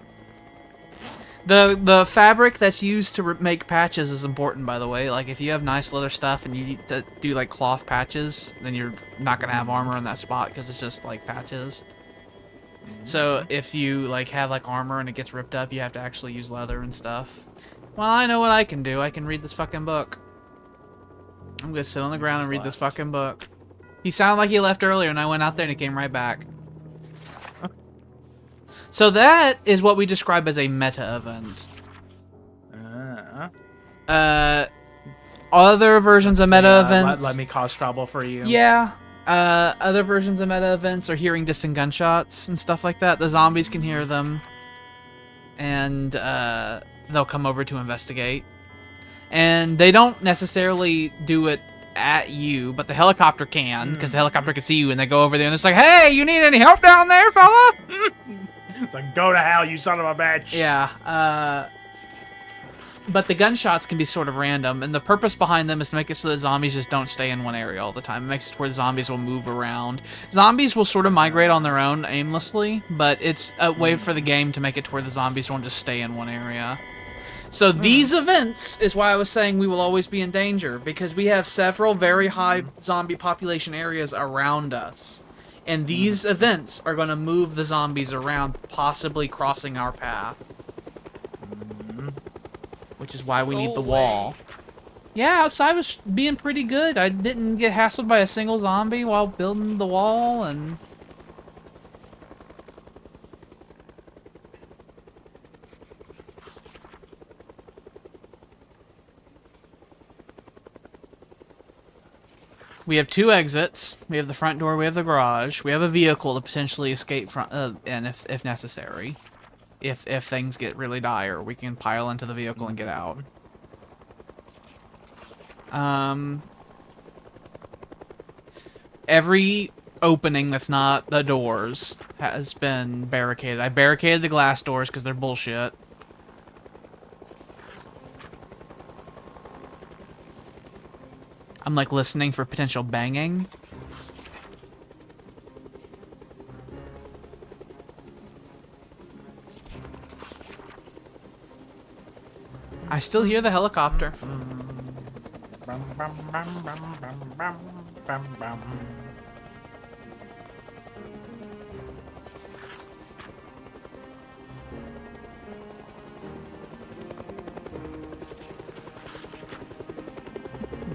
The fabric that's used to make patches is important, by the way. Like, if you have nice leather stuff and you need to do like cloth patches, then you're not gonna have armor in that spot because it's just like patches. So if you like have like armor and it gets ripped up, you have to actually use leather and stuff. Well, I know what I can do. I can read this fucking book. I'm gonna sit on the ground and read this fucking book. He sounded like he left earlier, and I went out there and he came right back. So that is what we describe as a meta event. Other versions of meta events. Let me cause trouble for you. Yeah. Other versions of meta events are hearing distant gunshots and stuff like that. The zombies can hear them, and they'll come over to investigate. And they don't necessarily do it at you, but the helicopter can, because the helicopter can see you, and they go over there and it's like, "Hey, you need any help down there, fella?" It's like, go to hell, you son of a bitch. Yeah. But the gunshots can be sort of random, and the purpose behind them is to make it so that zombies just don't stay in one area all the time. It makes it where the zombies will move around. Zombies will sort of migrate on their own aimlessly, but it's a way for the game to make it to where the zombies won't just stay in one area. So these events is why I was saying we will always be in danger, because we have several very high zombie population areas around us. And these events are going to move the zombies around, possibly crossing our path. Which is why we need the wall. Yeah, outside was being pretty good. I didn't get hassled by a single zombie while building the wall, and... We have two exits. We have the front door, we have the garage. We have a vehicle to potentially escape from, and if necessary. If things get really dire, we can pile into the vehicle and get out. Every opening that's not the doors has been barricaded. I barricaded the glass doors because they're bullshit. I'm like listening for potential banging. I still hear the helicopter.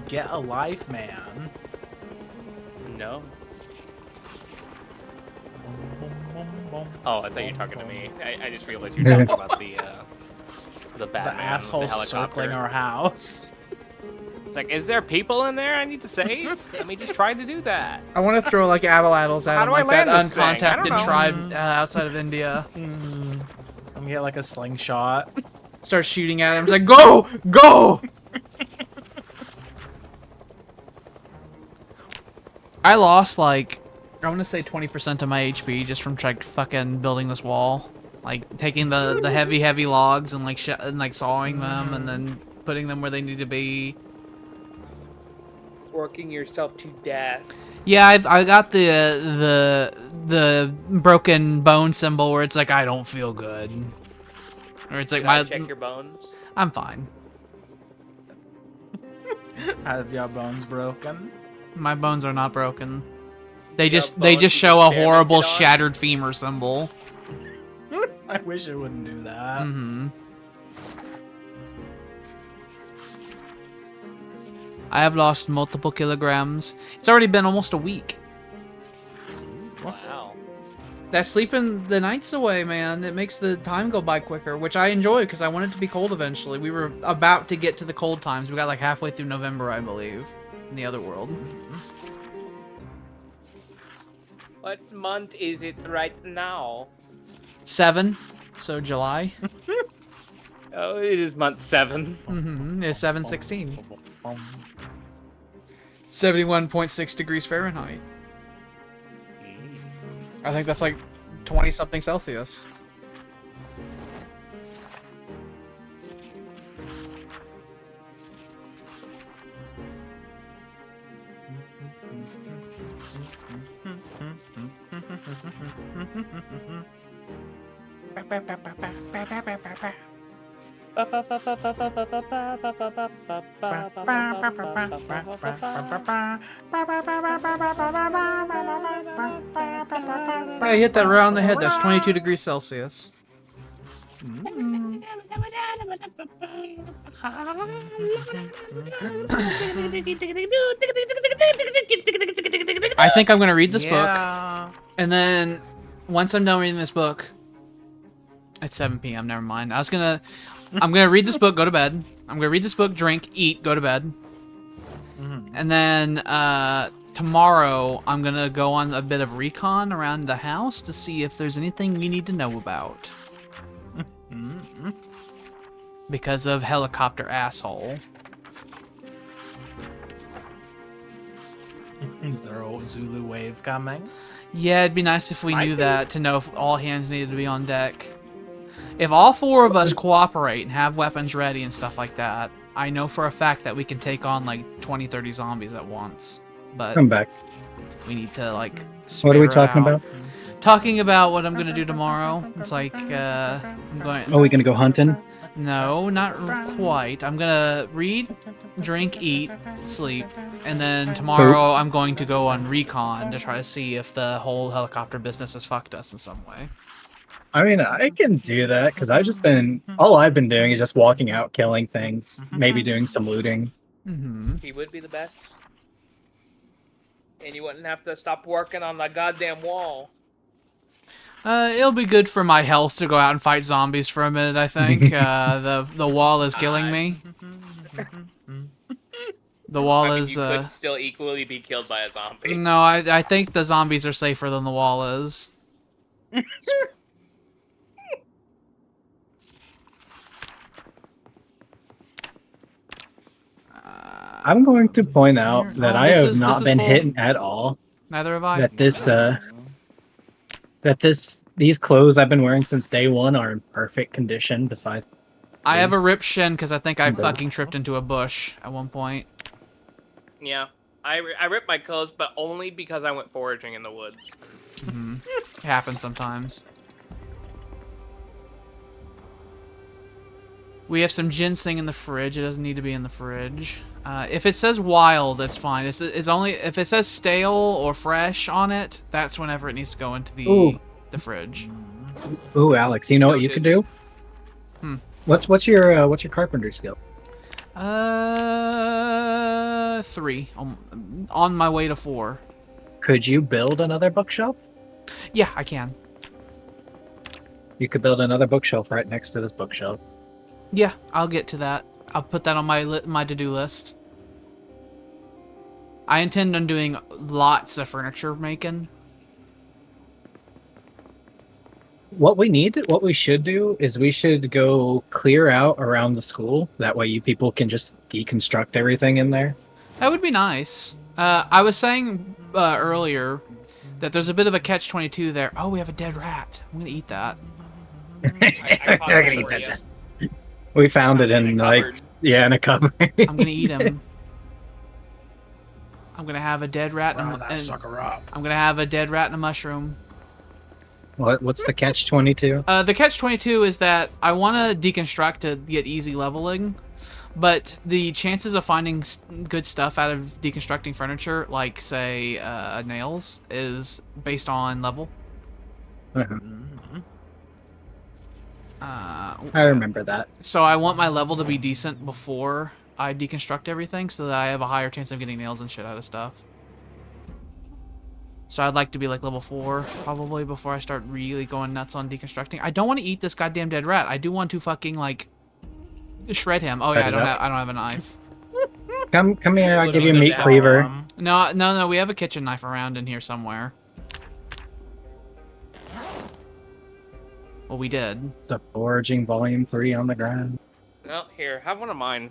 Get a life, man. No. Oh, I thought you were talking to me. I just realized you were talking about the Batman, The asshole with the helicopter. circling our house. It's like, is there people in there I need to save? Let me just try to do that. I want to throw like addle-addles at How him, do I like that land this thing? I uncontacted don't know. tribe outside of India. I'm gonna get like a slingshot. Start shooting at him. He's like, go! Go! I lost like, I want to say 20% of my HP just from like fucking building this wall. Like taking the heavy logs and like sawing them and then putting them where they need to be. working yourself to death. Yeah, I got the broken bone symbol where it's like I don't feel good, or it's like Did I my check your bones? I'm fine. Have your bones broken? My bones are not broken. They You just have they bones just you've show a horrible experimented on? shattered femur symbol. I wish it wouldn't do that. Mm-hmm. I have lost multiple kilograms. It's already been almost a week. Wow. That sleeping the nights away, man, it makes the time go by quicker, which I enjoy because I want it to be cold eventually. We were about to get to the cold times. We got like halfway through November, I believe, in the other world. What month is it right now? 7, so July. Oh, it is month 7. Mm-hmm. It's 7/16. 71.6 degrees Fahrenheit. I think that's like 20-something Celsius. Yeah, you hit that right on the head. That's 22 degrees Celsius. I think I'm gonna read this book, and then once I'm done reading this book, it's 7 p.m. Never mind. I'm gonna read this book, go to bed. I'm gonna read this book, drink, eat, go to bed, and then tomorrow I'm gonna go on a bit of recon around the house to see if there's anything we need to know about. Because of helicopter asshole. Is there a Zulu wave coming? Yeah, it'd be nice if we Might knew be. that to know if all hands needed to be on deck. If all 4 of us cooperate and have weapons ready and stuff like that, I know for a fact that we can take on like 20, 30 zombies at once. But Come back. we need to like What are we spare it talking out. about? Talking about what I'm gonna do tomorrow. It's like I'm going. Oh, we gonna go hunting? No, not quite. I'm gonna read, drink, eat, sleep, and then tomorrow I'm going to go on recon to try to see if the whole helicopter business has fucked us in some way. I mean, I can do that because all I've been doing is just walking out, killing things, maybe doing some looting. Mm-hmm. He would be the best. And you wouldn't have to stop working on the goddamn wall. It'll be good for my health to go out and fight zombies for a minute, I think. The wall is killing me. The wall I mean, is, you could still equally be killed by a zombie. No, I think the zombies are safer than the wall is. I'm going to point out that I this have is not been full. hit at all. Neither have I. That these clothes I've been wearing since day one are in perfect condition. Besides, I have a ripped shin because I think I Okay. fucking tripped into a bush at one point. Yeah. I ripped my clothes, but only because I went foraging in the woods. Mm-hmm. It happens sometimes. We have some ginseng in the fridge. It doesn't need to be in the fridge. If it says wild, that's fine. It's only if it says stale or fresh on it. That's whenever it needs to go into Ooh. the fridge. ooh, Alex, you know what you could do? Hmm. What's your carpenter skill? 3. On my way to 4. Could you build another bookshelf? Yeah, I can. You could build another bookshelf right next to this bookshelf. Yeah, I'll get to that. I'll put that on my to-do list. I intend on doing lots of furniture making. What we should do is we should go clear out around the school. That way you people can just deconstruct everything in there. That would be nice. I was saying earlier that there's a bit of a catch-22 there. Oh, we have a dead rat. I'm gonna eat that. I caught They're it gonna eat for that. you. We found it in In a like cupboard. in a cupboard. I'm gonna eat him. I'm gonna have a dead rat Round that sucker up. I'm gonna have a dead rat and a mushroom. What's the catch-22? The catch-22 is that I want to deconstruct to get easy leveling, but the chances of finding good stuff out of deconstructing furniture, like say nails, is based on level. I remember that. So I want my level to be decent before I deconstruct everything, so that I have a higher chance of getting nails and shit out of stuff. So I'd like to be like level 4, probably, before I start really going nuts on deconstructing. I don't want to eat this goddamn dead rat. I do want to fucking, like, shred him. Oh yeah, I don't have a knife. Come here, I'll give you a Literally meat just cleaver. arm. No, we have a kitchen knife around in here somewhere. Well, we did. The Foraging Volume 3 on the ground. Well, here, have one of mine.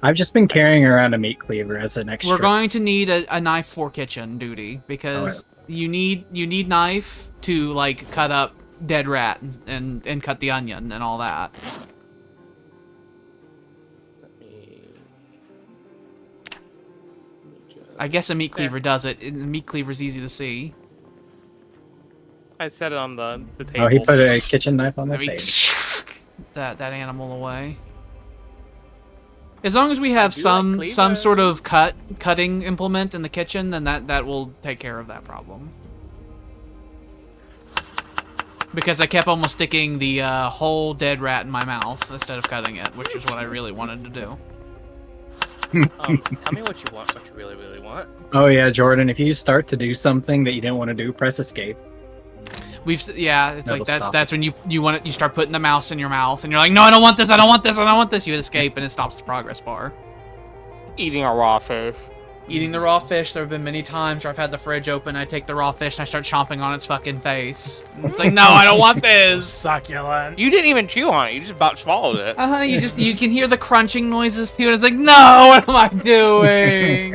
I've just been carrying around a meat cleaver as an extra. We're going to need a knife for kitchen duty, because you need knife to, like, cut up dead rat and cut the onion and all that. I guess a meat cleaver does it. The meat cleaver's easy to see. I set it on the table. Oh, he put a kitchen knife on the Let me table. that animal away. As long as we have do some like sort of cutting implement in the kitchen, then that will take care of that problem. Because I kept almost sticking the whole dead rat in my mouth instead of cutting it, which is what I really wanted to do. Tell me what you want, what you really, really want. Oh yeah, Jordan, if you start to do something that you didn't want to do, press escape. It's like stop that's when you start putting the mouse in your mouth and you're like, no, I don't want this, I don't want this, I don't want this. You escape and it stops the progress bar. Eating a raw fish. Eating the raw fish, there have been many times where I've had the fridge open, I take the raw fish and I start chomping on its fucking face. And it's like, no, I don't want this. Succulent. You didn't even chew on it, you just about swallowed it. You can hear the crunching noises too, and it's like, no, what am I doing?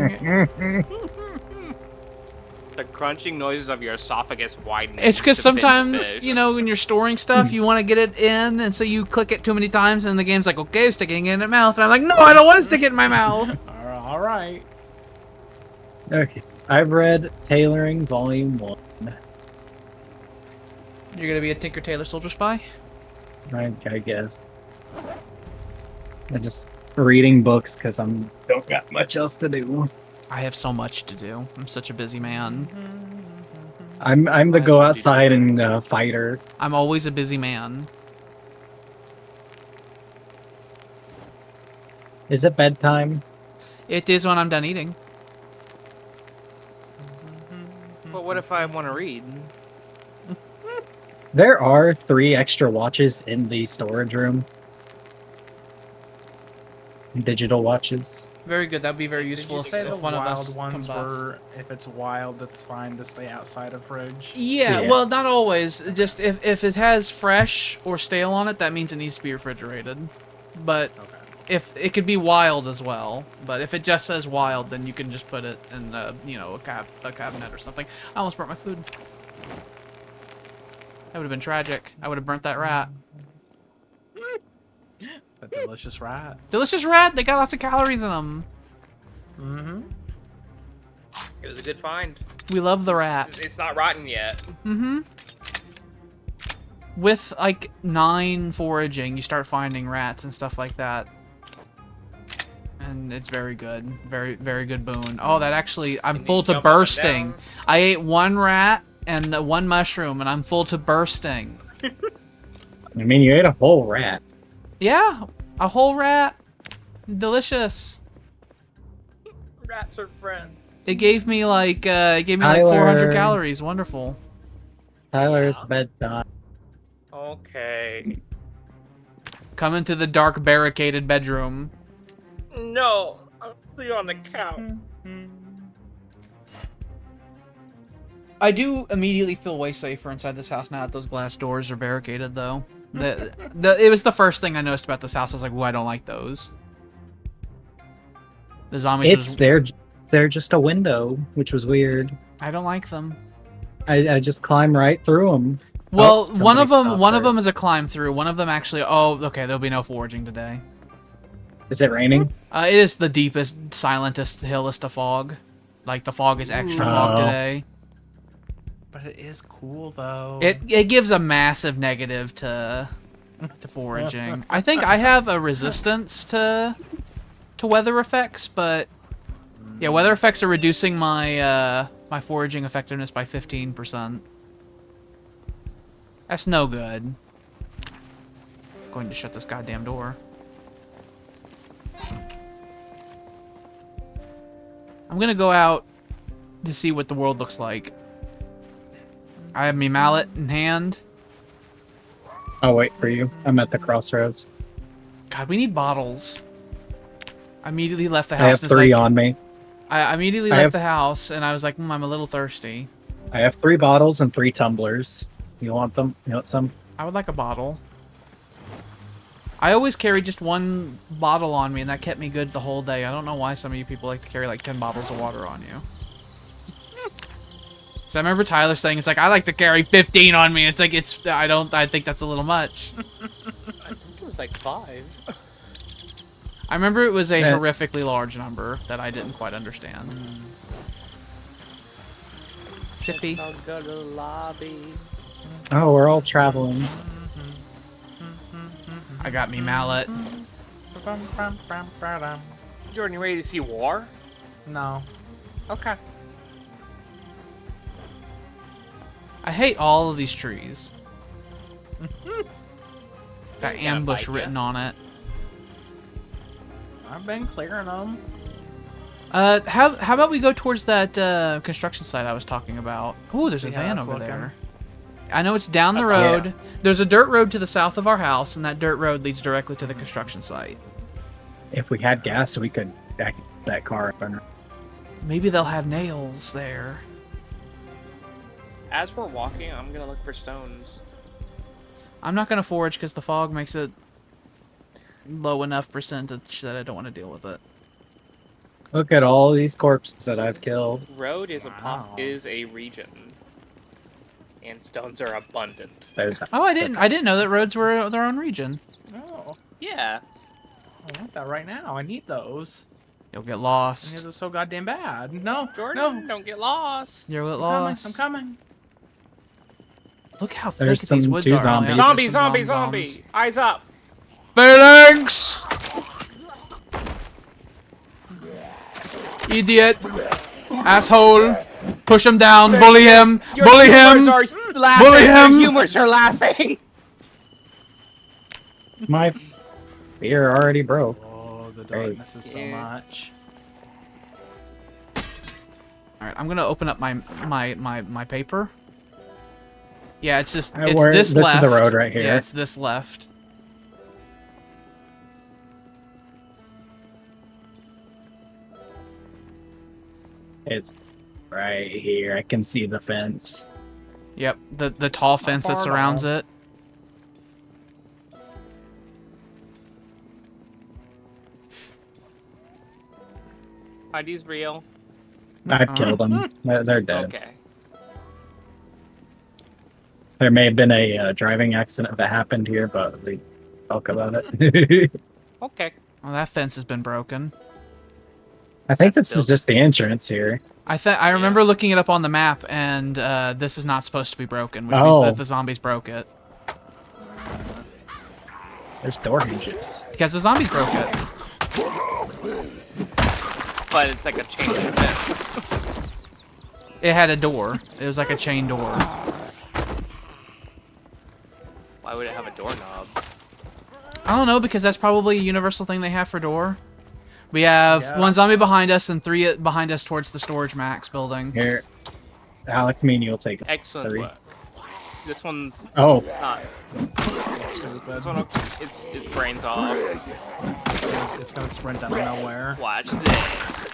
The crunching noises of your esophagus widening. It's because to fit the sometimes, fish. you know, when you're storing stuff, you want to get it in, and so you click it too many times, and the game's like, okay, sticking it in your mouth. And I'm like, no, I don't want to stick it in my mouth. All right. Okay. I've read Tailoring Volume 1. You're going to be a Tinker Tailor Soldier Spy? I guess. I'm just reading books because don't got much else to do. I have so much to do. I'm such a busy man. I'm the go outside and fighter. I'm always a busy man. Is it bedtime? It is when I'm done eating. But what if I want to read? There are 3 extra watches in the storage room. Digital watches. Very good. That'd be very Did useful you say if the one of wild us ones combust. were, if it's wild, that's fine to stay outside of fridge? Yeah, Yeah. well, not always. Just if it has fresh or stale on it, that means it needs to be refrigerated. But Okay. if it could be wild as well, but if it just says wild, then you can just put it in a cabinet or something. I almost burnt my food. That would have been tragic. I would have burnt that rat. A delicious rat. Delicious rat. They got lots of calories in them. Mm-hmm. It was a good find. We love the rat. It's not rotten yet. Mm-hmm. With like 9 foraging, you start finding rats and stuff like that. And it's very good. Very, very good boon. Oh, that actually, I'm Can full you to jump up and bursting. down? I ate 1 rat and 1 mushroom, and I'm full to bursting. I mean, you ate a whole rat. Yeah, a whole rat. Delicious. Rats are friends. It gave me like, like Tyler. 400 calories. Wonderful. Tyler, it's bedtime. Okay. Come into the dark, barricaded bedroom. No, I'll sleep on the couch. I do immediately feel way safer inside this house now that those glass doors are barricaded, though. It was the first thing I noticed about this house. I was like, "Ooh, I don't like those." The zombies. They're just a window, which was weird. I don't like them. I just climb right through them. Well, one of somebody stopped them there. is a climb through. One of them actually. Oh, okay. There'll be no foraging today. Is it raining? It is the deepest, silentest, hillest of fog. Like, the fog is extra fog Oh. today. But it is cool though. It gives a massive negative to foraging. I think I have a resistance to weather effects, but yeah, weather effects are reducing my my foraging effectiveness by 15%. That's no good. I'm going to shut this goddamn door. I'm gonna go out to see what the world looks like. I have my mallet in hand. I'll wait for you. I'm at the crossroads. God, we need bottles. I immediately left the house. I have It's 3 like, on me. I immediately left the house, and I was like, I'm a little thirsty. I have 3 bottles and 3 tumblers. You want them? You want some? I would like a bottle. I always carry just 1 bottle on me, and that kept me good the whole day. I don't know why some of you people like to carry like 10 bottles of water on you. So I remember Tyler saying, it's like, I like to carry 15 on me. It's like, I think that's a little much. I think it was like 5. I remember it was a Yeah. horrifically large number that I didn't quite understand. Sippy. I'll go to the lobby. Oh, we're all traveling. I got me mallet. Jordan, you ready to see war? No. Okay. I hate all of these trees. Got They got ambush bite ya. written on it. I've been clearing them. How about we go towards that construction site I was talking about? Ooh, there's See a how van that's over looking. there. I know it's down the Okay. road. There's a dirt road to the south of our house, and that dirt road leads directly to the construction site. If we had gas, we could back that car up and Maybe they'll have nails there. As we're walking, I'm gonna look for stones. I'm not gonna forage because the fog makes it low enough percentage that I don't want to deal with it. look at all these corpses that I've killed. Road is Wow. is a region, and stones are abundant. There's Oh, I didn't know that roads were their own region. Oh, Yeah. I want that right now. I need those. You'll get I need lost. those so goddamn bad. No, Jordan, no. don't get lost. You'll get I'm coming. lost. I'm coming. Look how There's thick these some woods two are. Oh, yeah, zombies. there's Zombie, some zombie, zombs. zombie! Eyes up! Phalanx! Idiot! Asshole! Push him down! Bully him! Your Bully humors him! Are laughing. Bully him! Your humors are laughing. my beer already broke. Oh, the Great. darkness is so Yeah. much. All right, I'm gonna open up my paper. Yeah, it's just it's Where- this this left. is the road right here. Yeah, it's this left. It's right here. I can see the fence. Yep, the tall fence that far surrounds down. it. ID's real. I've killed them. They're dead. Okay. There may have been a driving accident that happened here, but we talk about it. Okay. Well, that fence has been broken. I think this Still- is just the entrance here. I remember looking it up on the map, and this is not supposed to be broken, which means Oh. that the zombies broke it. There's door hinges. Because the zombies broke it. But it's like a chain link fence. It had a door. It was like a chain door. Why would it have a doorknob? I don't know, because that's probably a universal thing they have for door. We have Yeah. one zombie behind us and 3 behind us towards the Storage Max building. Here, Alex, me and you'll take it. Excellent 3. work. This one's Oh, not. Stupid. This one, its brains off. It's gonna sprint out of nowhere. Watch this.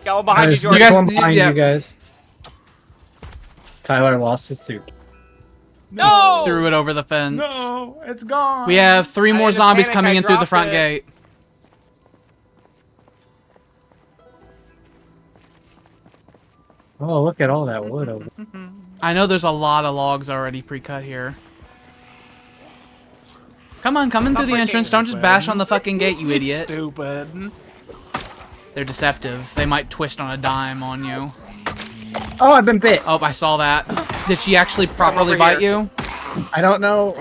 Got one behind you, there's Jordan. guys- one behind yeah. you guys. Tyler lost his suit. No! Threw it over the fence. No, it's gone. We have 3 I more had a zombies panic, coming I in through the dropped front it. gate. Oh, look at all that wood over. I know there's a lot of logs already pre-cut here. Come in through the pushing. entrance. Don't just bash on the fucking gate, you idiot. Stupid. They're deceptive. They might twist on a dime on you. Oh, I've been bit. Oh, I saw that. Did she actually properly over bite here. you? I don't know.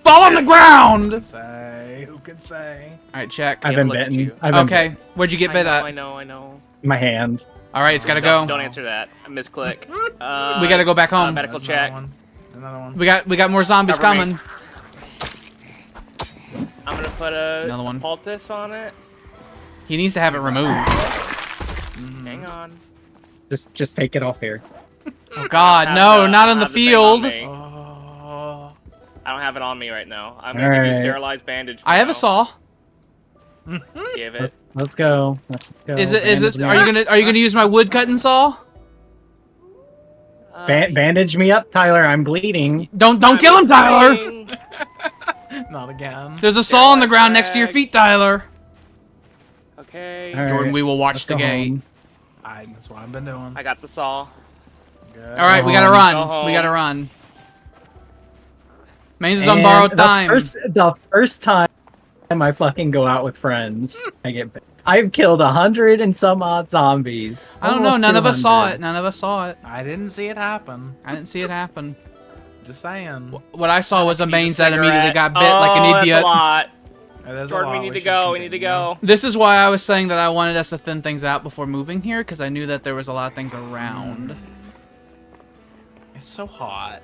Fall on the ground! Who could say? Alright, check. I've Yeah, been look at bitten. you. I've been Okay, where'd you get bit I at? know. My hand. Alright, it's gotta Don't go. answer that. I misclick. We gotta go back home. Medical There's check. Another one. We got more zombies Cover me. coming. I'm gonna put Another a one. poultice on it. He needs to have it removed. Hang on. Just take it off here. Oh god, Have no, the- not I on the have thing on field. me. Oh. I don't have it on me right now. I'm gonna give you Alright. sterilized bandage. for I have now. a saw. Give it. Let's go. Let's go. Is it Bandage me are you up. gonna use my wood cutting saw? Bandage me up, Tyler. I'm bleeding. Don't kill him, Tyler! Tyler. Not again. There's a saw on the Sterilized ground next to your bag. feet, Tyler. Okay. All right. Jordan, we will watch Let's the go gate. home. That's what I've been doing. I got the saw. Good. Alright, we gotta Go run. home. We gotta run. Mainz is on And borrowed the time. The first time I fucking go out with friends, I get bit. I've killed 100 and some odd zombies. I don't know, Almost none of us saw 200. it. None of us saw it. I didn't see it happen. I didn't see it happen. Just saying. What I saw was a Use Mainz that immediately cigarette. got bit like Oh, an that's idiot. a lot. It is a Jordan, lot. we need to should go. We need to continue. go. This is why I was saying that I wanted us to thin things out before moving here, because I knew that there was a lot of things around. It's so hot.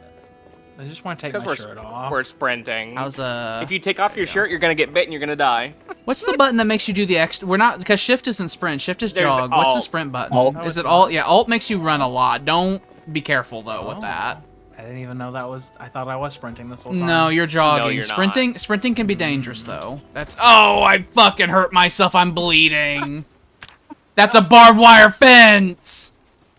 I just want to take my Because shirt off. we're sprinting. How's If you take off your shirt, you're gonna get bit and you're gonna die. What's the button that makes you do the extra? We're not, because shift isn't sprint. Shift is There's jog. What's the alt. sprint button? Alt. No, Is it's it not. alt? Yeah, alt makes you run a lot. Don't be careful though with Oh. that. I didn't even know that was. I thought I was sprinting this whole time. No, you're jogging. you're not. Sprinting can be dangerous though. That's Oh, I fucking hurt myself. I'm bleeding. That's a barbed wire fence.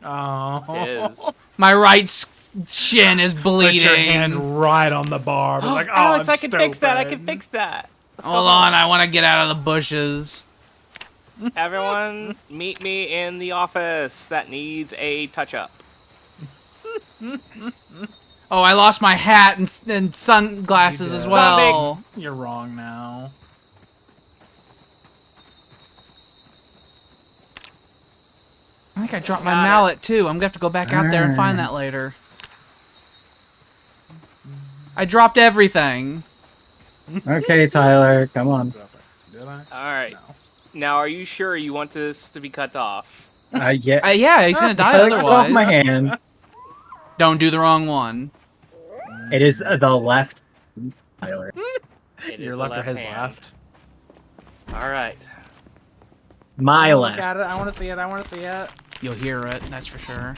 Oh. It is. My right shin is bleeding. Put your hand right on the barb. Like, oh, Alex, I'm I can fix that. I stupid. can fix that. Let's go Hold home. on, I want to get out of the bushes. Everyone, meet me in the office. That needs a touch-up. Oh, I lost my hat and sunglasses You as did. well. You're wrong now. I think I dropped my Got it. mallet too. I'm gonna have to go back out there and find that later. I dropped everything. Okay, Tyler, come on. Did I? All right. No. Now, are you sure you want this to be cut off? Yeah. Yeah, he's gonna die Tyler, get off my otherwise. hand. Don't do the wrong one. It is the left. Tyler. It is Your the left or his hand. left? All right. My Look left. at it. I want to see it. I want to see it. You'll hear it, that's for sure.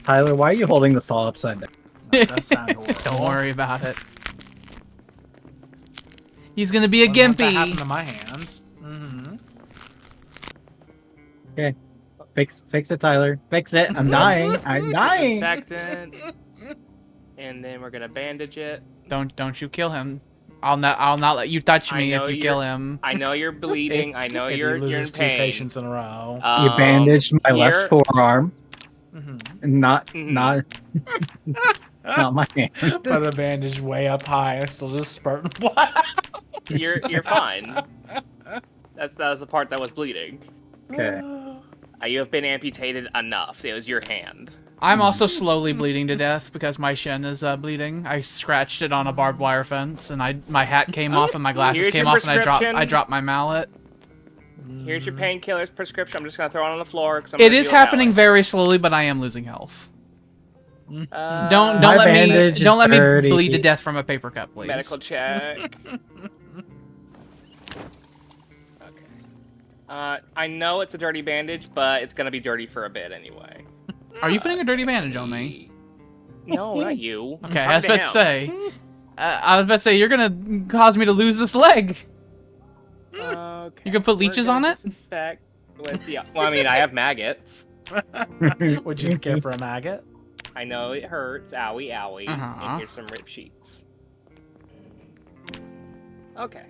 Tyler, why are you holding the saw upside down? That does sound horrible. Don't worry about it. He's gonna be a Wouldn't want that gimpy. happen to my hands. Mm-hmm. Okay. Fix it, Tyler. Fix it. I'm dying. I'm dying. Disinfectant. And then we're gonna bandage it. Don't you kill him. I'll not let you touch I me if know you you're- kill him. I know you're bleeding. I know If you're he loses in two pain. patients in a row. You bandaged my you're- left forearm, Mm-hmm. not Mhm. not my hand. Put a bandage way up high and still just spurting blood. You're fine. That was the part that was bleeding. Okay. You have been amputated enough. It was your hand. I'm also slowly bleeding to death because my shin is bleeding. I scratched it on a barbed wire fence, and my hat came off, and my glasses Here's came your off, and I prescription. dropped my mallet. Here's your painkillers prescription. I'm just gonna throw it on the floor. 'Cause I'm It gonna is deal with happening Alex. very slowly, but I am losing health. Don't My let me bandage is don't let me dirty. bleed to death from a paper cut, please. Medical check. Okay. I know it's a dirty bandage, but it's gonna be dirty for a bit anyway. Are you putting a dirty bandage on me? No, not you. Okay, Calm I was about to down. say. I was about to say you're gonna cause me to lose this leg. Okay. You can put We're leeches gonna on it? disinfect with the. Well, I mean, I have maggots. Would you care for a maggot? I know it hurts. Owie, owie. Uh-huh. And here's some rib sheets. Okay.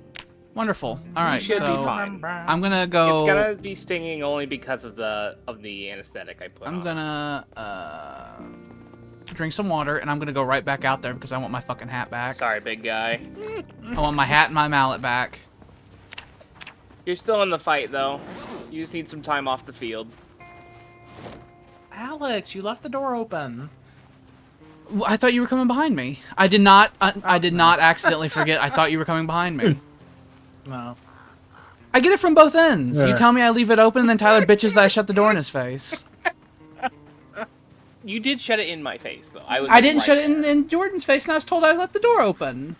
Wonderful. All right, should be so fine. I'm gonna go. It's gonna be stinging only because of the anesthetic I put I'm on. gonna drink some water, and I'm gonna go right back out there because I want my fucking hat back. Sorry, big guy. I want my hat and my mallet back. You're still in the fight, though. You just need some time off the field. Alex, you left the door open. I thought you were coming behind me. I did not. I did not accidentally forget. I thought you were coming behind me. No. I get it from both ends. Yeah. You tell me I leave it open, and then Tyler bitches that I shut the door in his face. You did shut it in my face, though. I didn't shut it in Jordan's face, and I was told I left the door open.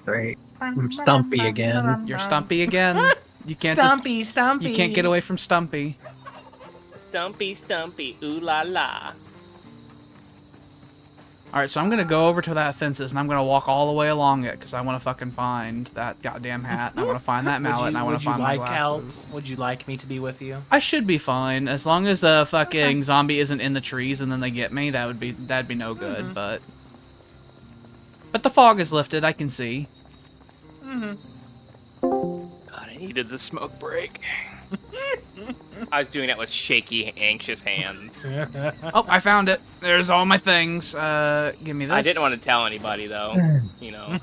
Great. I'm Stumpy again. You're Stumpy again. You can't Stumpy. You can't get away from Stumpy. Stumpy, Stumpy, ooh la la. Alright, so I'm gonna go over to that fences, and I'm gonna walk all the way along it, because I want to fucking find that goddamn hat, and I want to find that mallet, and I want to find my glasses. Would you like me to be with you? I should be fine, as long as a fucking zombie isn't in the trees and then they get me, that'd be no good, but the fog is lifted, I can see. God, I needed the smoke break. I was doing that with shaky, anxious hands. Oh, I found it. There's all my things. Give me this. I didn't want to tell anybody, though. You know.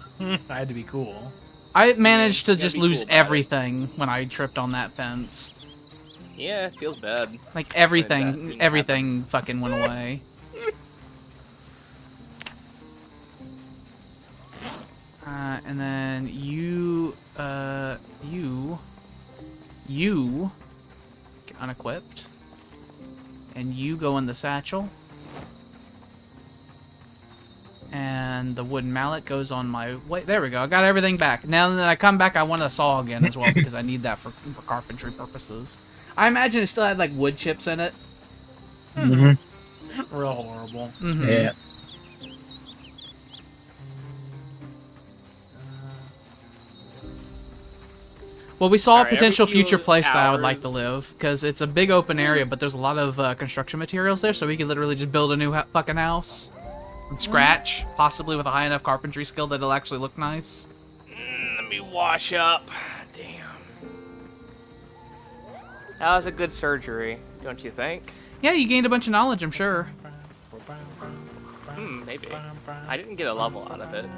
I had to be cool. I managed to You gotta just be lose cool about it. everything when I tripped on that fence. Yeah, it feels bad. Like That everything didn't fucking went away. And then you get unequipped. And you go in the satchel. And the wooden mallet goes on my way. There we go. I got everything back. Now that I come back, I want a saw again as well because I need that for carpentry purposes. I imagine it still had like wood chips in it. Mm-hmm. Real horrible. Mm-hmm. Yeah. Well, we saw a Alright, potential every few future place that I would like hours- to live because it's a big open area, but there's a lot of construction materials there, so we could literally just build a new fucking house from scratch, possibly with a high enough carpentry skill that it'll actually look nice. Let me wash up. Damn. That was a good surgery, don't you think? Yeah, you gained a bunch of knowledge, I'm sure. Maybe. I didn't get a level out of it.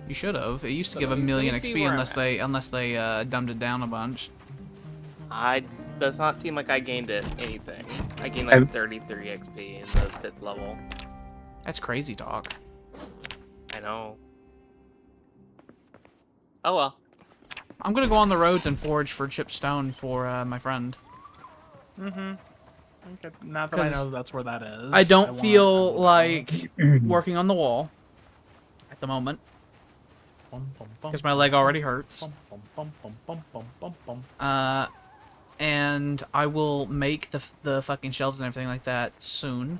You should have. It used to So give a let me million see XP where I'm unless they dumbed it down a bunch. Does not seem like I gained anything. I gained like 33 XP in the 5th level. That's crazy talk. I know. Oh well. I'm gonna go on the roads and forage for chipped stone for my friend. Mm-hmm. Okay. Not that I 'Cause know that's where that is. I don't want- feel I want- like working on the wall at the moment because my leg already hurts. And I will make the fucking shelves and everything like that soon.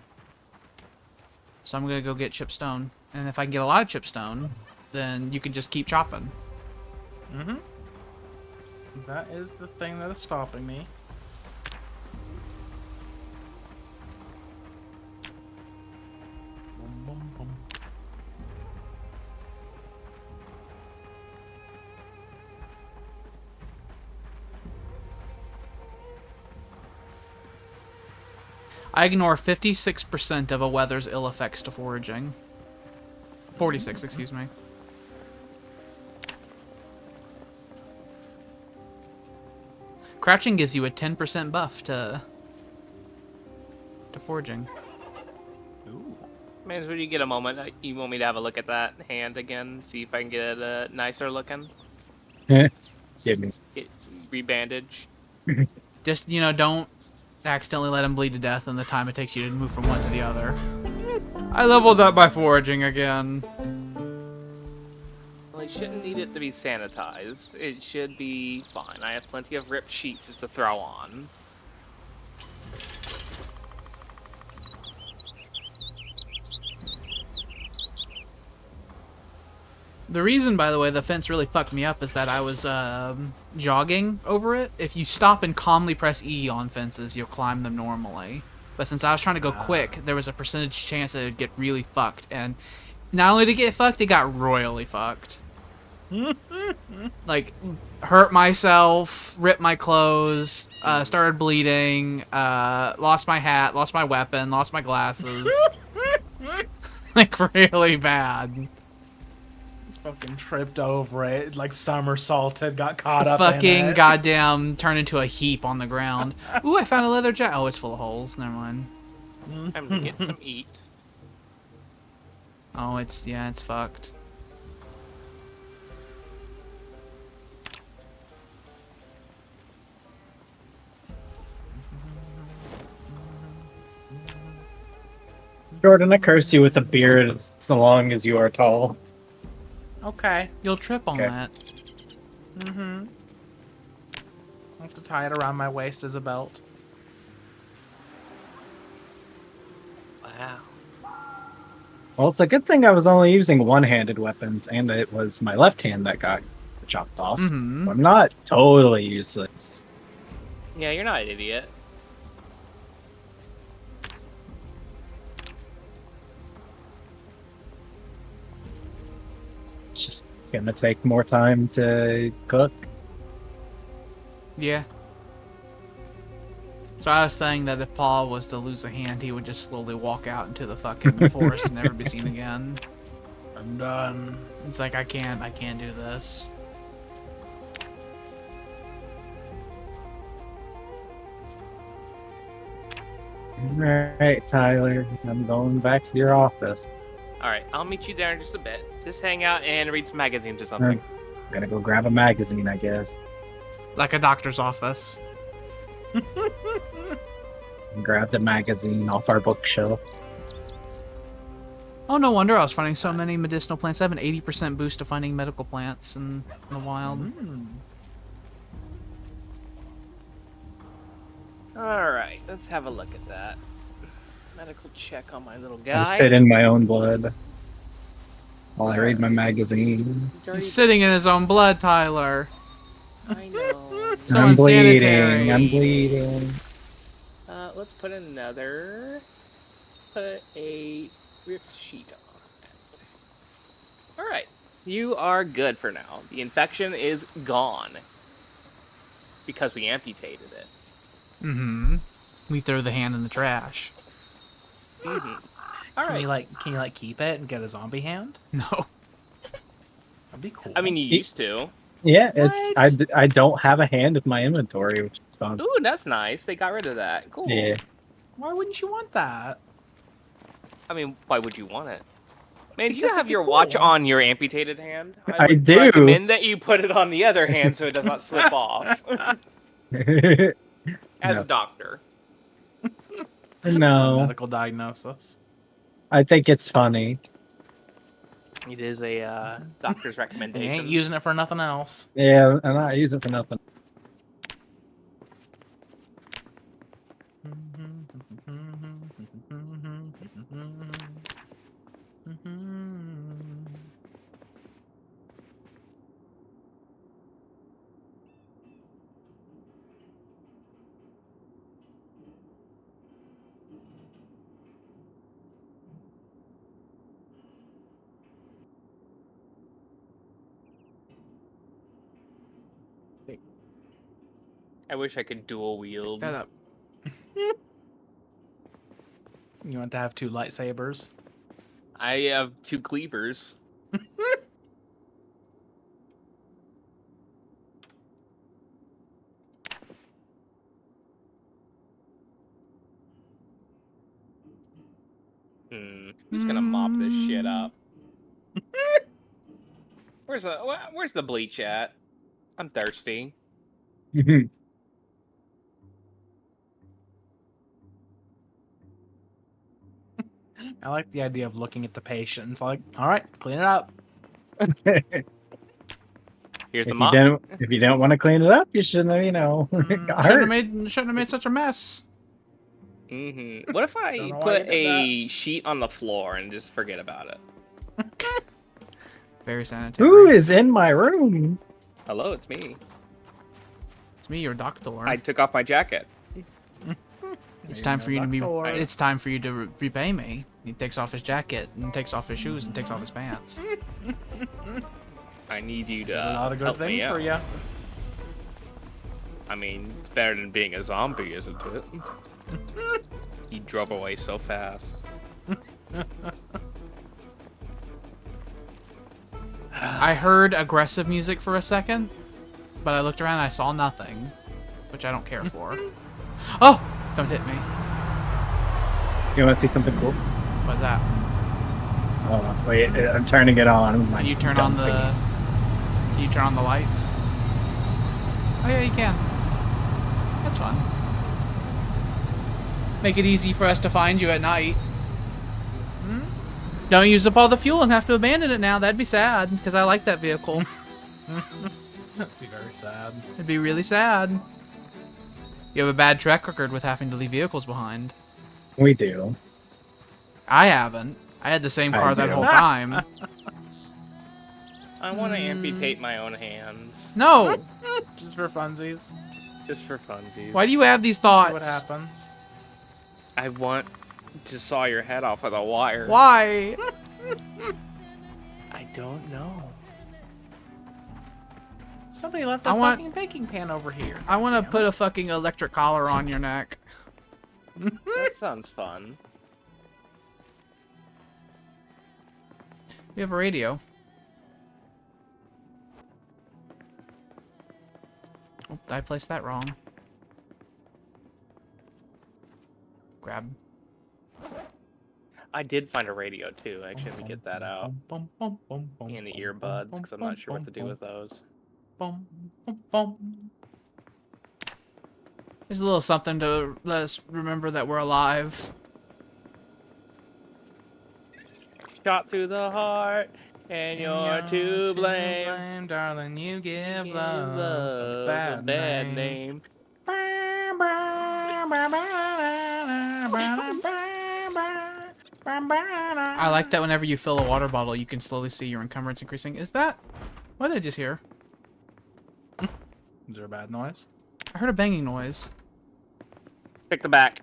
So I'm gonna go get chip stone, and if I can get a lot of chip stone, then you can just keep chopping. Mm-hmm. That is the thing that is stopping me. Bum, bum, bum. I ignore 56% of a weather's ill effects to foraging. 46, excuse me. Crouching gives you a 10% buff to foraging. Ooh. Man, when you get a moment, you want me to have a look at that hand again, see if I can get it nicer looking? Give me. Get rebandage. Just, you know, don't accidentally let him bleed to death in the time it takes you to move from one to the other. I leveled up by foraging again. Well, I shouldn't need it to be sanitized. It should be fine. I have plenty of ripped sheets just to throw on. The reason, by the way, the fence really fucked me up is that I was jogging over it. If you stop and calmly press E on fences, you'll climb them normally. But since I was trying to go quick, there was a percentage chance that it would get really fucked. And not only did it get fucked, it got royally fucked. Like, hurt myself, ripped my clothes, started bleeding, lost my hat, lost my weapon, lost my glasses. Like, really bad. Fucking tripped over it, like somersaulted, got caught up in Fucking it. goddamn turned into a heap on the ground. Ooh, I found a leather jacket. Oh, it's full of holes. Never mind. Time to get some eat. Oh, it's fucked. Jordan, I curse you with a beard so long as you are tall. Okay. You'll trip on Okay. that. Mm-hmm. I'll have to tie it around my waist as a belt. Wow. Well, it's a good thing I was only using one-handed weapons, and it was my left hand that got chopped off. Mm-hmm. I'm not totally useless. Yeah, you're not an idiot. It's just gonna take more time to cook. Yeah. So I was saying that if Paul was to lose a hand, he would just slowly walk out into the fucking forest and never be seen again. I'm done. It's like, I can't do this. Alright, Tyler, I'm going back to your office. Alright, I'll meet you there in just a bit. Just hang out and read some magazines or something. I'm gonna go grab a magazine, I guess. Like a doctor's office. Grab the magazine off our bookshelf. Oh, no wonder I was finding so many medicinal plants. I have an 80% boost to finding medical plants in the wild. Alright, let's have a look at that. Medical check on my little guy. I sit in my own blood while I read my magazine. He's sitting in his own blood, Tyler. I know. So I'm unsanitary. bleeding. I'm bleeding. Let's put another. Put a ripped sheet on it. Alright. You are good for now. The infection is gone. Because we amputated it. Mm-hmm. We throw the hand in the trash. Mm-hmm. Can Alright. you like keep it and get a zombie hand? No. That'd be cool. I mean, you used to. Yeah, it's What? I don't have a hand in my inventory, which is fun. Ooh, that's nice. They got rid of that. Cool. Yeah. Why wouldn't you want that? I mean, why would you want it? Man, do you Because have it'd be your watch cool. on your amputated hand? I would do. recommend that you put it on the other hand so it does not slip off. As No. a doctor. No, Medical diagnosis. I think it's funny. It is a doctor's You recommendation. ain't using it for nothing else. Yeah, and I use it for nothing. I wish I could dual wield. That up. You want to have two lightsabers? I have two cleavers. Who's gonna mop this shit up? Where's the bleach at? I'm thirsty. I like the idea of looking at the patient. It's like, all right, clean it up. Here's the If mop. you don't want to clean it up, you shouldn't have, got hurt. Shouldn't have made such a mess. What if I Don't know why put you did a sheet on the floor and just forget about it? Very sanitary. Who is in my room? Hello, it's me. It's me, your doctor. I took off my jacket. It's time for you to be. Doctor. It's time for you to repay me. He takes off his jacket and takes off his shoes and takes off his pants. I need you to Did a lot of good help me things for out. you. I mean, it's better than being a zombie, isn't it? He drove away so fast. I heard aggressive music for a second, but I looked around and I saw nothing, which I don't care for. Oh! Don't hit me. You want to see something cool? What's that? Oh, wait, I'm turning it on. Can you turn on the... Can you turn on the lights? Oh yeah, you can. That's fun. Make it easy for us to find you at night. Don't use up all the fuel and have to abandon it now. That'd be sad, because I like that vehicle. That'd be very sad. It'd be really sad. You have a bad track record with having to leave vehicles behind. We do. I haven't. I had the same car I that do. whole time. I want to amputate my own hands. No! Just for funsies. Just for funsies. Why do you have these See thoughts? what happens. I want to saw your head off with a wire. Why? I don't know. Somebody left a I want- fucking baking pan over here. I want to Damn put it. a fucking electric collar on your neck. That sounds fun. We have a radio. Oh, I placed that wrong. Grab. I did find a radio too. Actually, let me get that out. And the earbuds, because I'm not sure what to do with those. There's a little something to let us remember that we're alive. Shot through the heart, and you're to blame. Darling. You give Give love, love a bad, name. name. I like that whenever you fill a water bottle, you can slowly see your encumbrance increasing. Is that... What did I just hear? Is there a bad noise? I heard a banging noise. Pick the back.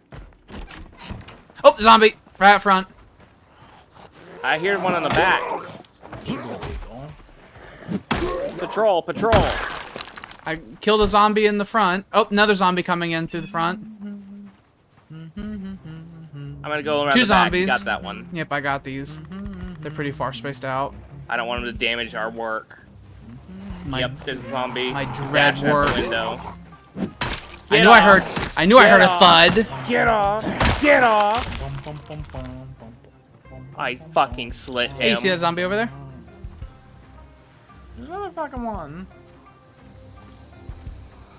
Oh, zombie! Right up front. I hear one on the back. Should be illegal. Patrol, patrol. I killed a zombie in the front. Oh, another zombie coming in through the front. I'm gonna go around Two the back. zombies. You got that one. Yep, I got these. They're pretty far spaced out. I don't want him to damage our work. My, Yep, there's a zombie. my dread Dashing out work. the window. I Get knew off. I heard Get a off. thud. Get off! Get off! I fucking slit him. Hey, you see that zombie over there? There's another fucking one.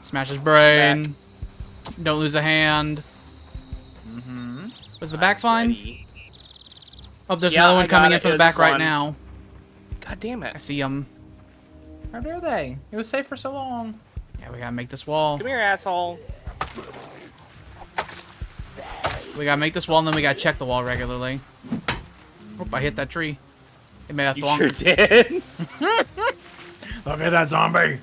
Smash his brain. Don't lose a hand. Was the back fine? Ready. Oh, there's Yeah, another I one coming got in it. from It the was back right one. now. God damn I it. see him. How dare they? It was safe for so long. Yeah, we gotta make this wall. Come here, asshole. We gotta make this wall, and then we gotta check the wall regularly. Oh, I hit that tree. It may have You long. sure did. Look at that zombie.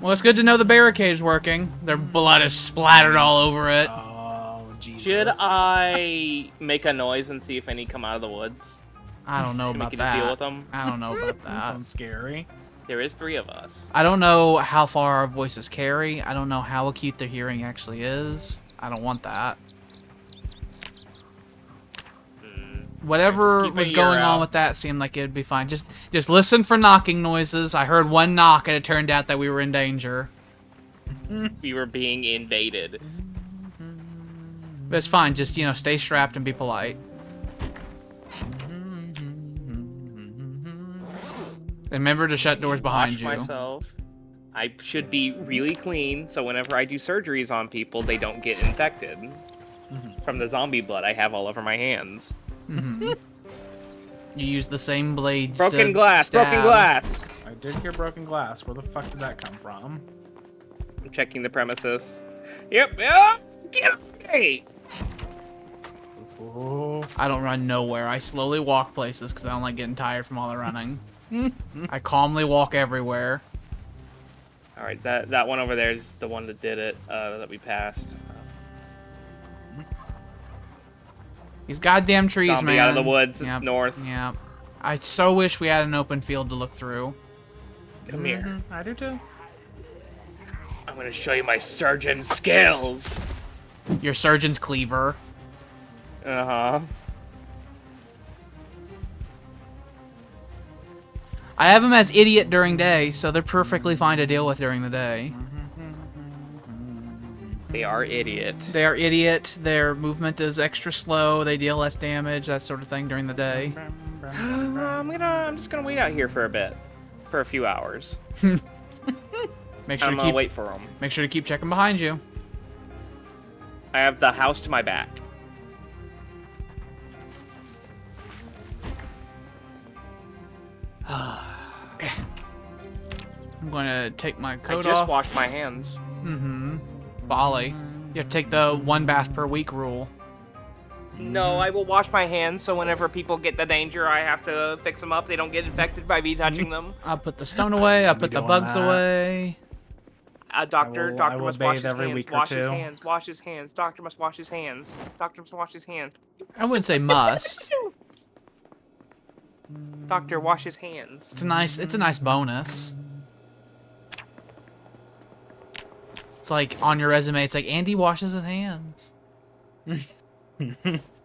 Well, it's good to know the barricade's working. Their blood is splattered all over it. Oh, Jesus. Should I make a noise and see if any come out of the woods? I don't know Can we about just that. deal with them? I don't know about That that. sounds scary. There is 3 of us. I don't know how far our voices carry. I don't know how acute their hearing actually is. I don't want that. Whatever Just keep was an ear going on out. with that seemed like it'd be fine. Just listen for knocking noises. I heard one knock, and it turned out that we were in danger. We were being invaded. But it's fine. Just, stay strapped and be polite. Remember to shut doors behind Wash you. myself. I should be really clean, so whenever I do surgeries on people, they don't get infected. From the zombie blood I have all over my hands. You use the same blades. Broken to glass, broken stab. glass! I did hear broken glass. Where the fuck did that come from? I'm checking the premises. Yep, get away! Oh. I don't run nowhere. I slowly walk places because I don't like getting tired from all the running. I calmly walk everywhere. Alright, that one over there is the one that did it, that we passed. These goddamn trees, Zombie man. out of the woods, Yep. north. Yeah. I so wish we had an open field to look through. Come here. Mm-hmm. I do too. I'm gonna show you my surgeon skills. Your surgeon's cleaver. Uh-huh. I have them as idiot during day, so they're perfectly fine to deal with during the day. They are idiot. They are idiot. Their movement is extra slow. They deal less damage, that sort of thing during the day. I'm just gonna wait out here for a bit. For a few hours. Make sure I'm to gonna keep wait for them. Make sure to keep checking behind you. I have the house to my back. I'm going to take my I coat just off. washed my hands. Mm-hmm. Folly. You have to take the 1 bath per week rule. No, I will wash my hands so whenever people get the danger, I have to fix them up. They don't get infected by me touching them. I'll put the stone away. I'll be put the doing bugs that. away. Doctor I will must wash bathe his every hands. week or Wash his two. hands. Wash his hands. Doctor must wash his hands. Doctor must wash his hands. I wouldn't say must. Doctor, wash his hands. It's a nice bonus. It's like on your resume, it's like Andy washes his hands.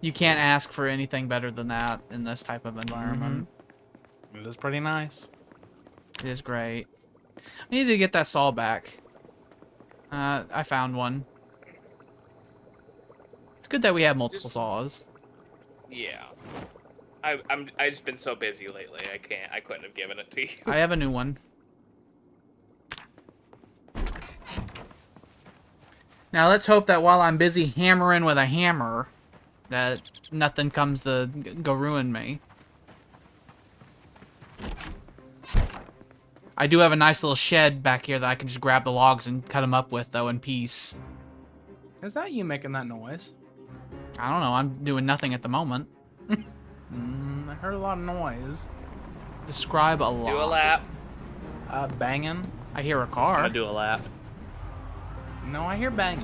You can't ask for anything better than that in this type of environment. It is pretty nice. It is great. I need to get that saw back. I found one. It's good that we have multiple saws. Yeah. I just been so busy lately. I couldn't have given it to you. I have a new one. Now let's hope that while I'm busy hammering with a hammer, that nothing comes to go ruin me. I do have a nice little shed back here that I can just grab the logs and cut them up with, though, in peace. Is that you making that noise? I don't know. I'm doing nothing at the moment. I heard a lot of noise. Describe a lot. Do a lap. Banging. I hear a I'm car. gonna do a lap. No, I hear banging.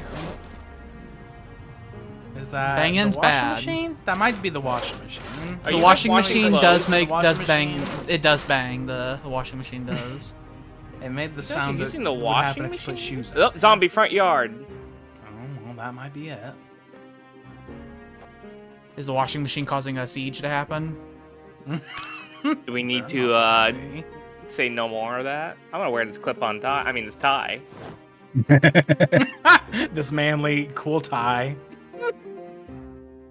Is that Banging's the washing bad. machine? That might be the washing machine. Are The you washing guys washing machine clothes? does The bang. washing machine- It does bang. The washing machine does. It made the Actually, sound that using the would washing happen if you put machine? shoes Oh, on. zombie front yard. Oh, well, that might be it. Is the washing machine causing a siege to happen? Do we need Better to not be. say no more of that? I'm gonna wear this clip-on tie. I mean, this tie. This manly, cool tie.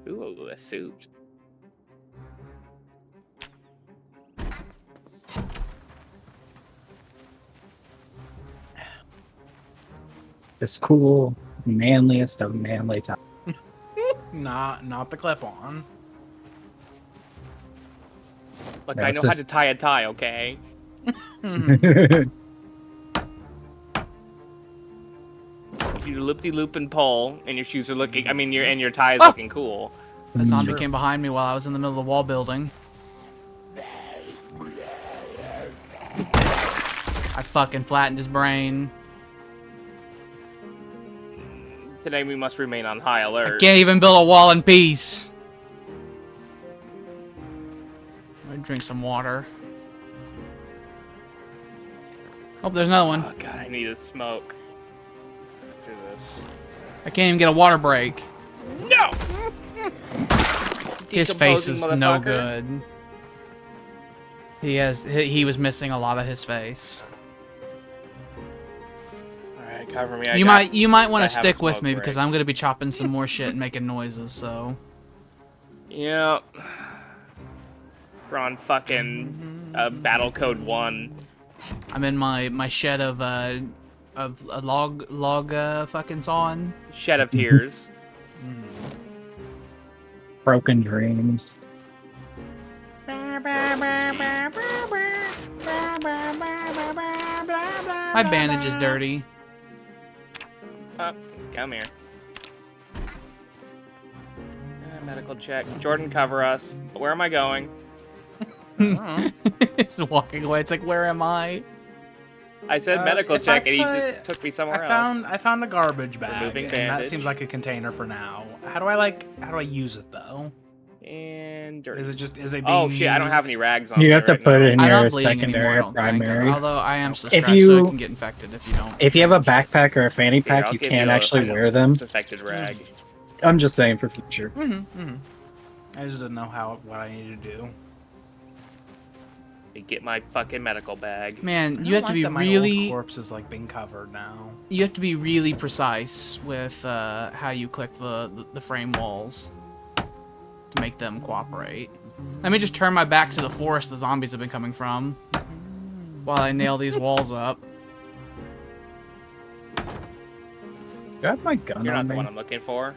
Ooh, a suit. This cool, manliest of manly time. Not the clip on. Look, Yeah, I it's know how just- to tie a tie, okay? If you loop-de-loop and pull, and your shoes are looking, I mean, your tie is Oh! looking cool. A zombie True. came behind me while I was in the middle of the wall building. I fucking flattened his brain. Today we must remain on high alert. Can't even build a wall in peace. I'm gonna drink some water. Oh, there's another one. Oh god, I need a smoke. After this. I can't even get a water break. No! His face is Decomposing no motherfucker. good. He was missing a lot of his face. Alright, cover me. You might want I to have a stick with smoke me break. because I'm gonna be chopping some more shit and making noises. So Yep. We're on fucking Battle Code 1. I'm in my shed of a log fucking sawing. Shed of Tears. Broken dreams. My bandage is dirty. Come here. Medical check. Jordan, cover us. Where am I going? It's walking away. It's like, where am I? I said medical if check, I and he put- took me somewhere I found a garbage bag, Removing and that bandage. seems like a container for now. How do I use it though? And dirty. Is it being Oh shit! I don't have used? any rags on. You me have to right put now. it in I'm your not bleeding anymore, secondary I or don't primary. think. Although I am still If scratched, so you- it can get infected if you don't. If you have a backpack or a fanny Here, pack, I'll you give can't you a- actually I know, wear them. Disinfected rag. I'm just saying for future. I just didn't know what I needed to do. Get my fucking medical bag. Man, I you have don't to like be that my old really, corpse is like being covered now. you have to be really precise with how you click the frame walls to make them cooperate. Let me just turn my back to the forest the zombies have been coming from while I nail these walls up. Do I have my gun You're on not the me? one I'm looking for.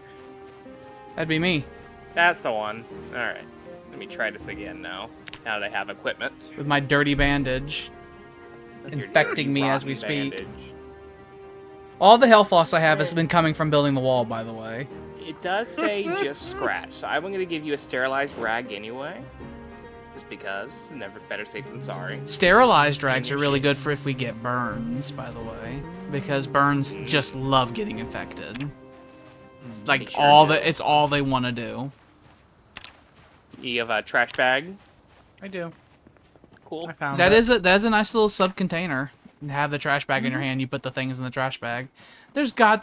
That'd be me That's the one. All right. Let me try this again now. Now that I have equipment. with my dirty bandage. That's your Infecting dirty, me as rotten we speak. bandage. All the health loss I have has been coming from building the wall, by the way. It does say just scratch, so I'm going to give you a sterilized rag anyway. Just because. Never better safe than sorry. Sterilized rags are really good for if we get burns, by the way, because burns just love getting infected. It's like They sure do. it's all they want to do. You have a trash bag. I do. Cool. I found That it. is a nice little sub container. Have the trash bag in your hand. You put the things in the trash bag.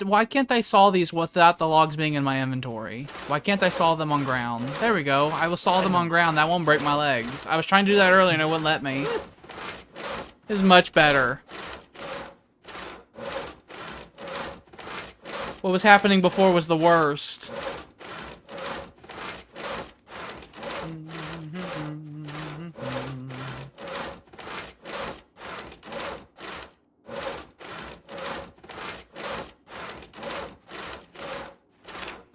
Why can't I saw these without the logs being in my inventory? Why can't I saw them on ground? There we go. I will saw them on ground. That won't break my legs. I was trying to do that earlier and it wouldn't let me. This is much better. What was happening before was the worst.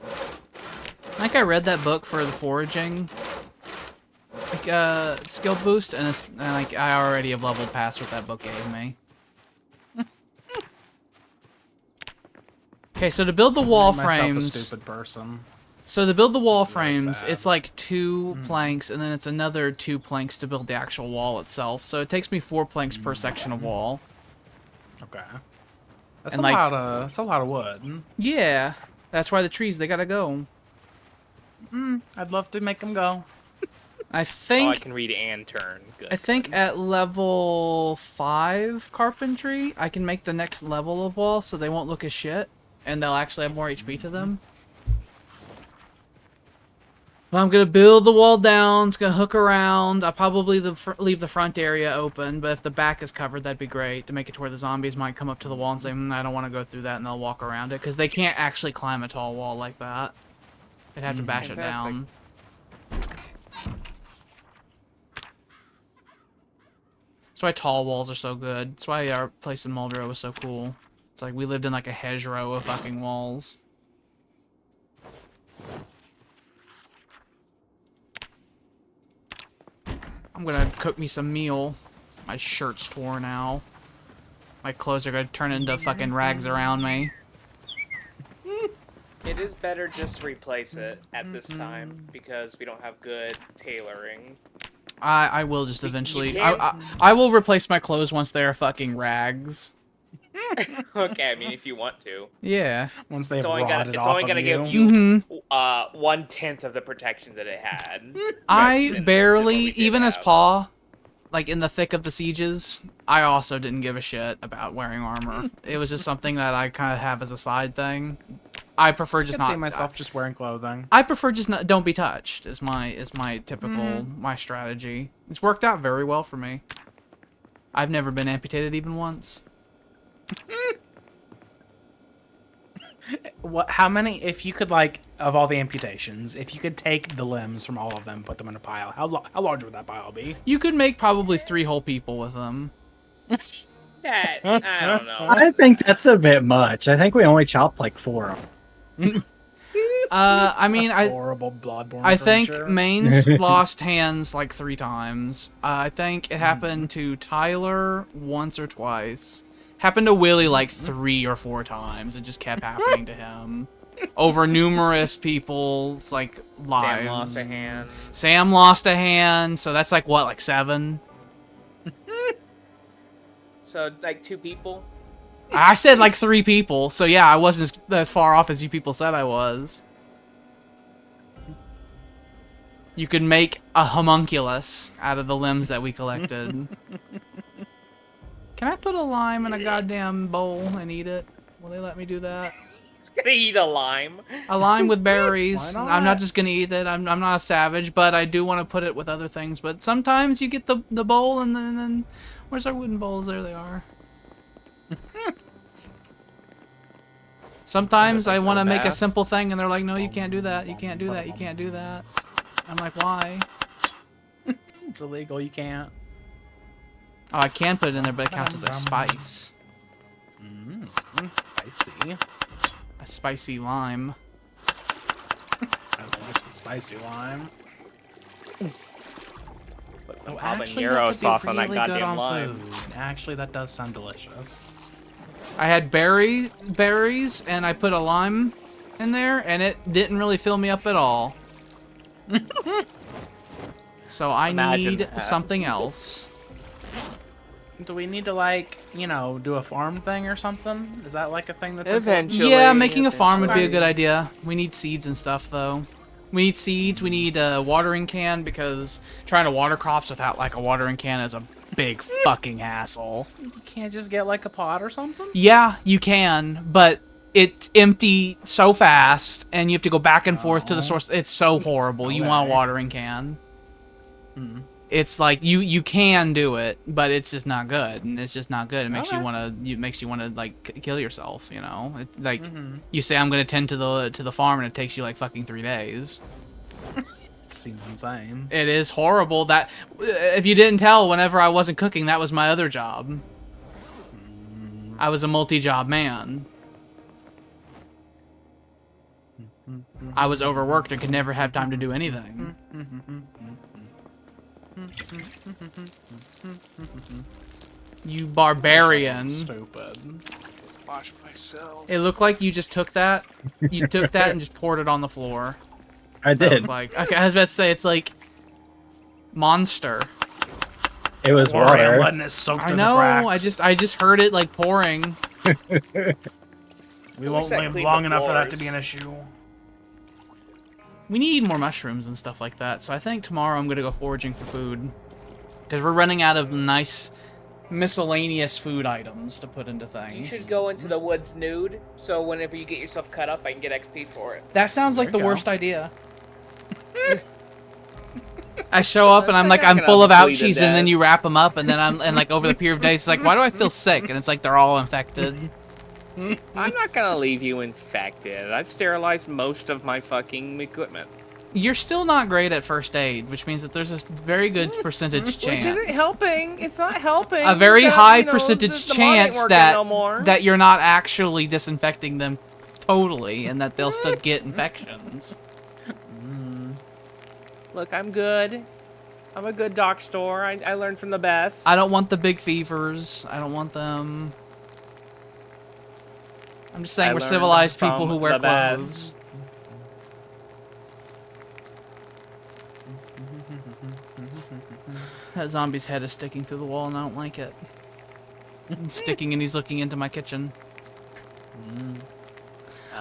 I think I read that book for the foraging skill boost, and like I already have leveled past what that book gave me. Okay, so to build the wall Made myself frames, a stupid person. so to build the wall It's very frames, sad. it's like 2 planks, and then it's another 2 planks to build the actual wall itself. So it takes me 4 planks per section of wall. Okay. That's And, a like- lot of wood. Yeah, that's why the trees they gotta go. I'd love to make them go. I Oh, I think can read and turn. Good. I think at level 5 carpentry, I can make the next level of wall so they won't look as shit, and they'll actually have more HP to them. Well, I'm gonna build the wall down. It's gonna hook around. I'll probably leave the front area open, but if the back is covered, that'd be great to make it to where the zombies might come up to the wall and say, I don't want to go through that, and they'll walk around it, because they can't actually climb a tall wall like that. They'd have to bash it Fantastic. down. That's why tall walls are so good. That's why our place in Muldrow was so cool. It's like we lived in like a hedgerow of fucking walls. I'm gonna cook me some meal. My shirt's torn now. My clothes are gonna turn into fucking rags around me. It is better just to replace it at this time because we don't have good tailoring. I will just eventually. can't- I will replace my clothes once they're fucking rags. Okay, I mean if you want to. Yeah. Once they've It's only gonna, rotted it's off only of gonna you. give you Mm-hmm. 1/10 of the protection that it had. I than what barely, we did even as have. Paw, like in the thick of the sieges, I also didn't give a shit about wearing armor. It was just something that I kind of have as a side thing. I prefer I just could see not. myself just wearing clothing. I prefer just not. Don't be touched. Is my typical my strategy. It's worked out very well for me. I've never been amputated even once. What? How many? If you could, like, of all the amputations, if you could take the limbs from all of them, and put them in a pile, how large would that pile be? You could make probably 3 whole people with them. That I don't know. I think that's a bit much. I think we only chopped like 4 of them. I mean, Horrible bloodborne I think creature. Main's lost hands like 3 times. I think it happened to Tyler once or twice. Happened to Willie like 3 or 4 times. It just kept happening to him. Over numerous people's like lives. Sam lost a hand. Sam lost a hand, so that's like what, like 7? So like 2 people. I said like 3 people, so yeah, I wasn't as far off as you people said I was. You could make a homunculus out of the limbs that we collected. Can I put a lime in a goddamn bowl and eat it? Will they let me do that? He's gonna eat a lime. A lime with berries. Why not? I'm not just gonna eat it. I'm not a savage, but I do want to put it with other things. But sometimes you get the bowl and then where's our wooden bowls? There they are. Sometimes I want to make a simple thing and they're like, no, you can't do that. You can't do that. You can't do that. I'm like, why? It's illegal. You can't. Oh, I can put it in there, but it counts as a spice. Spicy. A spicy lime. I like the spicy lime. Put some Actually, habanero that could be sauce on that really good goddamn on lime. food. Actually, that does sound delicious. I had berries, and I put a lime in there, and it didn't really fill me up at all. So I Imagine need that. something else. Do we need to, like, you know, do a farm thing or something? Is that like a thing that's Eventually. Yeah, making a farm would be a eventually. good idea. We need seeds and stuff, though. We need seeds, we need a watering can, because trying to water crops without, like, a watering can is a big fucking hassle. You can't just get, like, a pot or something? Yeah, you can, but it's empty so fast, and you have to go back and forth to the source. It's so horrible. You want a Okay. watering can. It's like you can do it, but it's just not good, and it's just not good. It makes you Okay. wanna like kill yourself. You know, like you say I'm gonna tend to the farm, and it takes you like fucking 3 days. Seems insane. It is horrible. That if you didn't tell, whenever I wasn't cooking, that was my other job. I was a multi-job man. I was overworked and could never have time to do anything. You barbarian. Stupid. Wash myself. It looked like you just took that. You took that and just poured it on the floor. I That did. looked like, okay, I was about to say, it's like monster. It was Or I'm water. letting it soak I through know, the cracks. I just heard it like pouring. We won't that live cleaned long the enough for that to be floors. an issue. We need more mushrooms and stuff like that, so I think tomorrow I'm gonna go foraging for food. Because we're running out of nice miscellaneous food items to put into You things. should go into the woods nude, so whenever you get yourself cut up, I can get XP for it. That sounds like There the you go. worst idea. I show up and I'm That's like, not I'm gonna full of bleed to ouchies, and then death. you wrap them up, and then and like over the period of days, it's like, why do I feel sick? And it's like they're all infected. I'm not gonna leave you infected. I've sterilized most of my fucking equipment. You're still not great at first aid, which means that there's a very good percentage chance. Which isn't helping. It's not helping. A very because, high you know, percentage the mod ain't chance working that no more. that you're not actually disinfecting them totally, and that they'll still get infections. Look, I'm good. I'm a good doc store. I learned from the best. I don't want the big fevers. I don't want them. I'm just saying I we're learned civilized people from who wear the best. clothes. That zombie's head is sticking through the wall, and I don't like it. It's sticking, and he's looking into my kitchen.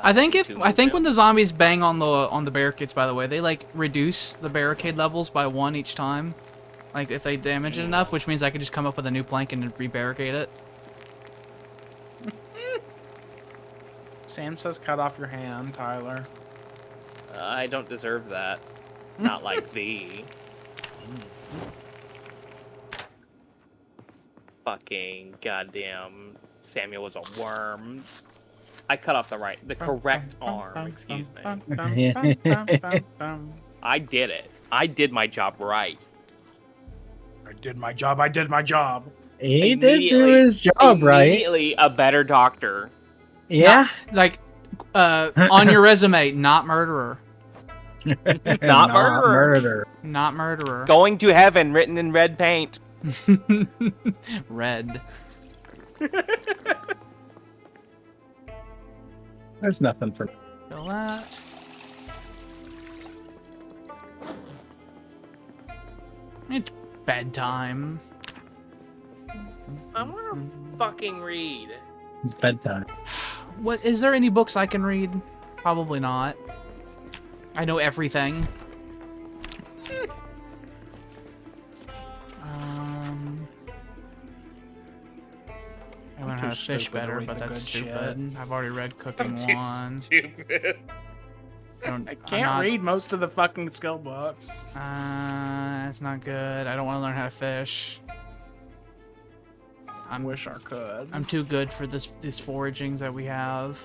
I think when the zombies bang on the barricades, by the way, they like reduce the barricade levels by 1 each time. Like if they damage it enough, which means I could just come up with a new plank and re-barricade it. Sam says cut off your hand, Tyler. I don't deserve that. Not like thee. Fucking goddamn Samuel was a worm. I cut off the correct arm, excuse me. I did it. I did my job right. I did my job. I did my job. He did do his job right. Immediately a better doctor. Yeah. Like, on your resume, not murderer. Not murderer. Murder. Not murderer. Going to heaven written in red paint. Red. There's nothing for. Kill that. It's bedtime. I want to fucking read. It's bedtime. What is there any books I can read? Probably not. I know everything. I learned how to fish stupid to better, read but the that's good shit. stupid. I've already read cooking Too one. stupid. I can't read most of the fucking skill books. That's not good. I don't want to learn how to fish. I wish I could. I'm too good for these foragings that we have.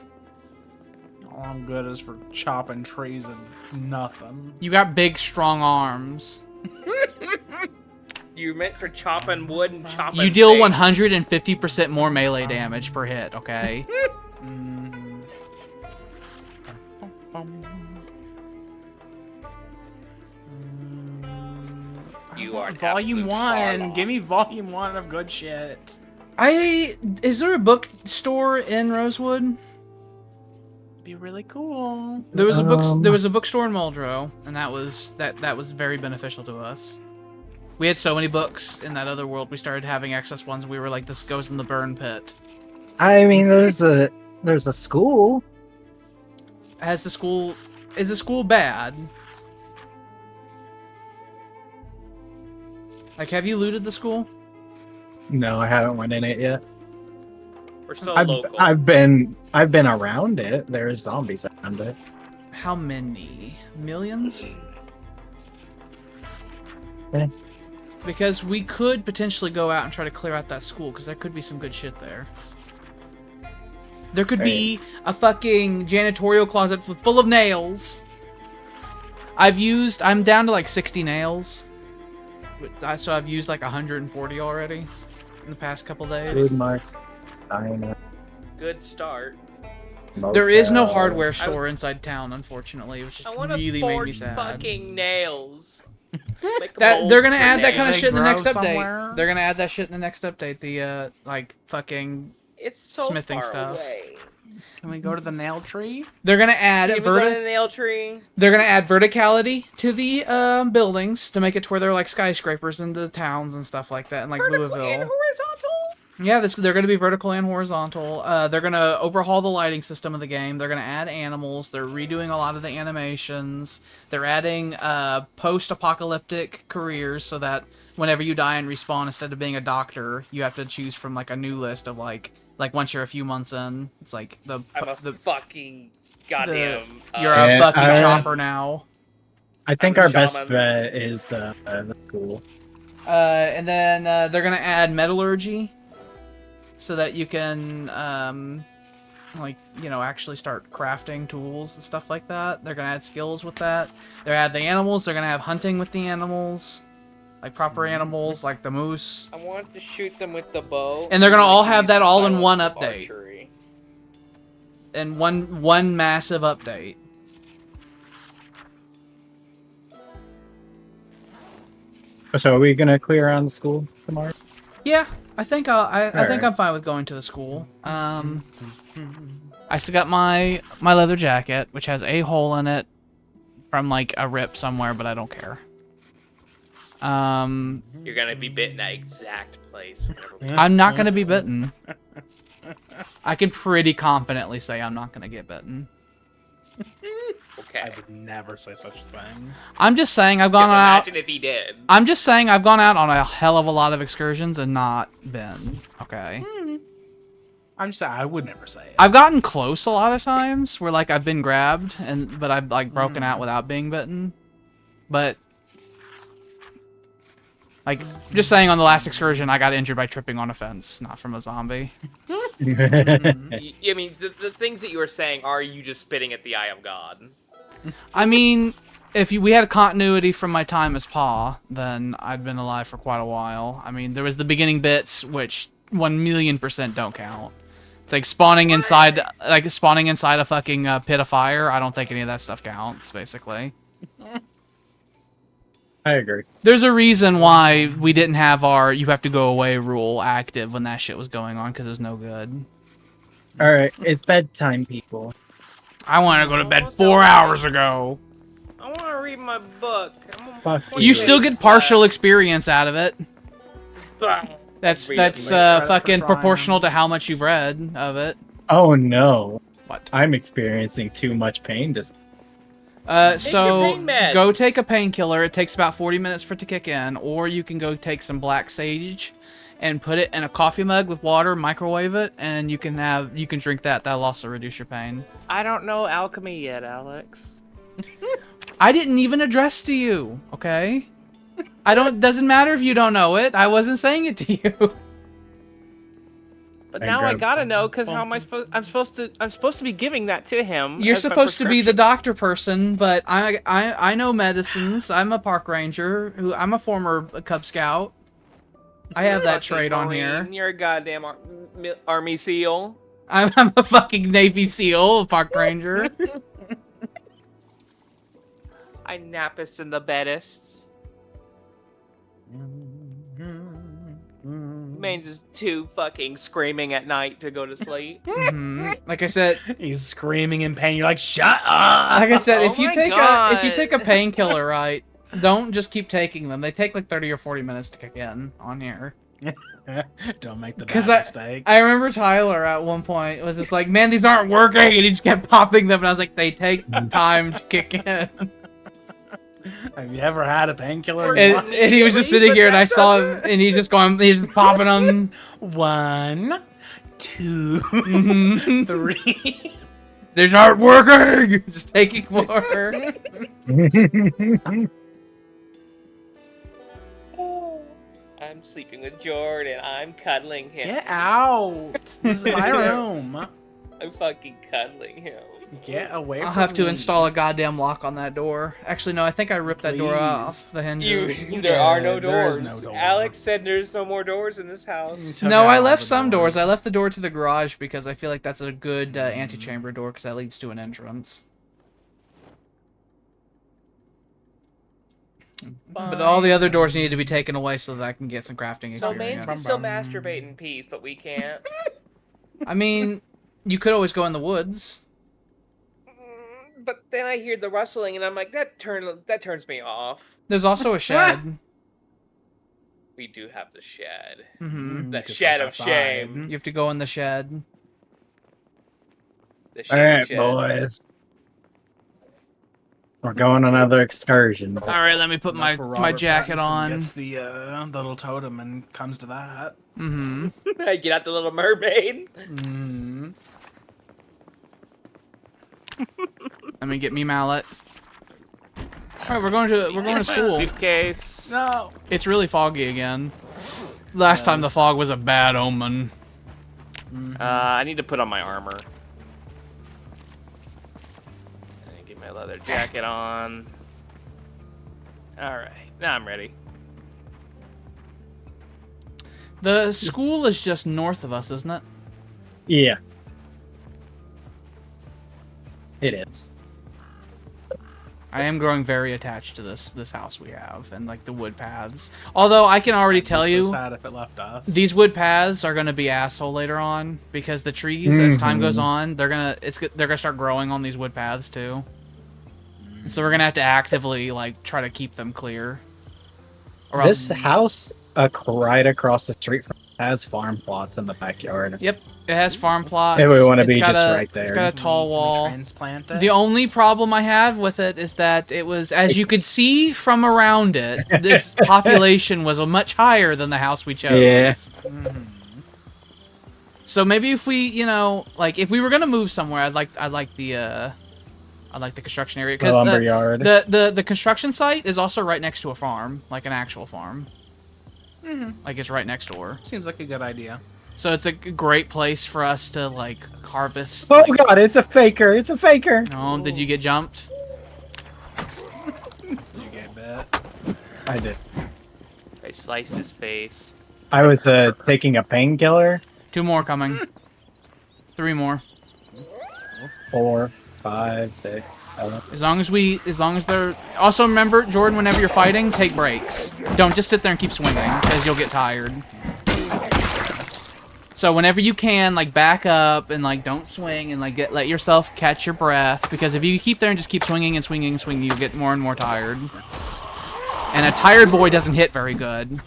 All I'm good is for chopping trees and nothing. You got big, strong arms. You meant for chopping wood and chopping. You deal things. 150% more melee damage per hit, okay? You are an Volume absolute 1. warlock. Give me Volume 1 of good shit. Is there a bookstore in Rosewood? Be really cool. There was a there was a bookstore in Muldrow, and that was very beneficial to us. We had so many books in that other world. We started having excess ones. And we were like, this goes in the burn pit. I mean, there's a school. Is the school bad? Like, have you looted the school? No, I haven't went in it yet. We're still I've local. I've been around it. There's zombies around it. How many? Millions? Eh. Because we could potentially go out and try to clear out that school, because there could be some good shit there. There could be a fucking janitorial closet full of nails. I'm down to like 60 nails. So I've used like 140 already in the past couple days. Food Mark, China, Good start. There is no motel. hardware store inside town, unfortunately, which I want to really made me forge sad. fucking nails. Make They're molds gonna for add that nails. kind of They shit in the grow next update. somewhere? They're gonna add that shit in the next update. The like fucking. It's so smithing far stuff. away. Can we go to the nail tree? They're gonna add Can we go to the nail tree? They're gonna add verticality to the buildings to make it to where they're like skyscrapers in the towns and stuff like that, and like Vertical Louisville. and horizontal? Yeah, they're going to be vertical and horizontal. They're going to overhaul the lighting system of the game. They're going to add animals. They're redoing a lot of the animations. They're adding post-apocalyptic careers so that whenever you die and respawn, instead of being a doctor, you have to choose from like a new list of like once you're a few months in, it's like I'm a fucking goddamn. you're a Yeah, fucking chopper now. I think I'm a our best shaman. bet is the school. And then they're going to add metallurgy. So that you can, like, you know, actually start crafting tools and stuff like that. They're going to add skills with that. They're going to add the animals. They're going to have hunting with the animals. Like, proper animals, like the moose. I want to shoot them with the bow. And they're gonna all have that all in Silence one of update. archery. And one massive update. So are we gonna clear around the school tomorrow? Yeah, I think I think Alright. I'm fine with going to the school. I still got my leather jacket, which has a hole in it from like a rip somewhere, but I don't care. You're gonna be bit in that exact place. whenever we- I'm not gonna be bitten. I can pretty confidently say I'm not gonna get bitten. I Okay. would never say such a thing. I'm just saying I've gone Just out. imagine if he did. I'm just saying I've gone out on a hell of a lot of excursions and not been. Okay. I'm just saying, I would never say it. I've gotten close a lot of times where like I've been grabbed but I've like broken out without being bitten. But like just saying on the last excursion I got injured by tripping on a fence, not from a zombie. I mean, the things that you were saying are you just spitting at the eye of God? I mean, if we had continuity from my time as Pa, then I'd been alive for quite a while. I mean, there was the beginning bits which 1,000,000% don't count. It's like spawning inside a fucking pit of fire. I don't think any of that stuff counts, basically. I agree. There's a reason why we didn't have our "you have to go away" rule active when that shit was going on, because it was no good. All right, it's bedtime, people. I want to go to bed Almost 4 over. hours ago. I want to read my book. I'm on Fuck 20 You still get pages partial left. experience out of it. That's Read that's it. Credit for fucking trying. proportional to how much you've read of it. Oh no, What? I'm experiencing too much pain. So pain meds. go take a painkiller. It takes about 40 minutes for it to kick in, or you can go take some black sage and put it in a coffee mug with water, microwave it, and you can drink that. That'll also reduce your pain. I don't know alchemy yet, Alex. I didn't even address to you, okay? Doesn't matter if you don't know it. I wasn't saying it to you. But now I gotta know, because how am I supposed? I'm supposed to be giving that to him. You're as my supposed to be the prescription. doctor person, but I know medicines. I'm a park ranger. I'm a former Cub Scout. I have that trait on here. Marine, you're a goddamn Army SEAL. I'm a fucking Navy SEAL, a park ranger. I nappest in the beddists. Mains is too fucking screaming at night to go to sleep. Like I said, He's screaming in pain. You're like, shut up! like I said, Oh if you my take God. a painkiller, right, don't just keep taking them. They take like 30 or 40 minutes to kick in on here. Don't make the bad Because mistake. I remember Tyler at one point was just like, man, these aren't working, and he just kept popping them, and I was like, they take time to kick in. Have you ever had a painkiller? And he was just sitting here, and I saw him, and he's just popping them. 1, 2, Mhm. 3. These aren't working. Just taking more. I'm sleeping with Jordan. I'm cuddling him. Get out! This is my room. I'm fucking cuddling him. Get away from I'll have to me. install a goddamn lock on that door. Actually, no, I think I ripped that door Please. off the hinges. There are no There is doors. no door. Alex said there's no more doors in this house. Took No, out I all left the some doors. I left the door to the garage because I feel like that's a good antechamber door because that leads to an entrance. But all the other doors need to be taken away so that I can get some crafting So Mains experience. can still masturbate in peace, but we can't. I mean, you could always go in the woods. But then I hear the rustling, and I'm like, that turns me off. There's also a shed. We do have the shed. Mm-hmm. The You could shed sleep of shame. You have to go in the shed. The All shame right, shed. boys. We're going on another excursion. All right, let me put That's where my Robert jacket Pattinson on. Gets the little totem and comes to that. Mm-hmm. I get out the Little Mermaid. Mm. Let me get me mallet. All right, we're going to school. Suitcase. No. It's really foggy again. Last time the Yes. fog was a bad omen. I need to put on my armor. And get my leather jacket on. Alright, now I'm ready. The school is just north of us, isn't it? Yeah. It is. I am growing very attached to this house we have and like the wood paths. Although I can already tell I'd be you, so sad if it left us. these wood paths are gonna be asshole later on because the trees, as time goes on, they're gonna start growing on these wood paths too. So we're gonna have to actively like try to keep them clear. Or This else, house right across the street from has farm plots in the backyard. yep, it has farm plots. If we wanna It's be got just a- right It's there. got a tall wall. Transplant it. The only problem I have with it is that it was, as you could see from around it, its population was much higher than the house we chose. Yeah. So maybe if we, like if we were gonna move somewhere, I'd like the construction area The because lumberyard. the construction site is also right next to a farm, like an actual farm. Like it's right next door. Seems like a good idea. So it's a great place for us to like harvest. Oh like- god, it's a faker! It's a faker! Oh, did you get jumped? Did you get bit? I did. I sliced his face. I was taking a painkiller. 2 more coming. 3 more. 4, 5, 6, 7. As long as they're... Also remember, Jordan, whenever you're fighting, take breaks. Don't just sit there and keep swinging, because you'll get tired. So whenever you can, like, back up and, like, don't swing and, like, let yourself catch your breath. Because if you keep there and just keep swinging and swinging and swinging, you'll get more and more tired. And a tired boy doesn't hit very good.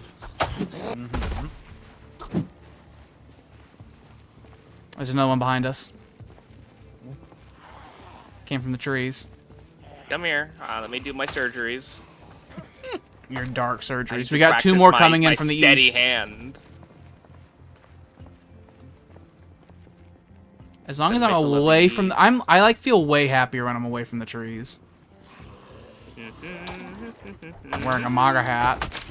There's another one behind us. Came from the trees. Come here. Let me do my surgeries. Your dark I need surgeries. to We got 2 practice more my- coming in my from the steady east. hand. As long as The I'm middle of away the from, east. I like feel way happier when I'm away from the trees. I'm wearing a MAGA hat.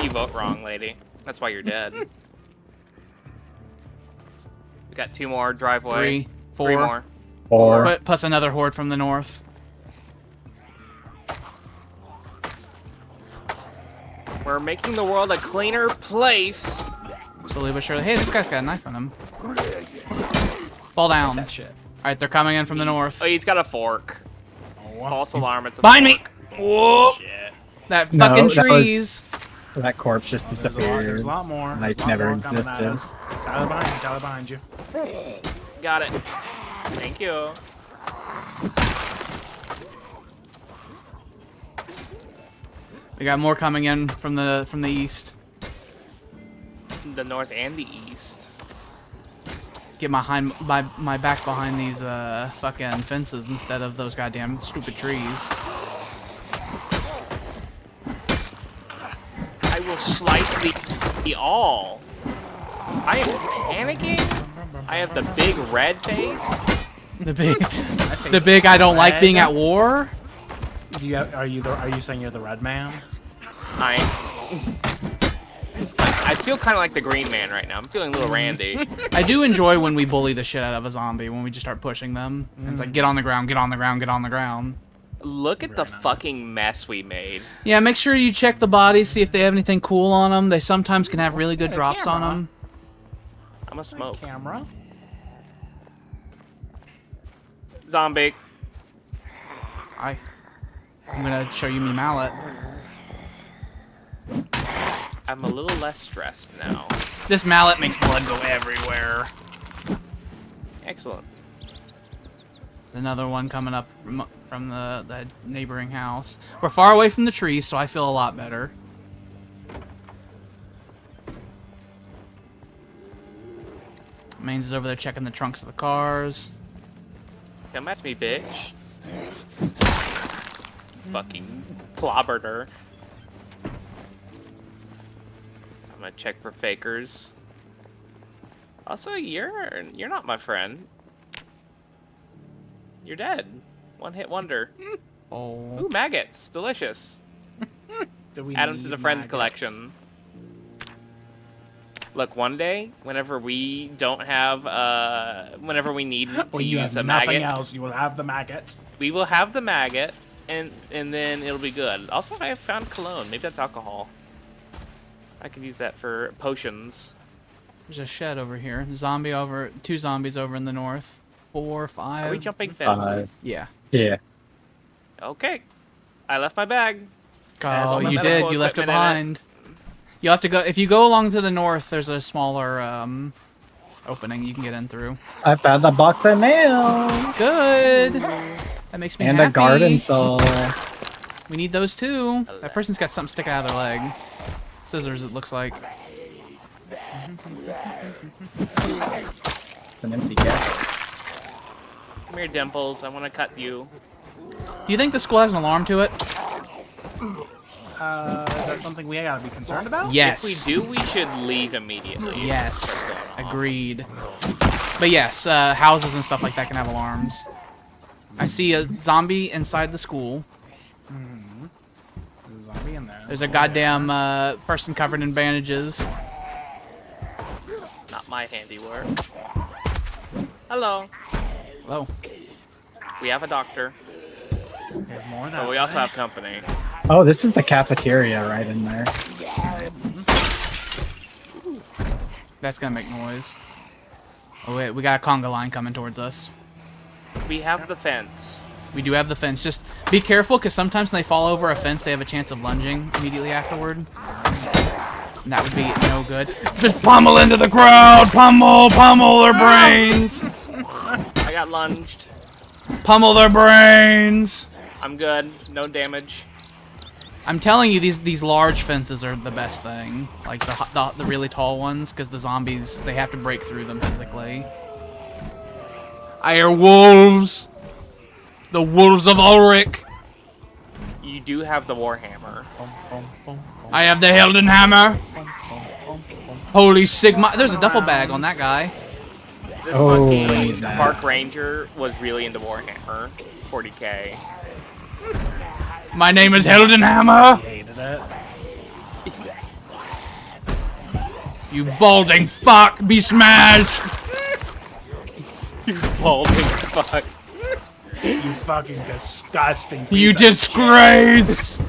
You vote wrong, lady. That's why you're dead. We got 2 more driveway. 3, 4. 3 more. Or Plus another horde from the north. We're making the world a cleaner place. Slowly but surely. Hey, this guy's got a knife on him. Fall down. That shit. Alright, they're coming in from the north. Oh, he's got a fork. Oh, False alarm. It's a Behind me! fork. Whoa! shit. That no, fucking that trees. that corpse just There's disappeared. a lot more. Like There's a lot never more coming at existed. us. Tyler behind you. Tyler behind you. Got it. Thank you. We got more coming in from the east. The north and the east. Get my back behind these fucking fences instead of those goddamn stupid trees. I will slice the all. I am panicking. I have the big red face. The big I don't like being at war. Are you saying you're the red man? I feel kind of like the Green Man right now. I'm feeling a little Randy. I do enjoy when we bully the shit out of a zombie, when we just start pushing them. And it's like, get on the ground, get on the ground, get on the ground. Look at the Very nice. fucking mess we made. Yeah, make sure you check the bodies, see if they have anything cool on them. They sometimes can have really good Hey, drops on camera. them. I'm a smoke. Camera. Zombie. I'm gonna show you me mallet. I'm a little less stressed now. This mallet makes blood go everywhere. Excellent. There's another one coming up from the neighboring house. We're far away from the trees, so I feel a lot better. Mains is over there checking the trunks of the cars. Come at me, bitch. Fucking clobbered her. I'm gonna check for fakers. Also, you're not my friend. You're dead. One hit wonder. Oh. Ooh, maggots. Delicious. Do we Add them to need the friends maggots? collection. Look, one day, whenever we don't have, whenever we need to When you use have a nothing maggot, else, you will have the maggot. we will have the maggot, and then it'll be good. Also, I have found cologne. Maybe that's alcohol. I could use that for potions. There's a shed over here. Two zombies over in the north. 4, 5. Are we jumping fences? Yeah. Yeah. Okay. I left my bag. Oh, some you medical did. You left it equipment in it. behind. You have to go. If you go along to the north, there's a smaller opening you can get in through. I found a box of nails Good. That makes me and happy. a garden saw. We need those too. That person's got something sticking out of their leg. Scissors, it looks like. It's an empty gas. Come here, Dimples. I want to cut you. Do you think the school has an alarm to it? Is that something we gotta be concerned about? Yes. If we do, we should leave immediately. Yes. Agreed. But yes, houses and stuff like that can have alarms. I see a zombie inside the school. There's a zombie in there. There's a goddamn person covered in bandages. Not my handiwork. Hello. Hello. We have a doctor, We have more but we also have company. Oh, this is the cafeteria right in there. That's gonna make noise. Oh wait, we got a conga line coming towards us. We have the fence. We do have the fence. Just be careful, because sometimes when they fall over a fence, they have a chance of lunging immediately afterward. And that would be no good. Just pummel into the crowd! Pummel their brains! I got lunged. Pummel their brains! I'm good. No damage. I'm telling you, these large fences are the best thing. Like the really tall ones, because the zombies, they have to break through them physically. I hear wolves! The wolves of Ulrich! You do have the Warhammer. I have the Heldenhammer! Holy Sigma! There's a duffel bag on that guy. This Oh, we fucking need that. park ranger was really into Warhammer 40k. My name is Hildenhammer. He hated it. You balding fuck, be smashed. Balding fuck. You fucking disgusting. You piece of disgrace.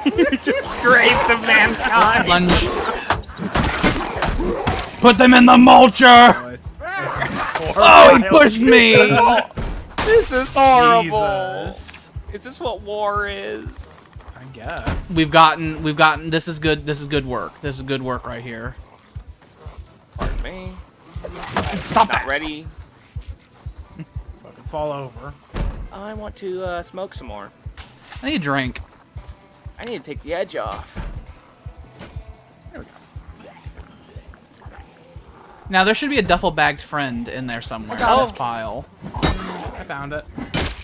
You disgrace of mankind. Lunge. Put them in the mulcher. shit. It's Oh, he pushed me. This is horrible. Jesus. Is this what war is? I guess. We've gotten. This is good. This is good work. This is good work right here. Pardon me. Stop Not that. ready. Fucking fall over. I want to smoke some more. I need a drink. I need to take the edge off. Now there should be a duffel-bagged friend in there somewhere got in it. this pile. I found it.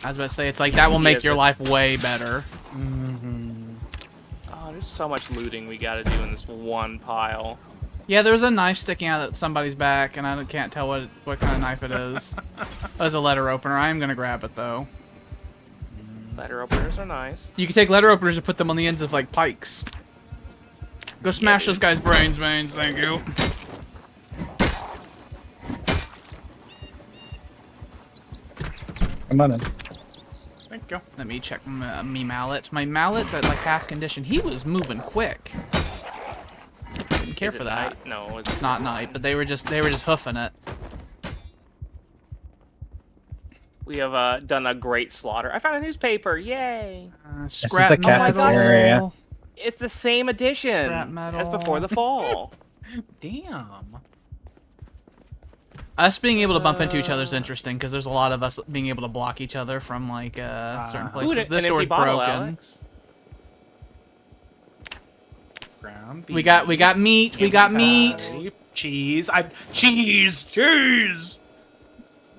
I was about to say it's like that will make your life way better. Oh, there's so much looting we gotta do in this one pile. Yeah, there's a knife sticking out of somebody's back, and I can't tell what kind of knife it is. There's a letter opener. I am gonna grab it though. Letter openers are nice. You can take letter openers and put them on the ends of like pikes. Go smash this guy's brains, Mains. Thank you. Come on in. Thank you. Let me check me mallet. My mallet's at like half condition. He was moving quick. Didn't care Is it for that. night? No, It's not night, but they were just hoofing it. We have done a great slaughter. I found a newspaper. Yay! This is Scrap the metal. cafeteria. It's the same edition Scrap as metal. before the fall. Damn. Us being able to bump into each other is interesting because there's a lot of us being able to block each other from like certain Ooh, places. an This empty door's bottle, broken. Alex. Ground We got meat. We got meat. beef, cheese. Cheese.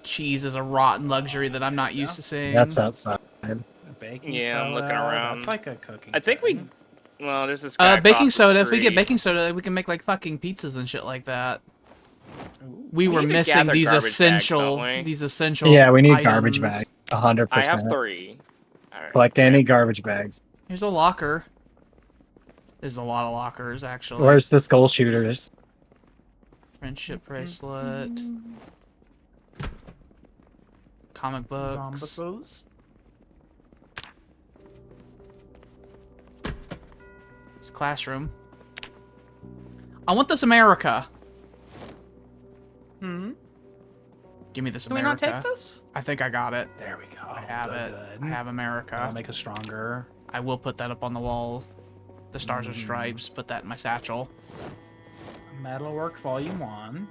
Cheese is a rotten luxury that I'm not used to seeing. That's outside. Baking Yeah, I'm soda. looking around. That's like a cooking. I think we. thing. Well, there's this guy. baking across the soda. If we get street. baking soda, we can make like fucking pizzas and shit like that. Ooh. We were need to missing gather these garbage bags, essential, don't we? these essential. Yeah, we need items. garbage bags. 100%. I have 3. All right. Collect any garbage bags. Here's a locker. There's a lot of lockers actually. Where's the skull shooters? Friendship bracelet. Comic books. Bombuses. It's a classroom. I want this America. Give me this Can we America. not take this? I think I got it. There we go. I have it. Good. I have America. I'll make it stronger. I will put that up on the wall. The Stars and Stripes. Put that in my satchel. Metalwork Volume 1.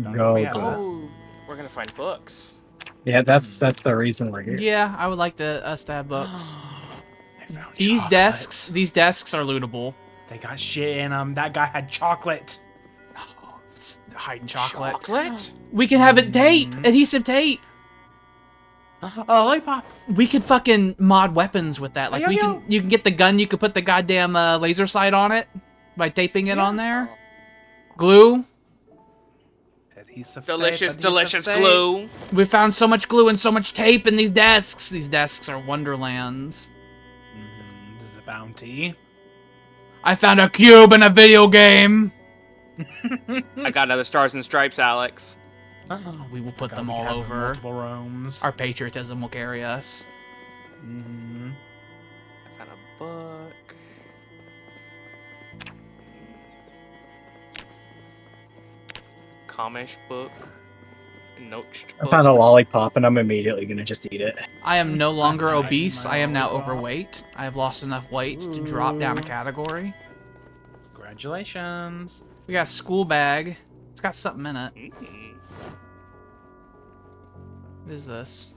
Don't know Go, if we have go. that. Oh, we're gonna find books. Yeah, that's the reason we're here. Yeah, I would like us to have books. I found These chocolate. desks are lootable. They got shit in them. That guy had chocolate. It's hiding chocolate. Chocolate? We can have it tape, adhesive tape. A lollipop. We could fucking mod weapons with that. Like Yo, we yo. can, you can get the gun. You could put the goddamn laser sight on it by taping it on there. Glue. Adhesive Delicious, tape, delicious adhesive tape. glue. We found so much glue and so much tape in these desks. These desks are wonderlands. This is a bounty. I found a cube in a video game. I got another Stars and Stripes, Alex. We will put God, them we all can have over. Multiple rooms. Our patriotism will carry us. Mhm. I found a book. Comish book. Notched I book. found a lollipop and I'm immediately gonna just eat it. I am no longer Nice, obese. my I am now lollipop. overweight. I have lost enough weight to drop down a Ooh. category. Congratulations. We got a school bag. It's got something in it. Mm. What is this?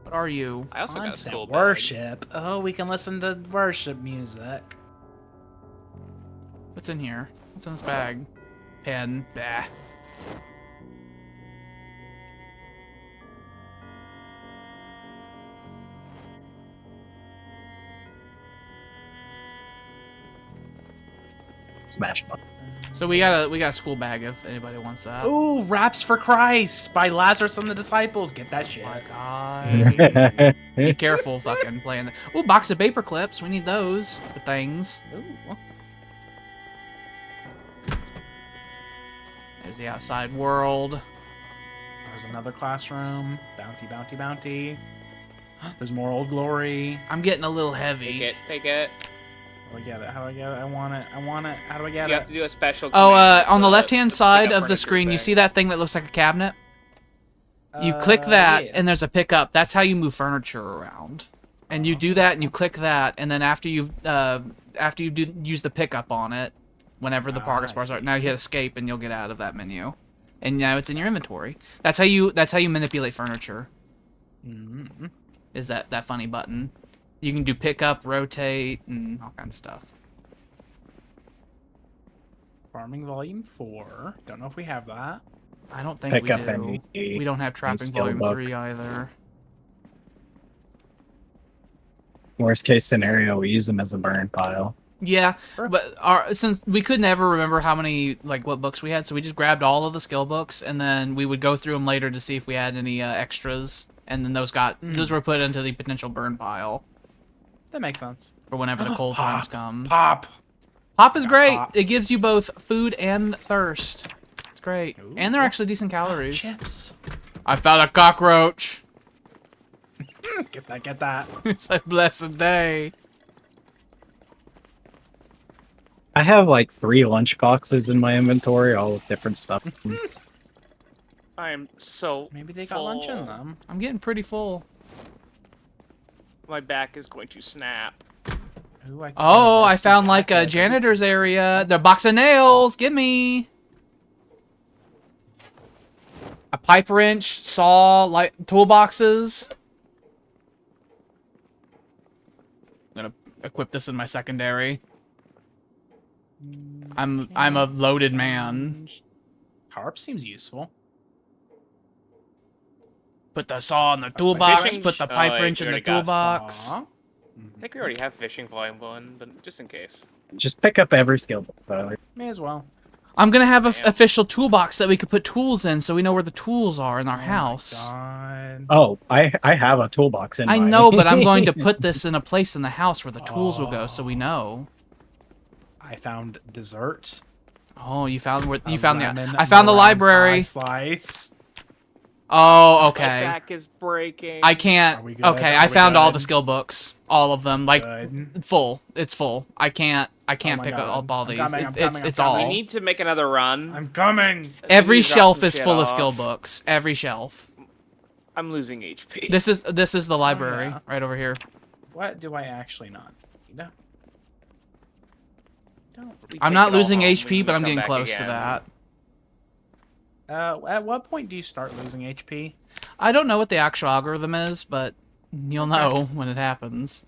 What are you? I also got a Constant school bag. worship. Oh, we can listen to worship music. What's in here? What's in this bag? Pen. Bah. Smash button. So we got a school bag if anybody wants that. Ooh, Raps for Christ by Lazarus and the Disciples. Get that shit. Oh my god. Be careful fucking playing that. Ooh, box of paper clips. We need those for things. Ooh. There's the outside world. There's another classroom. Bounty, bounty, bounty. There's more Old Glory. I'm getting a little heavy. Take it. Take it. How do I get it? How do I get it? I want it. I want it. How do I get You it? have to do a special. Oh, command on the with left-hand the side pickup of the furniture screen, you thing. see that thing that looks like a cabinet? You click that, Yeah. and there's a pickup. That's how you move furniture around. And you do that, and you click that, and then after you use the pickup on it, whenever the progress I bars are, see. now you hit escape, and you'll get out of that menu, and now it's in your inventory. That's how you manipulate furniture. Mm-hmm. Is that funny button? You can do pickup, rotate, and all kinds of stuff. Farming Volume 4. Don't know if we have that. I don't think Pick we up do. any We don't have Trapping skill Volume book. 3 either. Worst case scenario, we use them as a burn pile. Yeah, Sure. but since we could never remember how many what books we had, so we just grabbed all of the skill books, and then we would go through them later to see if we had any extras, and then those were put into the potential burn pile That makes sense. for whenever the cold times come. Pop. Pop is Got great. pop. It gives you both food and thirst. It's great, Ooh. and they're actually decent calories. Chips. I found a cockroach. Get that. Get that. It's a blessed day. I have like 3 lunch boxes in my inventory, all with different stuff. I'm so. Maybe they got lunch in full. them. I'm getting pretty full. My back is going to snap. Ooh, I Oh, I reversed the found like a jacket. janitor's area. The box of nails. Gimme. A pipe wrench, saw, like toolboxes. I'm gonna equip this in my secondary. I'm a loaded man. Harp seems useful. Put the saw in the toolbox. fishing Put the sh- oh, pipe wait, wrench we in the already got toolbox. Aw. I think we already have fishing volume 1, but just in case. Just pick up every skill book, Tyler. May as well. I'm gonna have an Damn. official toolbox that we could put tools in, so we know where the tools are in our Oh my house. God. Oh, I have a toolbox in I mine. know, but I'm going to put this in a place in the house where the tools will go, so we know. I found dessert. Oh, you found where A you found lemon the I found the meringue library. pie slice. Oh, My okay. back is breaking. I can't. Are we good? Okay, Are I we found all good? the skill books, all of them, like Good. full. It's full. I can't my pick God. up all I'm these. coming, I'm It's coming, I'm it's coming. We all. need to make another run. I'm coming. Every We need to drop shelf some is shit full of off. skill books. Every shelf. I'm losing HP. This is the library yeah. right over here. What do I actually not need? Don't. We I'm take not it all losing home, HP, we but I'm come getting back close to again. that. At what point do you start losing HP? I don't know what the actual algorithm is, but you'll know when it happens.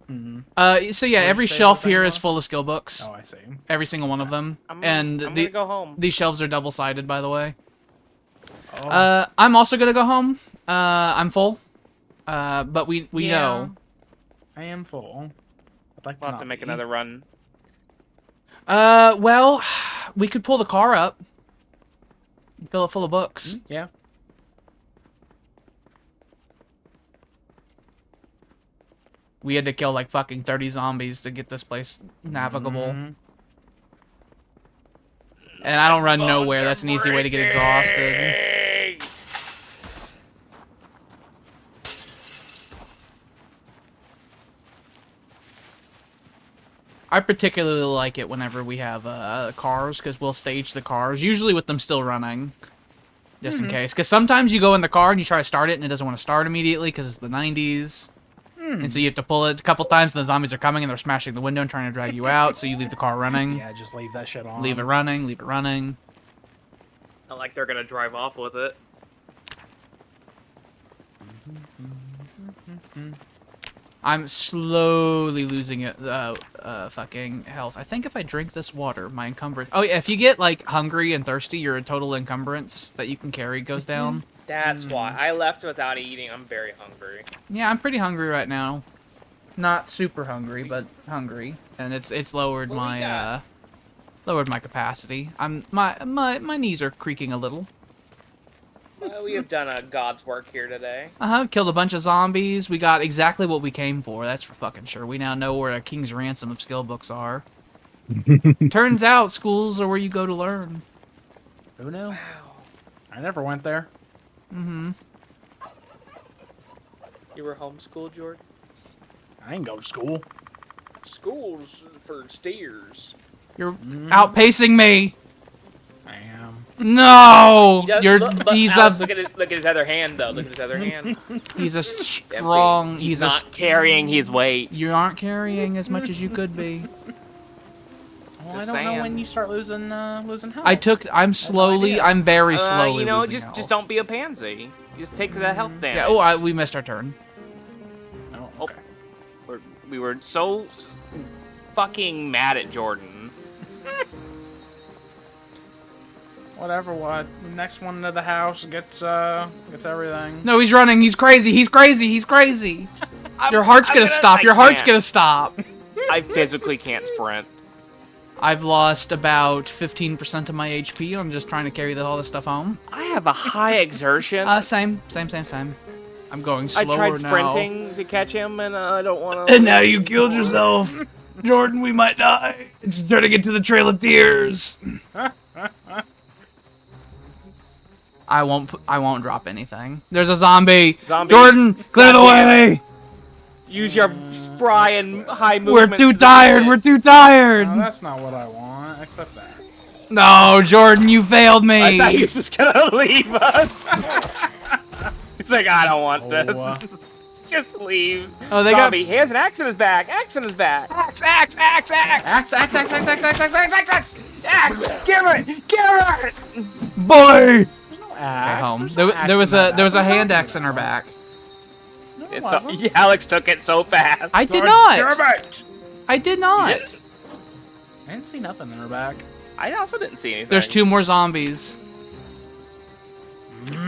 Hmm. So yeah, What did every you say shelf the thing here is was? full of skill books. Oh, I see. Every single one of them. I'm And gonna go home. these shelves are double-sided, by the way. Oh, I'm also gonna go home. I'm full. But we yeah, know. I am full. I'd like to We'll have not to make be. another run. Well, we could pull the car up. Fill it full of books. Yeah. We had to kill like fucking 30 zombies to get this place navigable. Mhm. And I don't run Bones nowhere. are That's an easy way to get exhausted. breaking. I particularly like it whenever we have cars, because we'll stage the cars, usually with them still running, just in case. Because sometimes you go in the car and you try to start it, and it doesn't want to start immediately because it's the 90s. And so you have to pull it a couple times, and the zombies are coming, and they're smashing the window and trying to drag you out, so you leave the car running. Yeah, just leave that shit on. Leave it running, leave it running. Not like they're gonna drive off with it. I'm slowly losing it, fucking health. I think if I drink this water, my encumbrance... Oh, yeah, if you get, like, hungry and thirsty, your total encumbrance that you can carry goes down. That's why I left without eating. I'm very hungry. Yeah, I'm pretty hungry right now. Not super hungry, but hungry. And it's lowered What do we my, got? lowered my capacity. My knees are creaking a little. Well, we have done a God's work here today. Killed a bunch of zombies. We got exactly what we came for. That's for fucking sure. We now know where a King's Ransom of skill books are. Turns out schools are where you go to learn. Who knew? Wow. I never went there. Mm-hmm. You were homeschooled, Jordan? I didn't go to school. School's for steers. You're outpacing me. I am. No, He does- you're. look, He's Alex, a. look at his other hand, though. Look at his other hand. He's a strong. He's He's a. not carrying his weight. You aren't carrying as much as you could be. Well, I Just don't know saying. when you start losing health. I'm slowly. idea. I'm very slowly. You know, losing just health. don't be a pansy. Just take that health damage. Yeah. Oh, we missed our turn. Oh, Oh. okay. We were so fucking mad at Jordan. Whatever. What? Next one to the house gets everything. No, he's running. He's crazy. He's crazy. He's crazy. Your heart's gonna stop. Your heart's gonna stop. I physically can't sprint. I've lost about 15% of my HP. I'm just trying to carry all this stuff home. I have a high exertion. Same. I'm going I slower tried now. sprinting to catch him, and I don't want to. And now you killed yourself. Jordan, we might die. It's turning into the Trail of Tears. I won't drop anything. There's a zombie. Jordan, clear the way. Use your spry and high We're movement. too tired. We're too tired. No, that's not what I want. Equip that. No, Jordan, you failed me. I thought he was just gonna leave us. He's like, I don't want this. Just leave. Oh, they Zombie, he has an axe in his back. Axe in his back. Axe. Axe. Give it. Boy. Axe. Home. There's no axe There was in that a there was a back. hand axe in her back. No, it It's wasn't. Alex took it so fast. I did God not. damn it. I did not. I didn't see nothing in her back. I also didn't see anything. There's 2 more zombies.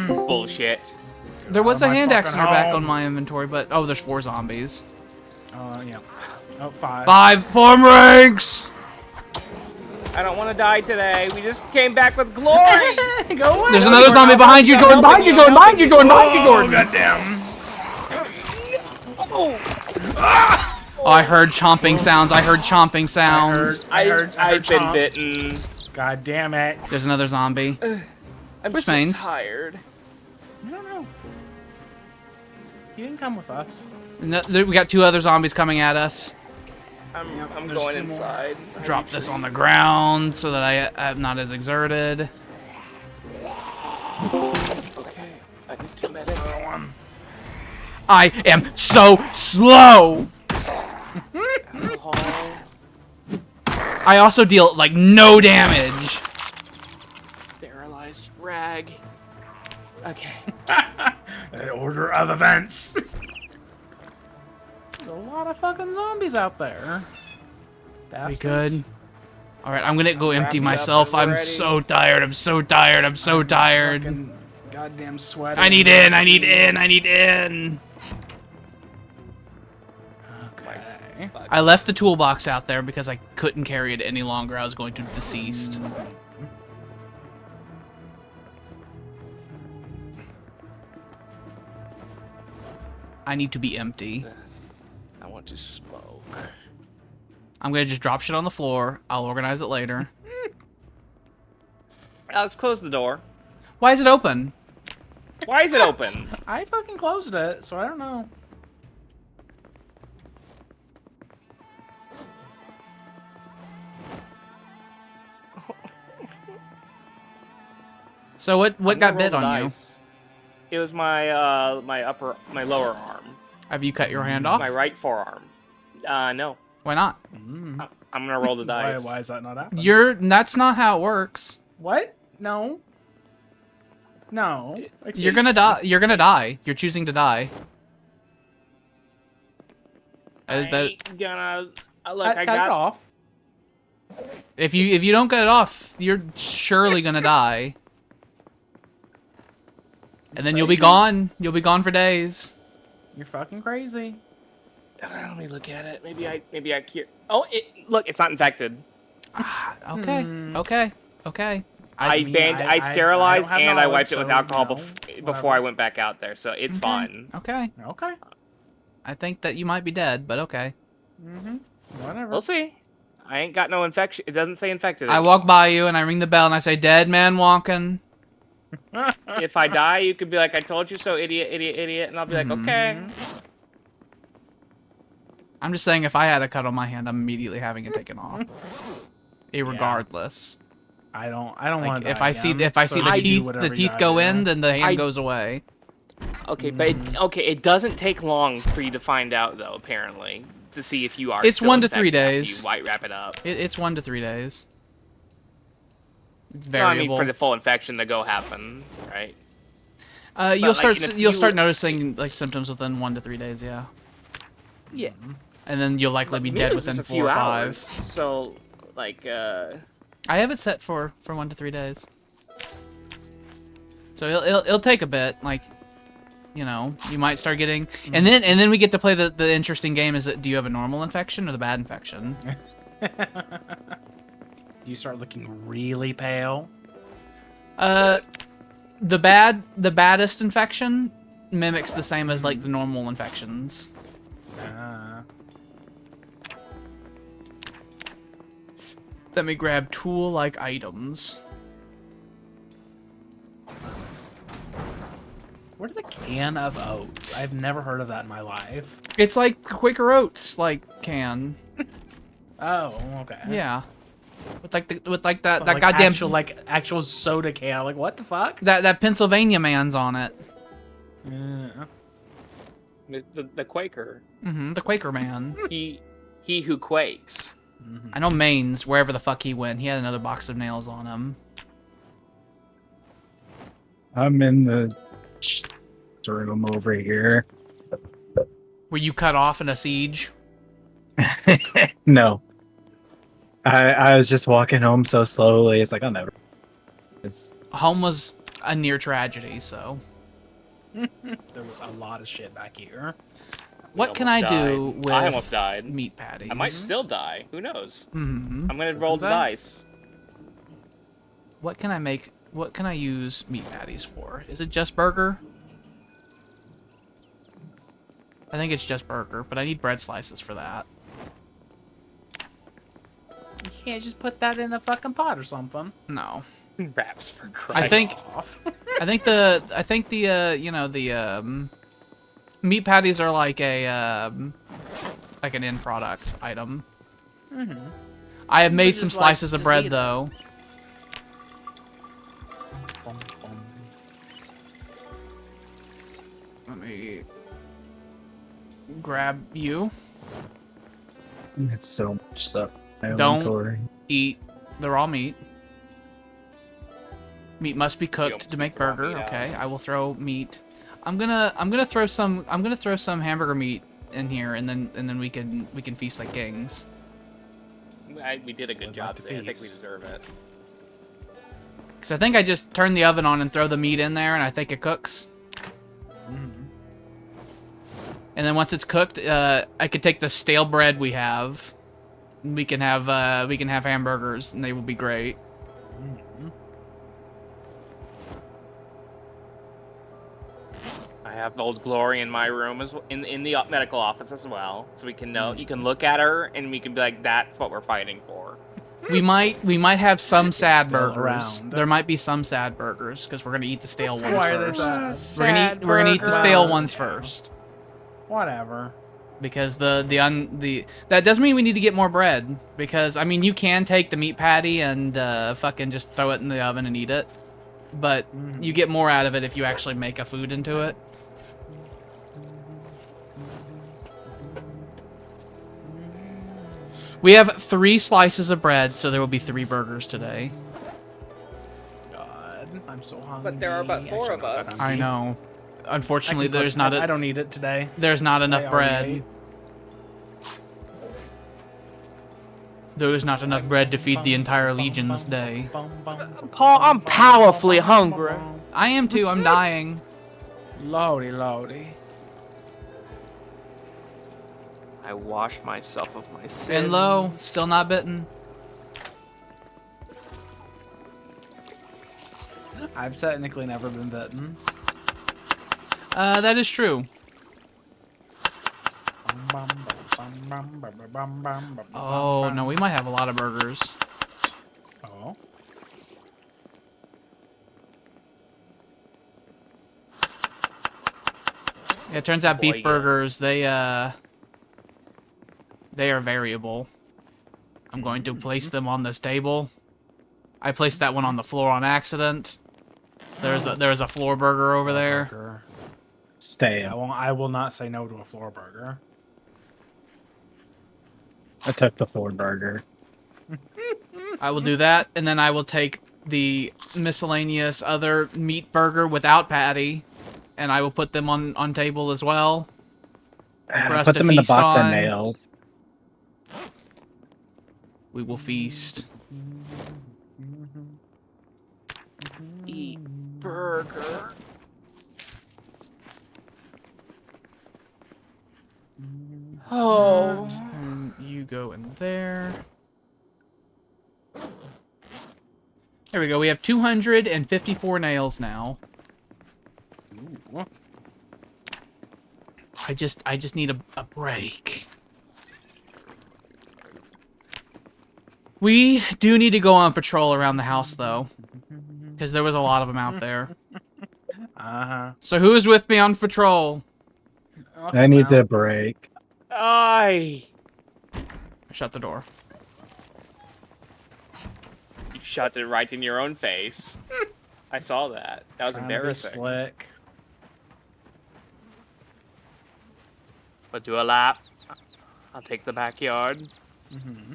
Bullshit. There was Out a of my hand axe in her fucking back home. on my inventory, but oh, there's 4 zombies. Yeah. Oh, 5. 5 form ranks. I don't want to die today. We just came back with glory. Go away. There's another zombie behind you, Jordan. Behind you, Jordan. Behind you, Jordan. Behind you, Jordan. Goddamn. Oh, I heard chomping sounds. I heard chomping sounds. I've been chomp. bitten. God damn it. There's another zombie. I'm Where's so Mains? tired. I don't know. He didn't come with us. No, we got 2 other zombies coming at us. I'm there's going 2 more. inside. Drop this on the ground so that I'm not as exerted. Okay. I need to medic. I am so slow. Alcohol. I also deal like no damage. Sterilized rag. Okay. The order of events. There's a lot of fucking zombies out there. We Bastards. good? All right, I'm gonna go empty wrapped up myself. and I'm ready. so tired. I'm so tired. I'm so tired. Fucking goddamn sweaty. I need in. I need in. I need in. Okay. I left the toolbox out there because I couldn't carry it any longer. I was going to deceased. I need to be empty. I want to smoke. I'm gonna just drop shit on the floor. I'll organize it later. Alex, close the door. Why is it open? Why is it open? I fucking closed it, so I don't know. So what I'm got gonna bit roll the on you? dice. It was my my lower arm, Have you cut your hand off? my right forearm. No, Why not? I'm gonna roll the dice. Why is that not happening? That's not how it works. What? No. No. You're gonna die. You're gonna die. You're choosing to die. Is that ain't gonna look? Cut I it got off. if you don't cut it off, you're surely gonna die. And then you'll be gone. You'll be gone for days. You're fucking crazy. Let me look at it. Maybe I cure. Oh, look, it's not infected. Okay. I sterilized I don't have and I wiped it knowledge, with so, alcohol you know, before I whatever. went back out there, so it's fine. Okay. Okay. I think that you might be dead, but okay. Whatever. We'll see. I ain't got no infection. It doesn't say infected. I walk by you and I ring the bell and I say, "Dead man walking." If I die, you could be like, "I told you so, idiot, idiot, idiot," and I'll be like, "Okay." I'm just saying, if I had a cut on my hand, I'm immediately having it taken off, irregardless. I don't Like, want to. if I see the teeth go in, then the hand goes away. Okay, but it doesn't take long for you to find out, though. Apparently, to see if you are. It's still 1 to 3 infected after days. You white wrap it up. It's 1 to 3 days. It's No, variable. I mean for the full infection to go happen, right? You'll like, start noticing like symptoms within 1 to 3 days. Yeah. Yeah. And then you'll likely be dead within 4 or 5. Hours, so, like, I have it set for 1 to 3 days. So it'll take a bit, like, you know, you might start getting, and then we get to play the interesting game. Is do you have a normal infection or the bad infection? You start looking really pale. The baddest infection mimics the same as like the normal infections. Let me grab tool-like items. Where's a can of oats? I've never heard of that in my life. It's like Quaker Oats, like can. Oh, okay. Yeah. With like that Like goddamn actual soda can. Like what the fuck? that Pennsylvania man's on it. the Quaker. The Quaker man. He who quakes. I know Maine's, wherever the fuck he went. He had another box of nails on him. I'm in the room over here. Were you cut off in a siege? No. I was just walking home so slowly. It's like, I'll never. Home was a near tragedy, so. There was a lot of shit back here. What can I do with I almost died. meat patties? I might still die. Who knows? Mm-hmm. I'm gonna roll the dice. What can I make? What can I use meat patties for? Is it just burger? I think it's just burger, but I need bread slices for that. You can't just put that in a fucking pot or something. No. Wraps for Christ. I think the you know, the meat patties are like a like an end product item. I have made some slices of bread though. Let me grab you. It's so much stuff. Don't eat the raw meat. Meat must be cooked to make burger. Okay, I will throw meat. I'm gonna throw some hamburger meat in here, and then we can feast like kings. We did a good job today. I think we deserve it. Cause I think I just turn the oven on and throw the meat in there, and I think it cooks. And then once it's cooked, I could take the stale bread we have. We can have hamburgers, and they will be great. I have Old Glory in my room as well, in the medical office as well, so we can know. You can look at her, and we can be like, "That's what we're fighting for." We might have some sad still burgers. around. There might be some sad burgers because we're gonna eat the stale ones Why are they first. sad? We're gonna eat the stale ones first. Whatever. Because that doesn't mean we need to get more bread. Because I mean, you can take the meat patty and fucking just throw it in the oven and eat it, but you get more out of it if you actually make a food into it. We have 3 slices of bread, so there will be 3 burgers today. God, I'm so hungry. But there are but 4 of us. I know. Unfortunately, there's not. I don't need it today. There's not enough I bread. already ate. There is not enough bread to feed the entire legion this day. Paul, I'm powerfully hungry. I am too. I'm dying. Lordy. I wash myself of my sins. And low, still not bitten. I've technically never been bitten. That is true. Oh, no, we might have a lot of burgers. Oh. Yeah, it turns out Boy, beef yeah. burgers, they are variable. I'm going to place them on this table. I placed that one on the floor on accident. There's a floor burger over there. Burger. Stay. I will not say no to a floor burger. I took the Ford burger. I will do that, and then I will take the miscellaneous other meat burger without patty, and I will put them on table as well. For us Put to them in the feast box on. of nails. We will feast. Eat burger. Oh. And you go in there. There we go. We have 254 nails now. Ooh. I just need a break. We do need to go on patrol around the house, though. Because there was a lot of them out there. Uh-huh. So who is with me on patrol? I need a break. I. Shut the door. You shot it right in your own face. I saw that. That was embarrassing. Slick. But do a lap. I'll take the backyard. Mm-hmm.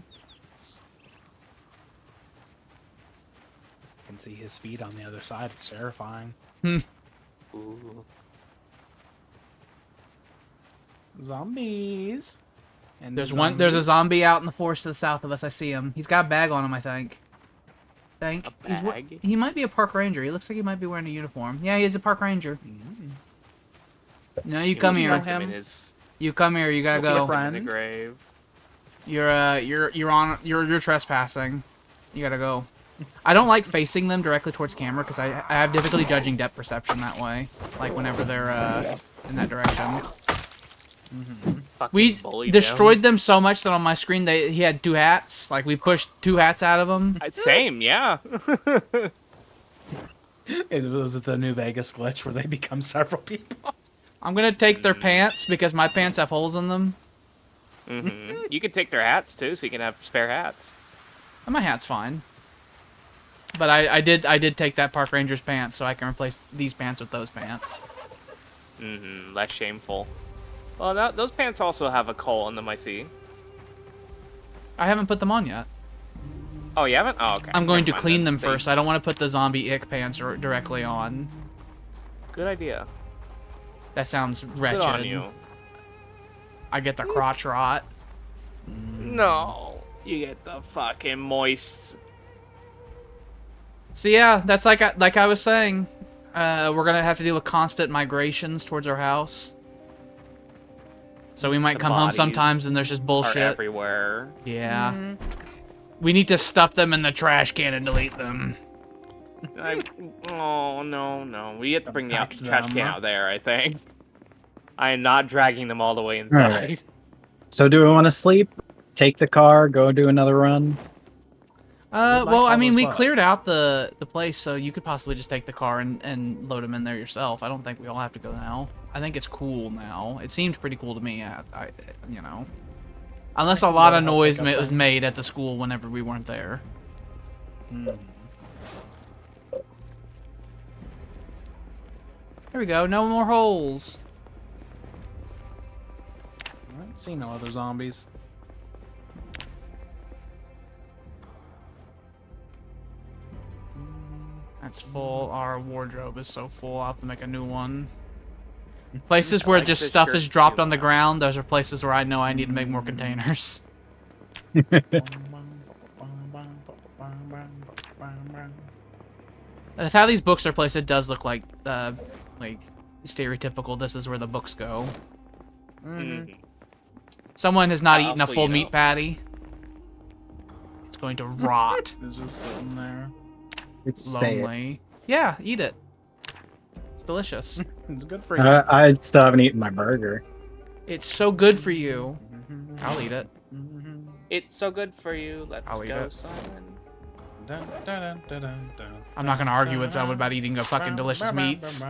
Can see his feet on the other side. It's terrifying. Hmm. Ooh. Zombies. And There's a zombie out in the forest to the south of us. I see him. He's got a bag on him, I think. A bag? He might be a park ranger. He looks like he might be wearing a uniform. Yeah, he is a park ranger. No, you come here. You come here. You gotta go. In the grave. You're trespassing. You gotta go. I don't like facing them directly towards camera because I have difficulty judging depth perception that way. Like whenever they're in that direction. We destroyed them so much that on my screen he had 2 hats. Like we pushed 2 hats out of him. Same, yeah. Was it the New Vegas glitch where they become several people? I'm gonna take their pants because my pants have holes in them. You can take their hats too, so you can have spare hats. And my hat's fine. But I did take that park ranger's pants, so I can replace these pants with those pants. Less shameful. Well, those pants also have a hole in them, I see. I haven't put them on yet. Oh, you haven't? Oh, okay. I'm going to Never mind clean then. them first. I don't want to put the zombie ick pants directly on. Good idea. That sounds wretched. Good on you. I get the crotch rot. No, you get the fucking moist. So yeah, that's like I was saying. We're gonna have to deal with constant migrations towards our house. So we might The come home bodies sometimes and there's just Are bullshit. everywhere. Yeah. We need to stuff them in the trash can and delete them. Oh, no. We have to bring the Back trash them can up. out there, I think. I am not dragging them all the way inside. Alright. So do we want to sleep? Take the car, go do another run? Well, I mean, we bugs. cleared out the place, so you could possibly just take the car and load them in there yourself. I don't think we all have to go now. I think it's cool now. It seemed pretty cool to me, you know. Unless a lot of noise was made at the school whenever we weren't there. There we go. No more holes. I don't see no other zombies. That's full. Our wardrobe is so full. I'll have to make a new one. Places where like just this stuff shirt is dropped too. on the ground, those are places where I know I need to make more containers. How these books are placed, it does look like stereotypical. This is where the books go. Someone has not eaten a Also, full you know. meat patty. It's going to rot. It's just sitting there. It's stale. Lonely. Yeah, eat it. It's delicious. It's good for you. I still haven't eaten my burger. It's so good for you. I'll eat it. It's so good for you. Let's I'll eat go, it. Simon. I'm not gonna argue with them about eating a fucking delicious meats.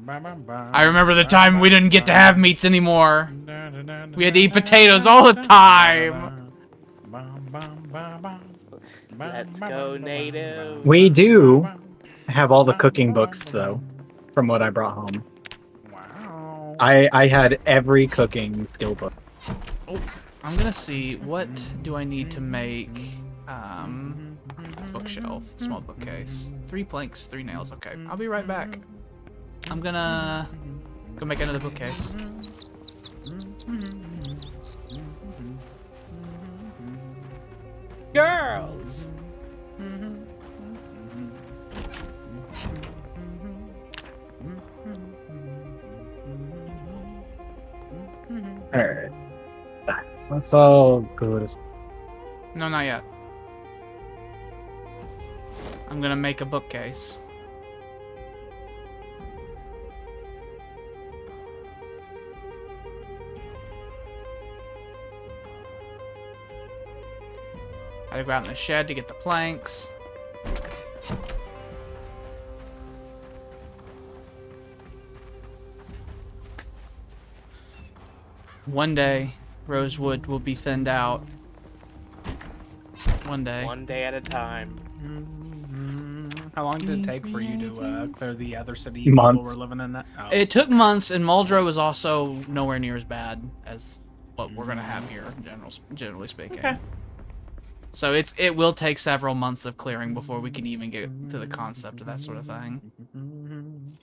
I remember the time we didn't get to have meats anymore. We had to eat potatoes all the time. Let's go, native. We do have all the cooking books, though, from what I brought home. Wow. I had every cooking skill book. Oh, I'm gonna see, what do I need to make bookshelf, small bookcase. 3 planks, 3 nails. Okay, I'll be right back. I'm gonna go make another bookcase. Girls. Alright. Let's all go to... No, not yet. I'm gonna make a bookcase. I had to go out in the shed to get the planks. One day, Rosewood will be thinned out. One day. One day at a time. How long did it take for you to clear the other city Months. people were living in that? Oh. It took months, and Muldrow was also nowhere near as bad as what we're gonna have here, generally speaking. Okay. So it will take several months of clearing before we can even get to the concept of that sort of thing.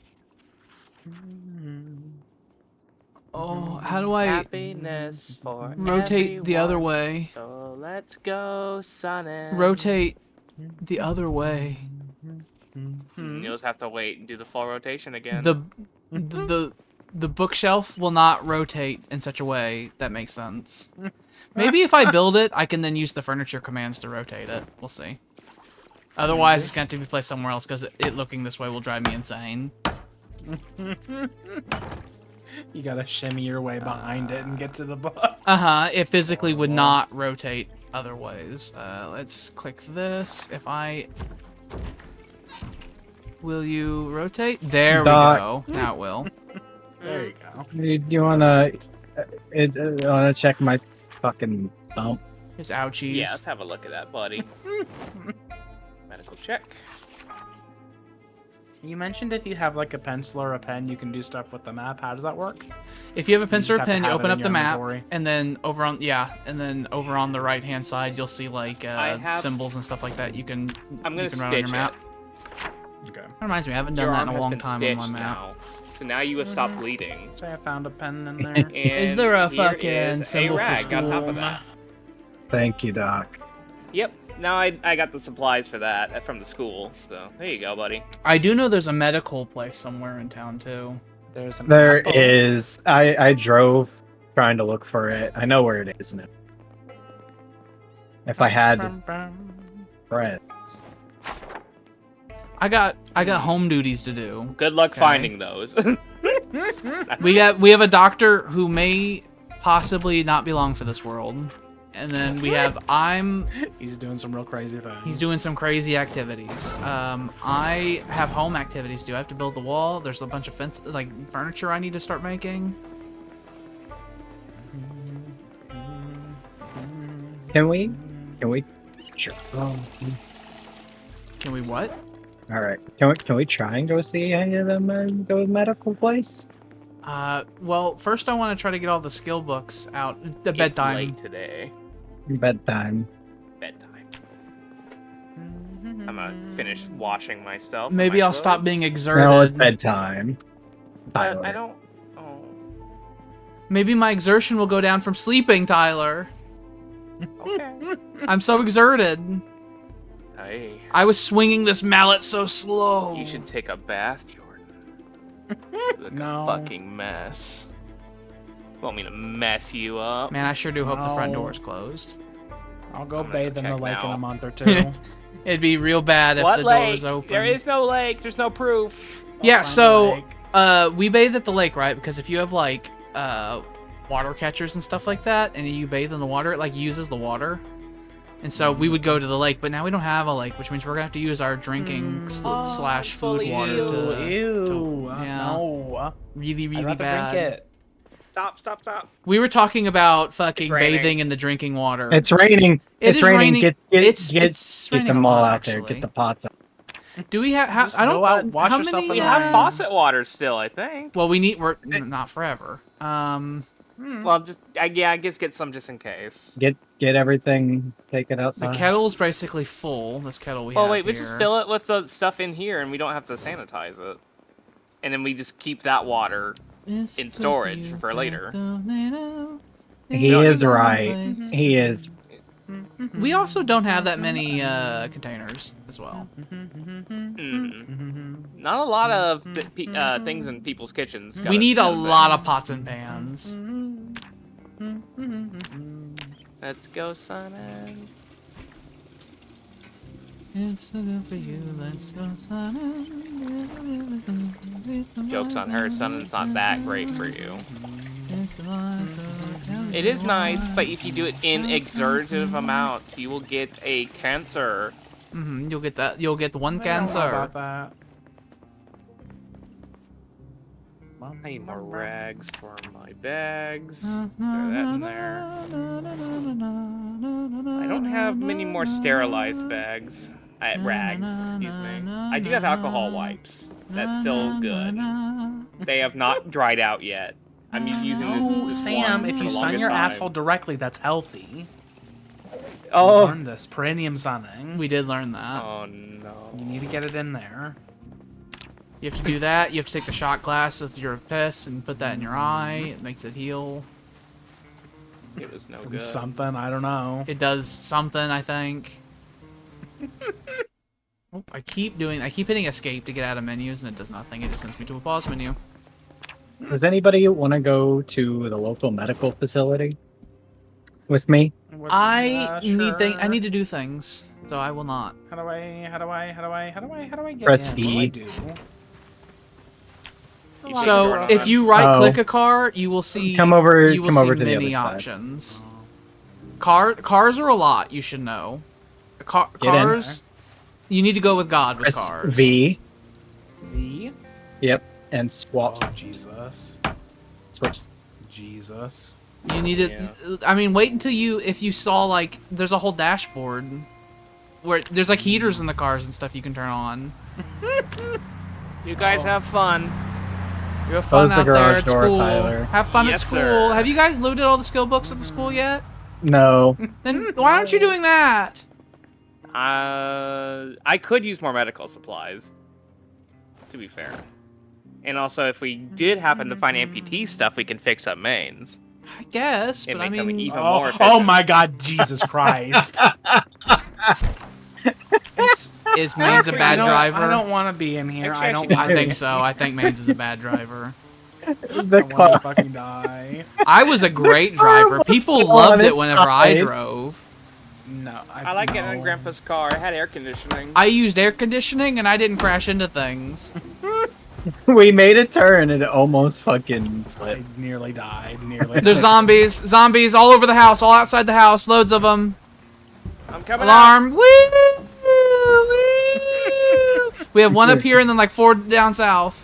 Oh, how do I Happiness for rotate the other everyone. way? So let's go, Sonnet. Rotate the other way. You'll just have to wait and do the full rotation again. The bookshelf will not rotate in such a way that makes sense. Maybe if I build it, I can then use the furniture commands to rotate it. We'll see. Otherwise, it's going to have to be placed somewhere else because it looking this way will drive me insane. You gotta shimmy your way behind it and get to the box. Uh-huh, it physically would not rotate other ways. Let's click this. If I... Will you rotate? There we go. Now it will. There you go. Do you wanna... wanna check my fucking thumb? His ouchies. Yeah, let's have a look at that, buddy. Medical check. You mentioned if you have like a pencil or a pen, you can do stuff with the map. How does that work? If you have a pencil or just have to pen, you have it open in up the your map, inventory. and then over on the right hand side, you'll see like symbols and stuff like that. You can I'm gonna you can write on your stitch map. Okay. That reminds me, I haven't done Your that arm in a has long been time on my stitched map. now. So now you have stopped bleeding. Say I found a pen in there. And Is there a here fucking is a symbol for rag on top of school? that. Thank you, Doc. Yep. Now I got the supplies for that from the school. So there you go, buddy. I do know there's a medical place somewhere in town too. There's an There apple. is. I drove trying to look for it. I know where it is now. If I had friends. I got home duties to do. Good luck Okay. finding those. We have a doctor who may possibly not be long for this world. And then we have He's doing some real crazy things. he's doing some crazy activities. I have home activities. Do I have to build the wall? There's a bunch of furniture I need to start making. Can we? Sure. Can we what? All right. Can we try and go see any of them and go to the medical place? Well, first I want to try to get all the skill books out. The It's bedtime. late today. Bedtime. Bedtime. I'm gonna finish washing myself. and Maybe my I'll stop clothes. being exerted. No, it's bedtime. But I Tyler. don't. Oh. Maybe my exertion will go down from sleeping, Tyler. Okay. I'm so exerted. Hey. I was swinging this mallet so slow. You should take a bath, Jordan. You look No. a fucking mess. You want me to mess you up? Man, I sure do hope the front No. door is closed. I'll go I'm gonna bathe in the check lake in now. a month or two. It'd be real bad if What the door lake? was open. There is no lake. There's no proof. Yeah, Find so a lake. we bathe at the lake, right? Because if you have like water catchers and stuff like that, and you bathe in the water, it like uses the water. And so we would go to the lake, but now we don't have a lake, which means we're gonna have to use our drinking slash food fully water Ew, to ew. yeah. No. really, really I'd rather bad. drink it. Stop. We were talking about fucking It's raining. bathing in the drinking water. It's raining. It It's is raining. raining. Get It's get raining them a all lot, out there. actually. Get the pots out. Do we have? Just I don't go out, know. wash How yourself many? in We the have rain. faucet water still, I think. Well, we need. We're not forever. Well, just I guess get some just in case. Get everything taken The outside. kettle's basically full. This kettle we Oh have wait, we here. just fill it with the stuff in here, and we don't have to sanitize it. And then we just keep that water in storage for later. He is right. He is. We also don't have that many containers as well. Not a lot of things in people's kitchens. We need a lot of pots and pans. Let's go, Simon. It's so good for you. Let's go, Simon. Joke's on her, son. It's not that great for you. It is nice, but if you do it in exertive amounts, you will get a cancer. You'll get that. You'll get one I don't know cancer. about that. I need more rags for my bags. Throw that in there. I don't have many more sterilized bags. Rags, excuse me. I do have alcohol wipes. That's still good. They have not dried out yet. I'm using Oh, this Sam, one if for you the sun longest your time. asshole directly, that's healthy. Oh. Learn this. Perineum sunning. We did learn that. Oh no. You need to get it in there. You have to do that. You have to take the shot glass with your piss and put that in your eye. It makes it heal. It was no From good. something, I don't know. It does something, I think. Oh, I keep hitting escape to get out of menus, and it does nothing. It just sends me to a pause menu. Does anybody want to go to the local medical facility with me? I Sure. need to do things, so I will not. How do I get Press in? What E. do I do? You see So what's if on. you right-click Oh. a car, you will see Come over you will to see the many other side. options. Cars are a lot. You should know. Get in. Cars. You need to go with God with Press cars. V. V? Yep, and swaps. Oh, Jesus. Switch. Jesus. You need to. I mean, wait until if you saw like there's a whole dashboard where there's like heaters in the cars and stuff you can turn on. You guys have fun. You have fun Close the out there garage at door, school. Tyler. Have fun Yes, at school. sir. Have you guys looted all the skill books at the school yet? No. Then why aren't you doing that? I could use more medical supplies, to be fair. And also, if we did happen to find amputee stuff, we can fix up mains. I guess, It but I may come in mean, even more Oh efficient. my God, Jesus Christ. is Mains a bad driver? I don't want to be in here. Actually, I don't actually, want I think so. I think Mains is a bad driver. The I want to car. fucking die. I was a great driver. People fall loved on it its whenever I side. drove. No, I like getting in no. Grandpa's car. It had air conditioning. I used air conditioning and I didn't crash into things. We made a turn and it almost fucking I flipped. nearly died. Nearly. There's zombies. Zombies all over the house, all outside the house. Loads of them. I'm coming Alarm. Woo! Woo! We have one up here and then like 4 down south.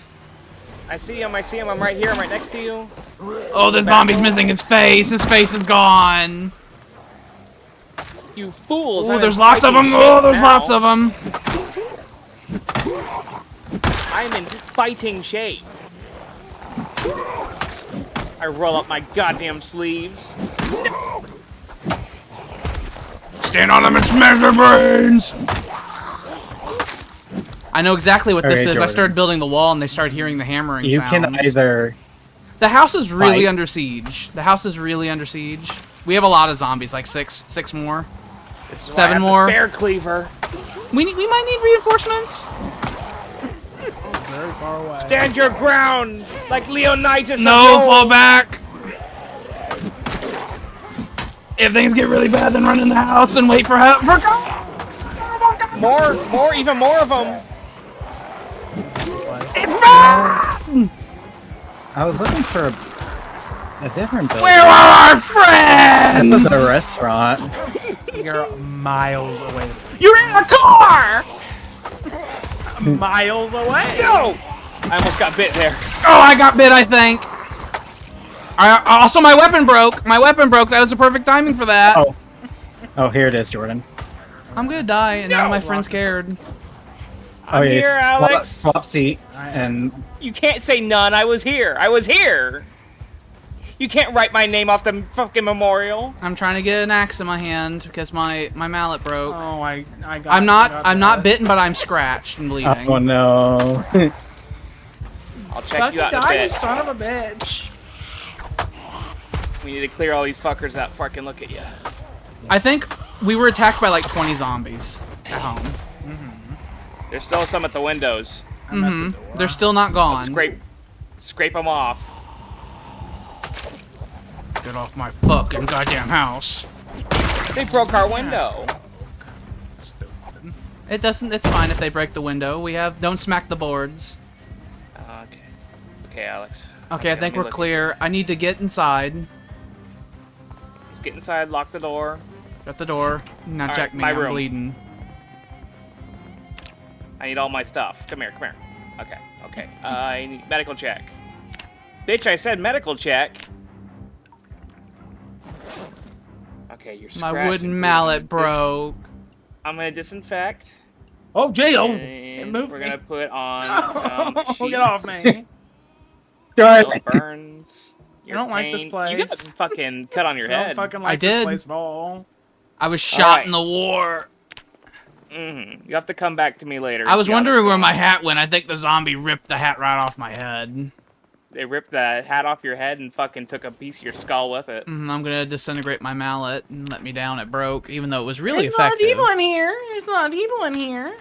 out. I see him. I'm right here. I'm right next to you. Oh, this zombie's missing his face. His face is gone. You fools. Oh, I'm there's in lots of fighting them. Oh, shape there's now. lots of them. I'm in fighting shape. I roll up my goddamn sleeves. Stand on them and smash their brains. I know exactly what this Alright, is. I Jordan. started building the wall and they started hearing the hammering You sounds. can either. The house is really Fight. under siege. The house is really under siege. We have a lot of zombies, like six more. This is 7 why I have more. The spare cleaver. We might need reinforcements. Very far away. Stand your ground, like Leonidas. No, of fall old. back. If things get really bad, then run in the house and wait for help. For even more of them. I was looking for a different building. Where are our friends? It was a restaurant. You're miles away. You're in the car! Miles away. No! I almost got bit there. Oh, I got bit, I think. Also, my weapon broke. My weapon broke. That was the perfect timing for that. Oh. Oh, here it is, Jordan. I'm gonna die, and now my friend's scared. I'm here, Alex. Swap seats and... You can't say none. I was here. I was here. You can't write my name off the fucking memorial. I'm trying to get an axe in my hand because my mallet broke. Oh, I got. I'm not bitten, but I'm scratched and bleeding. Oh no. I'll check you out in a You bit. son of a bitch. We need to clear all these fuckers out before I can look at you. I think we were attacked by like 20 zombies at home. There's still some at the windows. I'm at the door. They're still not gone. Scrape them off. Get off my fucking goddamn house. They broke our window. Stupid. It doesn't. It's fine if they break the window. We have. Don't smack the boards. Okay. Okay, Alex. Okay, I think we're clear. I need to get inside. Let's get inside. Lock the door. Shut the door. Now All check right, me. my I'm room. bleeding. I need all my stuff. Come here. Come here. Okay. Okay. I need medical check. Bitch, I said medical check. Okay, you're scratched. My wooden and mallet bleeding. broke. I'm gonna disinfect. Oh, Jay! Oh, And move we're me. gonna put on some Oh, get off me! It burns. I don't like this You got place. a fucking cut on your I don't head. I fucking like did. this place at all. I was shot Alright. in the war. You have to come back to me later. I was See how wondering that's where my going. hat went. I think the zombie ripped the hat right off my head. They ripped the hat off your head and fucking took a piece of your skull with it. I'm gonna disintegrate my mallet and let me down. It broke, even though it was really There's a lot of effective. people in here. There's a lot of people in here.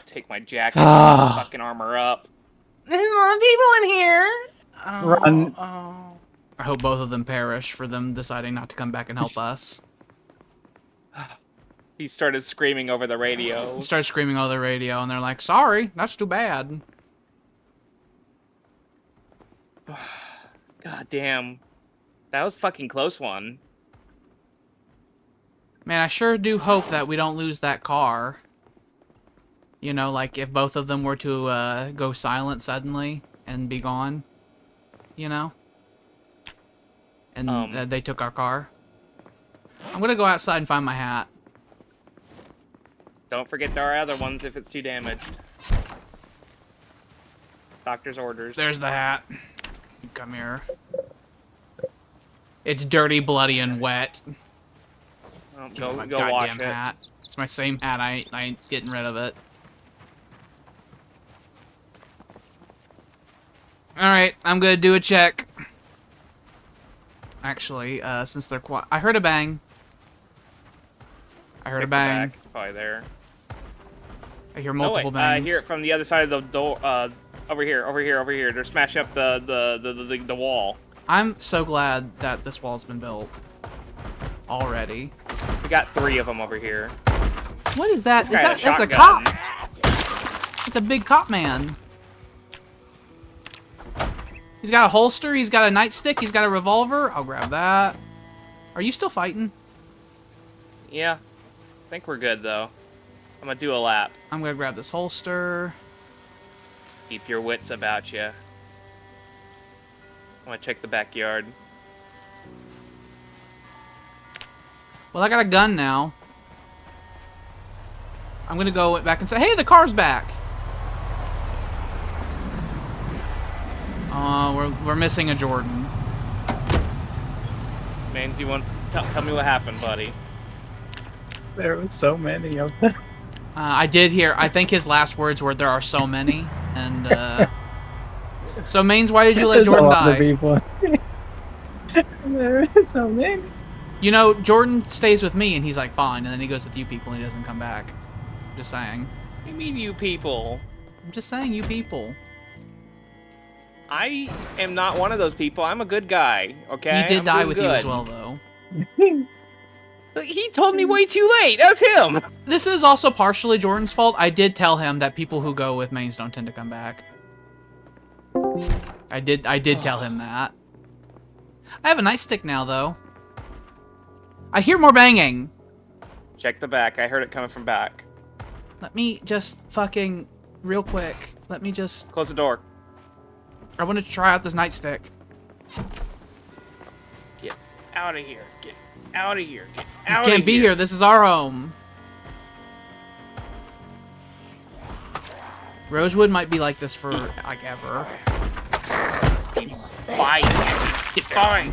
Take my jacket and fucking armor up. There's a lot of people in here. Oh, Run. Oh. I hope both of them perish for them deciding not to come back and help us. He started screaming over the radio. Start screaming over the radio, and they're like, "Sorry, that's too bad." God damn. That was a fucking close one. Man, I sure do hope that we don't lose that car. You know, like if both of them were to go silent suddenly and be gone. You know? And they took our car. I'm gonna go outside and find my hat. Don't forget there are other ones if it's too damaged. Doctor's orders. There's the hat. Come here. It's dirty, bloody, and wet. Oh, Give me my go wash goddamn it. hat. It's my same hat. I ain't getting rid of it. Alright, I'm gonna do a check. Actually, since they're quiet. I heard a bang. I heard a Pick the bang. back, it's probably there. I hear multiple no, wait, bangs. I hear it from the other side of the door. Over here. They're smashing up the wall. I'm so glad that this wall's been built. Already. We got 3 of them over here. What is that? This guy had That's a shotgun. cop. It's a big cop man. He's got a holster, he's got a nightstick, he's got a revolver. I'll grab that. Are you still fighting? Yeah. I think we're good, though. I'm gonna do a lap. I'm gonna grab this holster. Keep your wits about you. I'm gonna check the backyard. Well, I got a gun now. I'm gonna go back and say, hey, the car's back. We're missing a Jordan. Man, do you want tell me what happened, buddy? There was so many of them. I did hear, I think his last words were, there are so many. And, so, Mains, why did you let There's Jordan a lot of die? people. There is so many. You know, Jordan stays with me, and he's like, fine. And then he goes with you people, and he doesn't come back. Just saying. What do you mean, you people? I'm just saying, you people. I am not one of those people. I'm a good guy, okay? He did I'm die doing with you as good. well, though. He told me way too late. That was him. This is also partially Jordan's fault. I did tell him that people who go with mains don't tend to come back. I did tell him that. I have a nightstick now, though. I hear more banging. Check the back. I heard it coming from back. Let me just fucking real quick. Let me just. Close the door. I want to try out this nightstick. Get out of here. Get out of here. Get You out can't be here. This is our home. Rosewood might be like this for like ever. Fine. Get fine.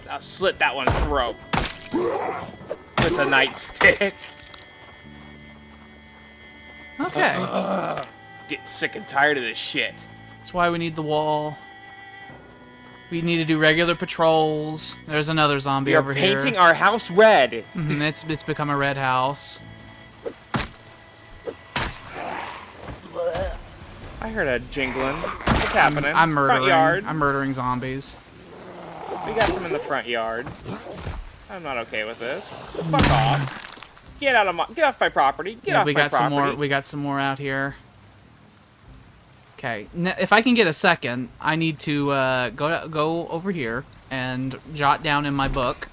I'll slit that one's throat with a nightstick. Okay. Getting sick and tired of this shit. That's why we need the wall. We need to do regular patrols. There's another zombie We are over here. painting our house red. It's become a red house. I heard a jingling. What's happening? I'm murdering. Front yard. I'm murdering zombies. We got some in the front yard. I'm not okay with this. Fuck off. Get off my property. Get off we my got property. some more. We got some more out here. Okay, if I can get a second, I need to go over here and jot down in my book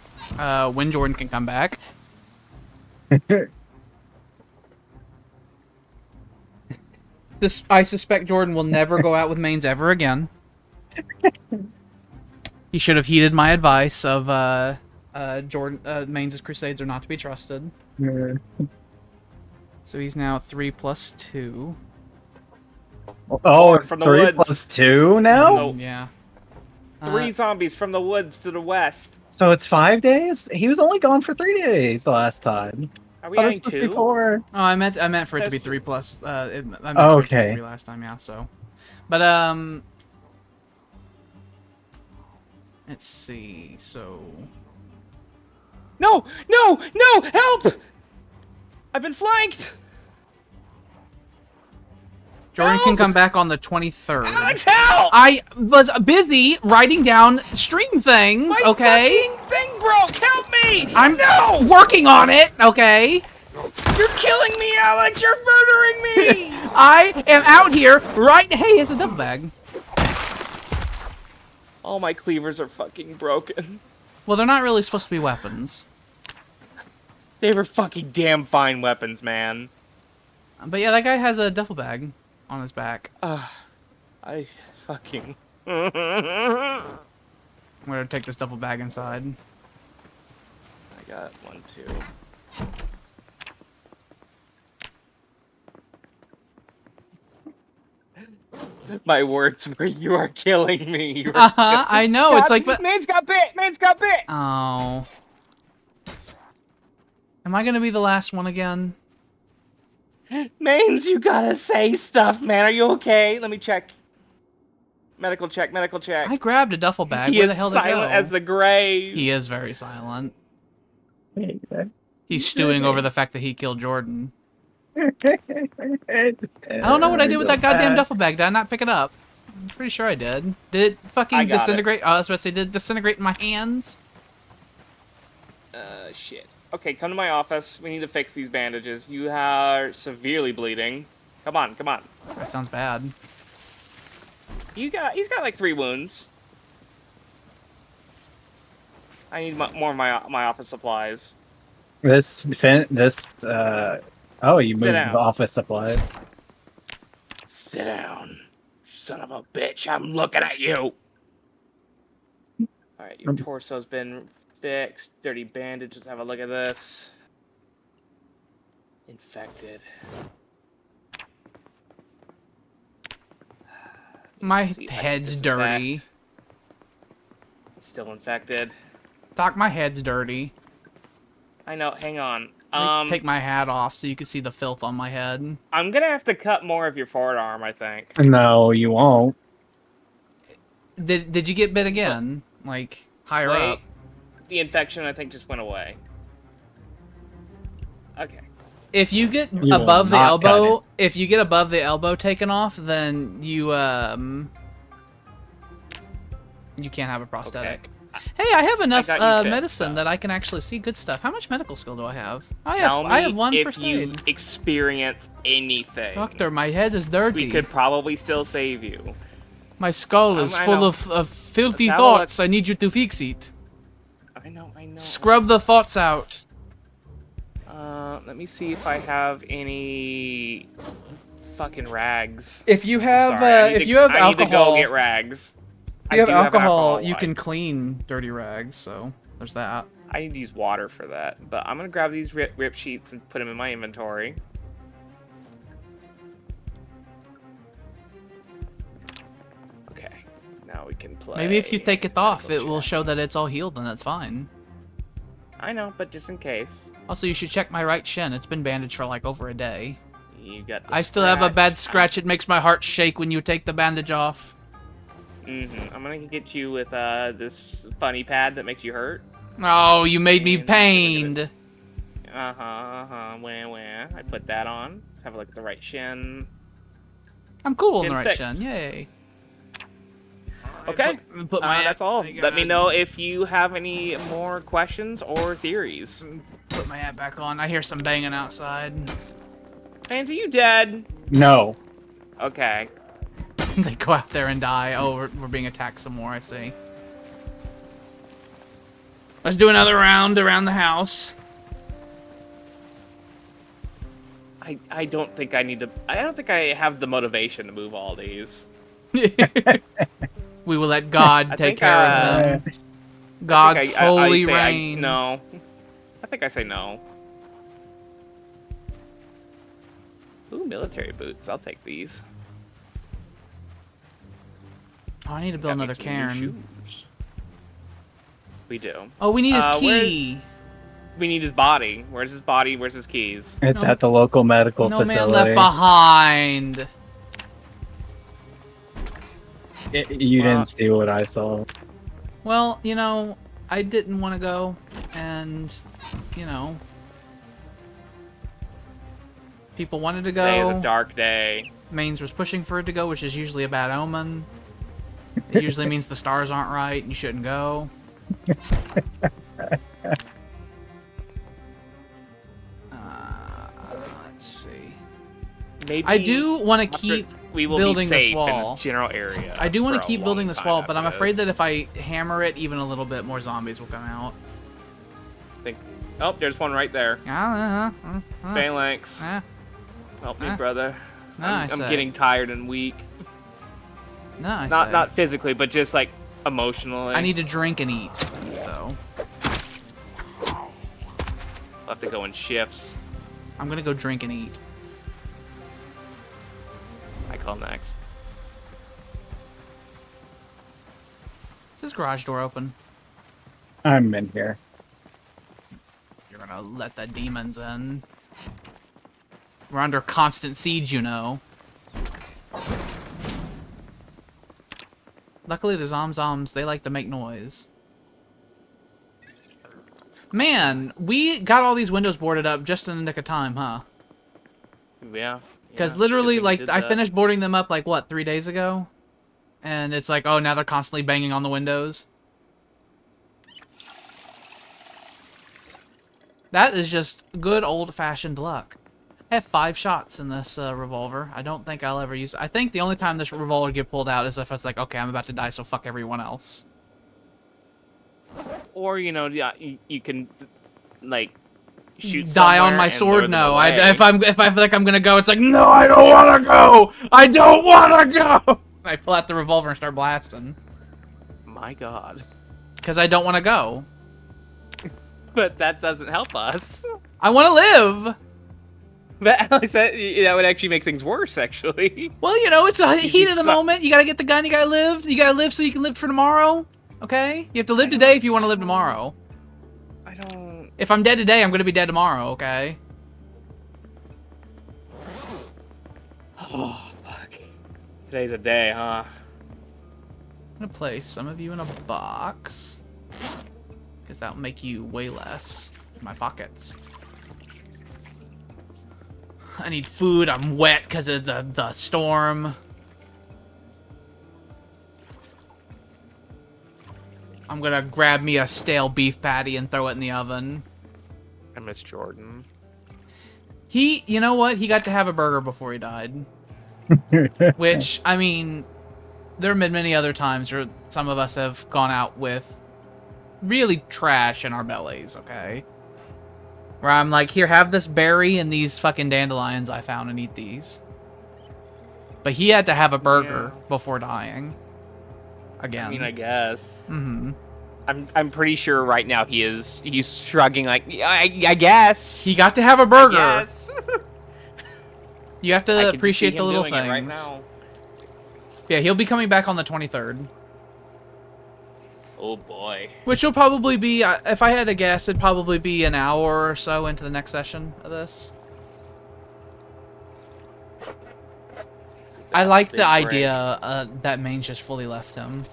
when Jordan can come back. I suspect Jordan will never go out with mains ever again. He should have heeded my advice of Jordan. Mains' crusades are not to be trusted. So he's now 3 + 2. Oh, it's from the 3 woods. + 2 now? No. Yeah. 3 zombies from the woods to the west. So it's 5 days? He was only gone for 3 days the last time. Are we Thought it was adding supposed to be 2? 4. Oh, I meant for it to be That's- 3 plus. I meant for it to be Okay. 3 last time, yeah. So, but let's see. So, No! No! No! Help! I've been flanked! Jordan can Help! come back on the 23rd. Alex, help! I was busy writing down stream things. My Okay, fucking thing broke! Help me! I'm No! working on it. Okay, You're killing me, Alex! You're murdering me! I am out here right. Hey, it's a duffel bag. All my cleavers are fucking broken. Well, they're not really supposed to be weapons. They were fucking damn fine weapons, man. But yeah, that guy has a duffel bag on his back. I fucking... I'm gonna take this duffel bag inside. I got 1, 2. My words were, you are killing me. You are I know. It's like, but Man's got bit! Man's got bit! oh, am I gonna be the last one again? Mains, you gotta say stuff, man. Are you okay? Let me check. Medical check, medical check. I grabbed a duffel bag. He Where is the hell did it go? silent as the grave. He is very silent. He's stewing over the fact that he killed Jordan. I don't know what I did with that goddamn duffel bag. Did I not pick it up? I'm pretty sure I did. Did it I fucking got it. disintegrate? Oh, I was about to say, did it disintegrate in my hands? Shit. Okay, come to my office. We need to fix these bandages. You are severely bleeding. Come on, come on. That sounds bad. He's got like 3 wounds. I need more of my office supplies. Oh, you moved down. the office supplies. Sit down, son of a bitch. I'm looking at you. All right, your torso's been fixed. Dirty bandages. Have a look at this. Infected. My See if I can head's disinfect. dirty. Still infected. Doc, my head's dirty. I know. Hang on. Let me take my hat off so you can see the filth on my head. I'm gonna have to cut more of your forearm, I think. No, you won't. Did you get bit again? Like higher Wait. up? The infection, I think, just went away. Okay. If you get You will above the not cut elbow, if you get above the elbow taken off, then you can't have a prosthetic. Hey, I have enough got you fixed medicine up. that I can actually see good stuff. How much medical skill do I have? Tell I have me one if first you aid. experience anything. Doctor, my head is dirty. We could probably still save you. My skull is I full know. of filthy Let's have a look. thoughts. I need you to fix it. I know. Scrub the thoughts out. Let me see if I have any fucking rags. If you have Sorry, I need if to- you have I need to alcohol, go get rags. if you have I do an alcohol, you wipe. can clean dirty rags. So there's that. I need to use water for that, but I'm gonna grab these rip sheets and put them in my inventory. Okay, now we can play. Maybe if you take it off, medical it will check. show that it's all healed, and that's fine. I know, but just in case. Also, you should check my right shin. It's been bandaged for like over a day. You got the I still have a bad scratch. scratch. It makes my heart shake when you take the bandage off. I'm gonna get you with this funny pad that makes you hurt. Oh, you made me And let's look at pained. it. Where? I put that on. Let's have a look at the right shin. I'm cool in the Shin's right fixed. shin. Yay. Okay, Put my that's all. I Let me gotta know if you have any more questions or theories. Put my hat back on. I hear some banging outside. Fans, are you dead? No. Okay. They go out there and die. Oh, we're being attacked some more, I see. Let's do another round around the house. I don't think I need to. I don't think I have the motivation to move all these. We will let God I take think, care of them. God's I say holy reign. no. I think I say no. Ooh, military boots. I'll take these. Oh, I need to Got build me another some new cairn. shoes. We do. Oh, we need his where- key. We need his body. Where's his body? Where's his keys? It's No- at the local medical No man facility. left behind. You didn't see what I saw. Well, you know, I didn't want to go, and, you know, people wanted to Today is go. a dark day. Mains was pushing for it to go, which is usually a bad omen. It usually means the stars aren't right and you shouldn't go. Let's see. Maybe I do want to after- keep we will building be this safe in wall. this general area. I do want for to a keep building long this time wall, but I'm after afraid this. that if I hammer it even a little bit, more zombies will come out. Oh, there's one right there. Phalanx. Help me, brother. I'm getting tired and weak. Not physically, but just like emotionally. I need to drink and eat, though. I'll have to go in shifts. I'm gonna go drink and eat. I call next. Is this garage door open? I'm in here. You're gonna let the demons in. We're under constant siege, you know. Luckily, the Zomzoms, they like to make noise. Man, we got all these windows boarded up just in the nick of time, huh? Yeah. Because yeah, literally, good thing you like, did I that. finished boarding them up, like, what, 3 days ago? And it's like, oh, now they're constantly banging on the windows. That is just good old-fashioned luck. I have 5 shots in this revolver. I don't think I'll ever use it. I think the only time this revolver get pulled out is if it's like, okay, I'm about to die, so fuck everyone else. Or, you know, yeah, you can, like, shoot Die on somewhere my and sword? lure them No. away. If I feel like I'm gonna go, it's like, no, I don't want to go. I don't want to go. I pull out the revolver and start blasting My God. because I don't want to go. But that doesn't help us. I want to live. But Alex, that would actually make things worse, actually. Well, you know, it's a heat of the suck. moment. You gotta get the gun. You gotta live. You gotta live so you can live for tomorrow. Okay? You have to live today if you want to live tomorrow. I don't... If I'm dead today, I'm gonna be dead tomorrow. Okay? Oh, fuck. Today's a day, huh? I'm gonna place some of you in a box because that'll make you way less in my pockets. I need food. I'm wet because of the storm. I'm gonna grab me a stale beef patty and throw it in the oven. I miss Jordan. You know what? He got to have a burger before he died. Which, I mean, there have been many other times where some of us have gone out with really trash in our bellies, okay? Where I'm like, here, have this berry and these fucking dandelions I found and eat these. But he had to have a burger before dying. Again. I mean, I guess. Mm-hmm. I'm pretty sure right now he's shrugging like, yeah, I guess. He got to have a burger. Yes. You have to appreciate the little things. Right now. Yeah, he'll be coming back on the 23rd. Oh boy. Which will probably be, if I had to guess, it'd probably be an hour or so into the next session of this. I like the idea that Maine's just fully left him.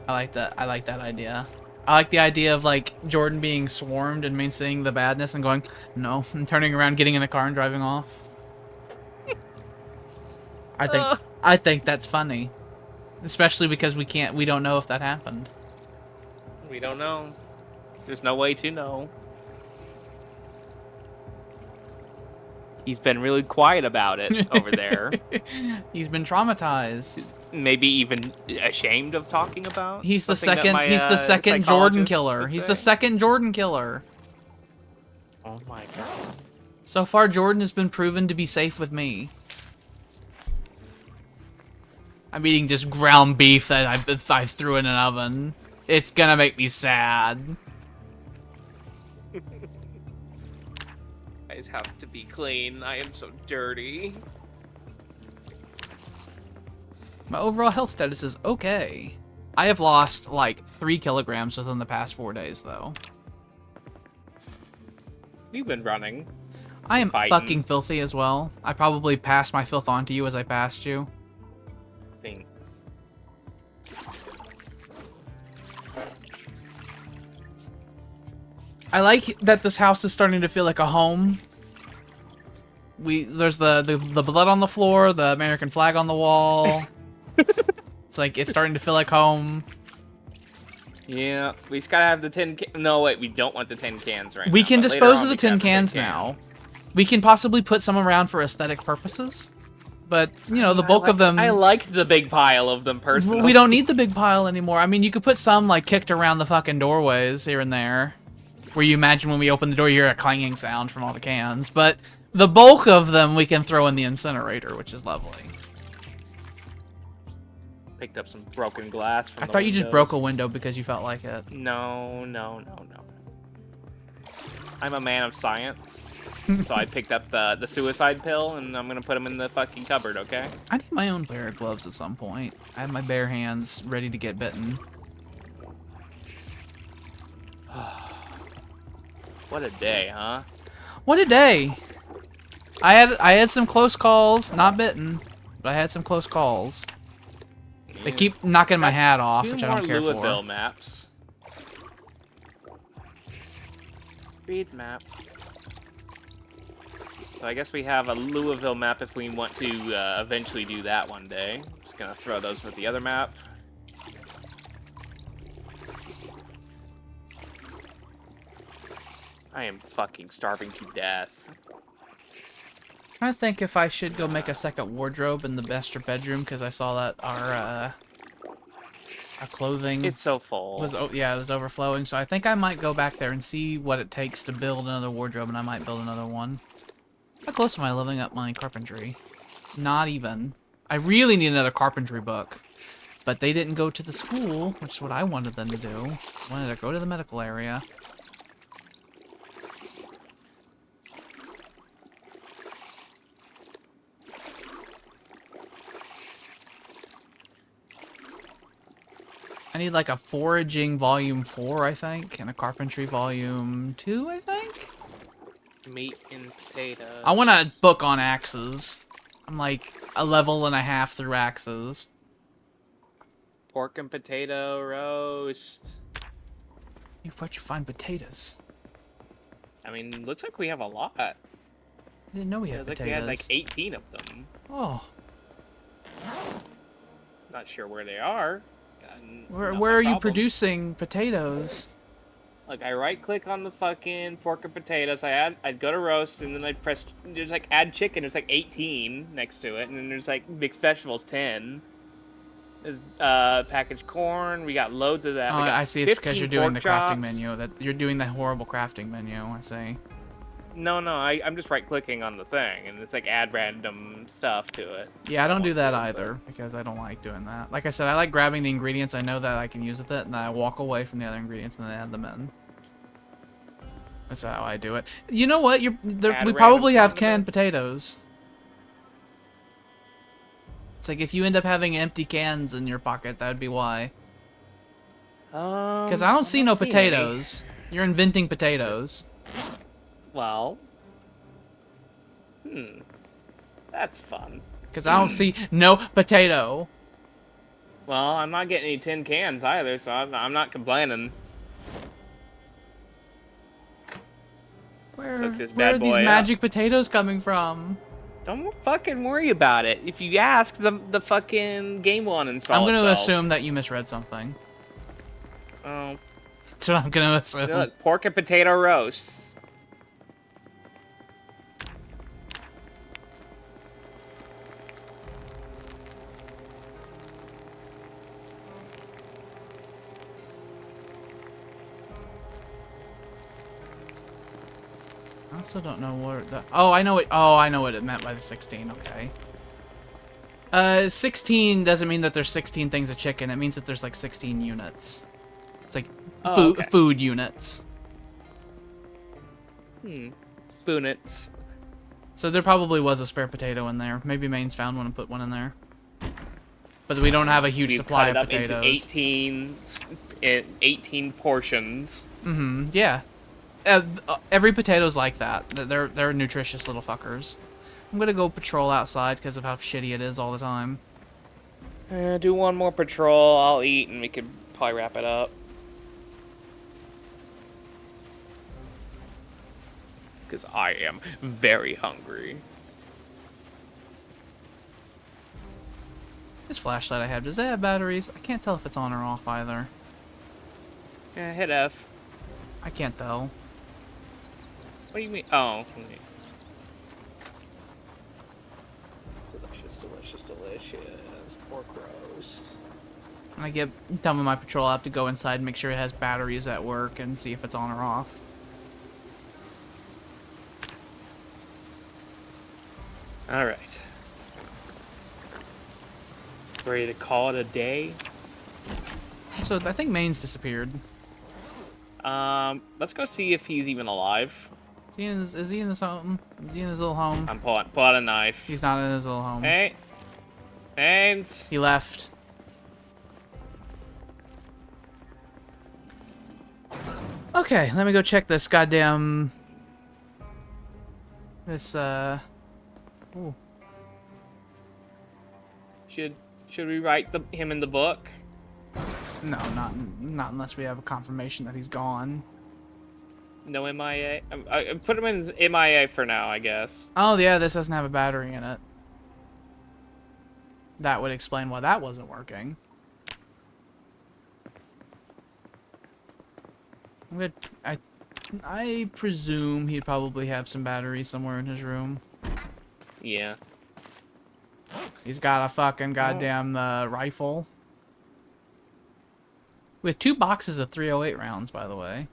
I like that. I like that idea. I like the idea of like Jordan being swarmed and Maine seeing the badness and going, no, and turning around, getting in the car and driving off. I think that's funny, especially because we don't know if that happened. We don't know. There's no way to know. He's been really quiet about it over there. He's been traumatized. Maybe even ashamed of talking about. He's the second. He's the second Jordan killer. He's the second Jordan killer. Oh my god. So far, Jordan has been proven to be safe with me. I'm eating just ground beef that I threw in an oven. It's gonna make me sad. I just have to be clean. I am so dirty. My overall health status is okay. I have lost like 3 kilograms within the past 4 days, though. We've been running. I am fighting. fucking filthy as well. I probably passed my filth on to you as I passed you. Thanks. I like that this house is starting to feel like a home. There's the blood on the floor, the American flag on the wall. It's like it's starting to feel like home. Yeah, we just gotta have the tin can. No, wait, we don't want the tin cans right now. We can but dispose later of on the we can tin have cans tin can. now. We can possibly put some around for aesthetic purposes. But, you know, the bulk of them... I liked the big pile of them, personally. We don't need the big pile anymore. I mean, you could put some, like, kicked around the fucking doorways here and there. Where you imagine when we open the door, you hear a clanging sound from all the cans. But the bulk of them we can throw in the incinerator, which is lovely. Picked up some broken glass from I thought you just broke a window because you felt like it. No. I'm a man of science. So I picked up the suicide pill, and I'm gonna put them in the fucking cupboard, okay? I need my own pair of gloves at some point. I have my bare hands ready to get bitten. What a day, huh? What a day! I had some close calls, not bitten, but I had some close calls. They keep knocking my hat off, which I don't care Louisville for. maps. Read map. So I guess we have a Louisville map if we want to eventually do that one day. Just gonna throw those with the other map. I am fucking starving to death. I'm trying to think if I should go make a second wardrobe in the master bedroom because I saw that our clothing It's so full. was it was overflowing. So I think I might go back there and see what it takes to build another wardrobe, and I might build another one. How close am I leveling up my carpentry? Not even. I really need another carpentry book, but they didn't go to the school, which is what I wanted them to do. I wanted to go to the medical area. I need like a foraging volume 4, I think, and a carpentry volume 2, I think. Meat and potatoes. I want a book on axes. I'm like a level and a half through axes. Pork and potato roast. Where'd you find potatoes? I mean, looks like we have a lot. I didn't know we had Feels like potatoes. we had like 18 of them. Oh, Not sure where they are. Where are you producing potatoes? Like, I right-click on the fucking pork and potatoes. I'd go to roast, and then I'd press. There's like add chicken. There's like 18 next to it, and then there's like mixed vegetables 10. There's packaged corn. We got loads of that. Oh, We got I see. It's because you're doing the crafting chops. menu. That you're doing the horrible crafting menu. I see. No, I'm just right-clicking on the thing, and it's like add random stuff to it. Yeah, I don't do that either because I don't like doing that. Like I said, I like grabbing the ingredients I know that I can use with it, and then I walk away from the other ingredients and then add them in. That's how I do it. You know what? We probably have canned potatoes. It's like if you end up having empty cans in your pocket, that would be why. Because I don't see no potatoes. You're inventing potatoes. Well, that's fun. Because I don't see no potato. Well, I'm not getting any tin cans either, so I'm not complaining. Where are these magic potatoes coming from? Don't fucking worry about it. If you ask, the fucking game will uninstall I'm gonna itself. assume that you misread something. Oh. That's what I'm gonna assume. Look, pork and potato roast. I also don't know what the... Oh, I know it. Oh, I know what it meant by the 16. Okay. 16 doesn't mean that there's 16 things of chicken. It means that there's like 16 units. It's like food units. Spoonits. So there probably was a spare potato in there. Maybe Maine's found one and put one in there. But we don't have a huge supply of potatoes. Into 18 portions. Yeah. Every potato's like that. They're nutritious little fuckers. I'm gonna go patrol outside because of how shitty it is all the time. Do one more patrol. I'll eat, and we could probably wrap it up. Because I am very hungry. This flashlight I have, does it have batteries? I can't tell if it's on or off either. Yeah, hit F. I can't tell. What do you mean? Oh. Delicious, delicious, delicious. Pork roast. When I get done with my patrol, I have to go inside and make sure it has batteries at work and see if it's on or off. Alright. Ready to call it a day? So I think Maine's disappeared. Let's go see if he's even alive. Is he in his home? Is he in his little home? I'm pull out a knife. He's not in his little home. Hey. Haynes. He left. Okay, let me go check this goddamn... Ooh. Should we write him in the book? No, not unless we have a confirmation that he's gone. No MIA? I put him in MIA for now, I guess. Oh, yeah, this doesn't have a battery in it. That would explain why that wasn't working. I presume he'd probably have some batteries somewhere in his room. Yeah. He's got a fucking goddamn rifle. With 2 boxes of 308 rounds, by the way.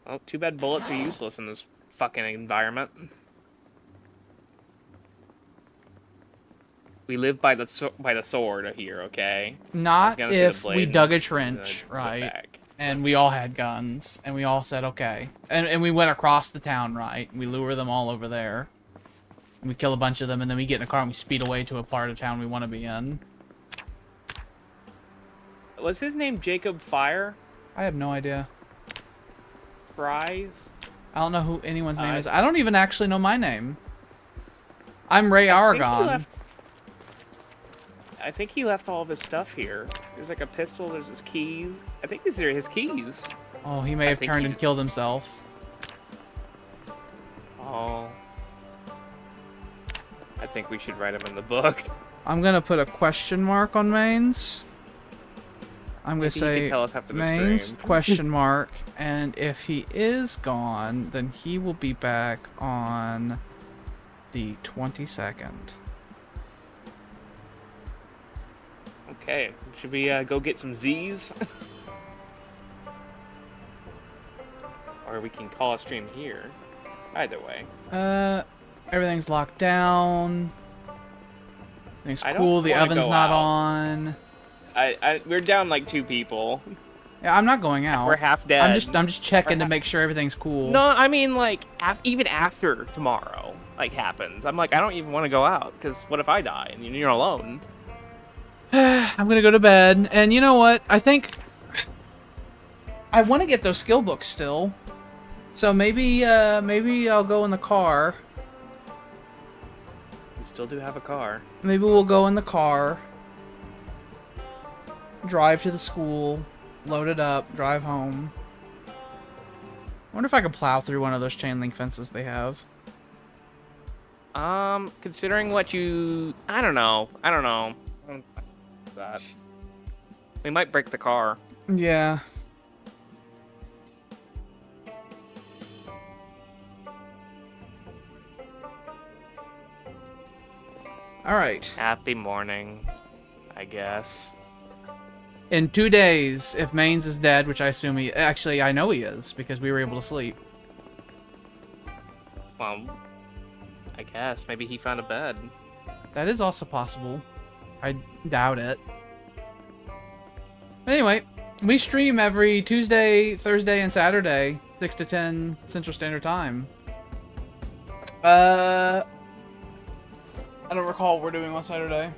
Well, too bad bullets are useless in this fucking environment. We live by the sword here, okay? Not if we dug a trench, right? And we all had guns, and we all said okay, and we went across the town, right? We lure them all over there. And we kill a bunch of them, and then we get in a car and we speed away to a part of town we want to be in. Was his name Jacob Fire? I have no idea. Fries? I don't know who anyone's name is. I don't even actually know my name. I'm Ray Aragon. I think he left all of his stuff here. There's like a pistol, there's his keys. I think these are his keys. Oh, he may have turned and killed himself. Oh. I think we should write him in the book. I'm gonna put a question mark on Maine's. I'm gonna Maybe you can say tell us after the mains stream. question mark, and if he is gone, then he will be back on the 22nd. Okay, should we go get some Z's? Or we can call a stream here. Either way. Everything's locked down. Everything's I don't cool. The wanna oven's go not out. on. We're down like 2 people. Yeah, I'm not going out. We're half dead. I'm just checking to make sure everything's cool. No, I mean like even after tomorrow like happens, I'm like I don't even want to go out because what if I die and you're alone? I'm gonna go to bed, and you know what? I think I want to get those skill books still. So maybe I'll go in the car. We still do have a car. Maybe we'll go in the car. Drive to the school, load it up, drive home. I wonder if I could plow through one of those chain link fences they have. Considering what you, I don't know. That we might break the car. Yeah. All right. Happy morning, I guess. In 2 days, if Maines is dead, which I assume he... Actually, I know he is, because we were able to sleep. Well, I guess maybe he found a bed. That is also possible. I doubt it. But anyway, we stream every Tuesday, Thursday, and Saturday, 6 to 10 Central Standard Time. I don't recall what we're doing on Saturday.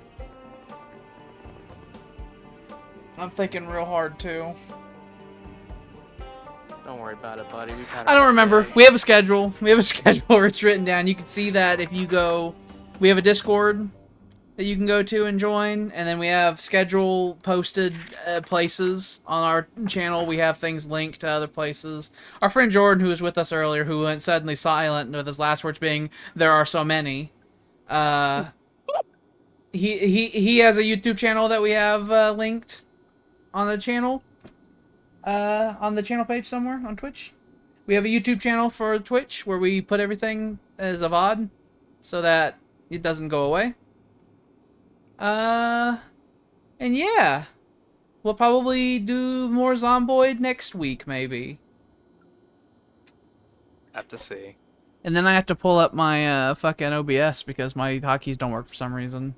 I'm thinking real hard, too. Don't worry about it, buddy. We've had I don't a remember. day. We have a schedule. We have a schedule where it's written down. You can see that if you go... We have a Discord that you can go to and join, and then we have schedule posted places on our channel. We have things linked to other places. Our friend Jordan, who was with us earlier, who went suddenly silent with his last words being, "There are so many." He has a YouTube channel that we have linked on the channel. On the channel page somewhere on Twitch. We have a YouTube channel for Twitch where we put everything as a VOD so that it doesn't go away. And yeah. We'll probably do more Zomboid next week, maybe. Have to see. And then I have to pull up my fucking OBS because my hotkeys don't work for some reason.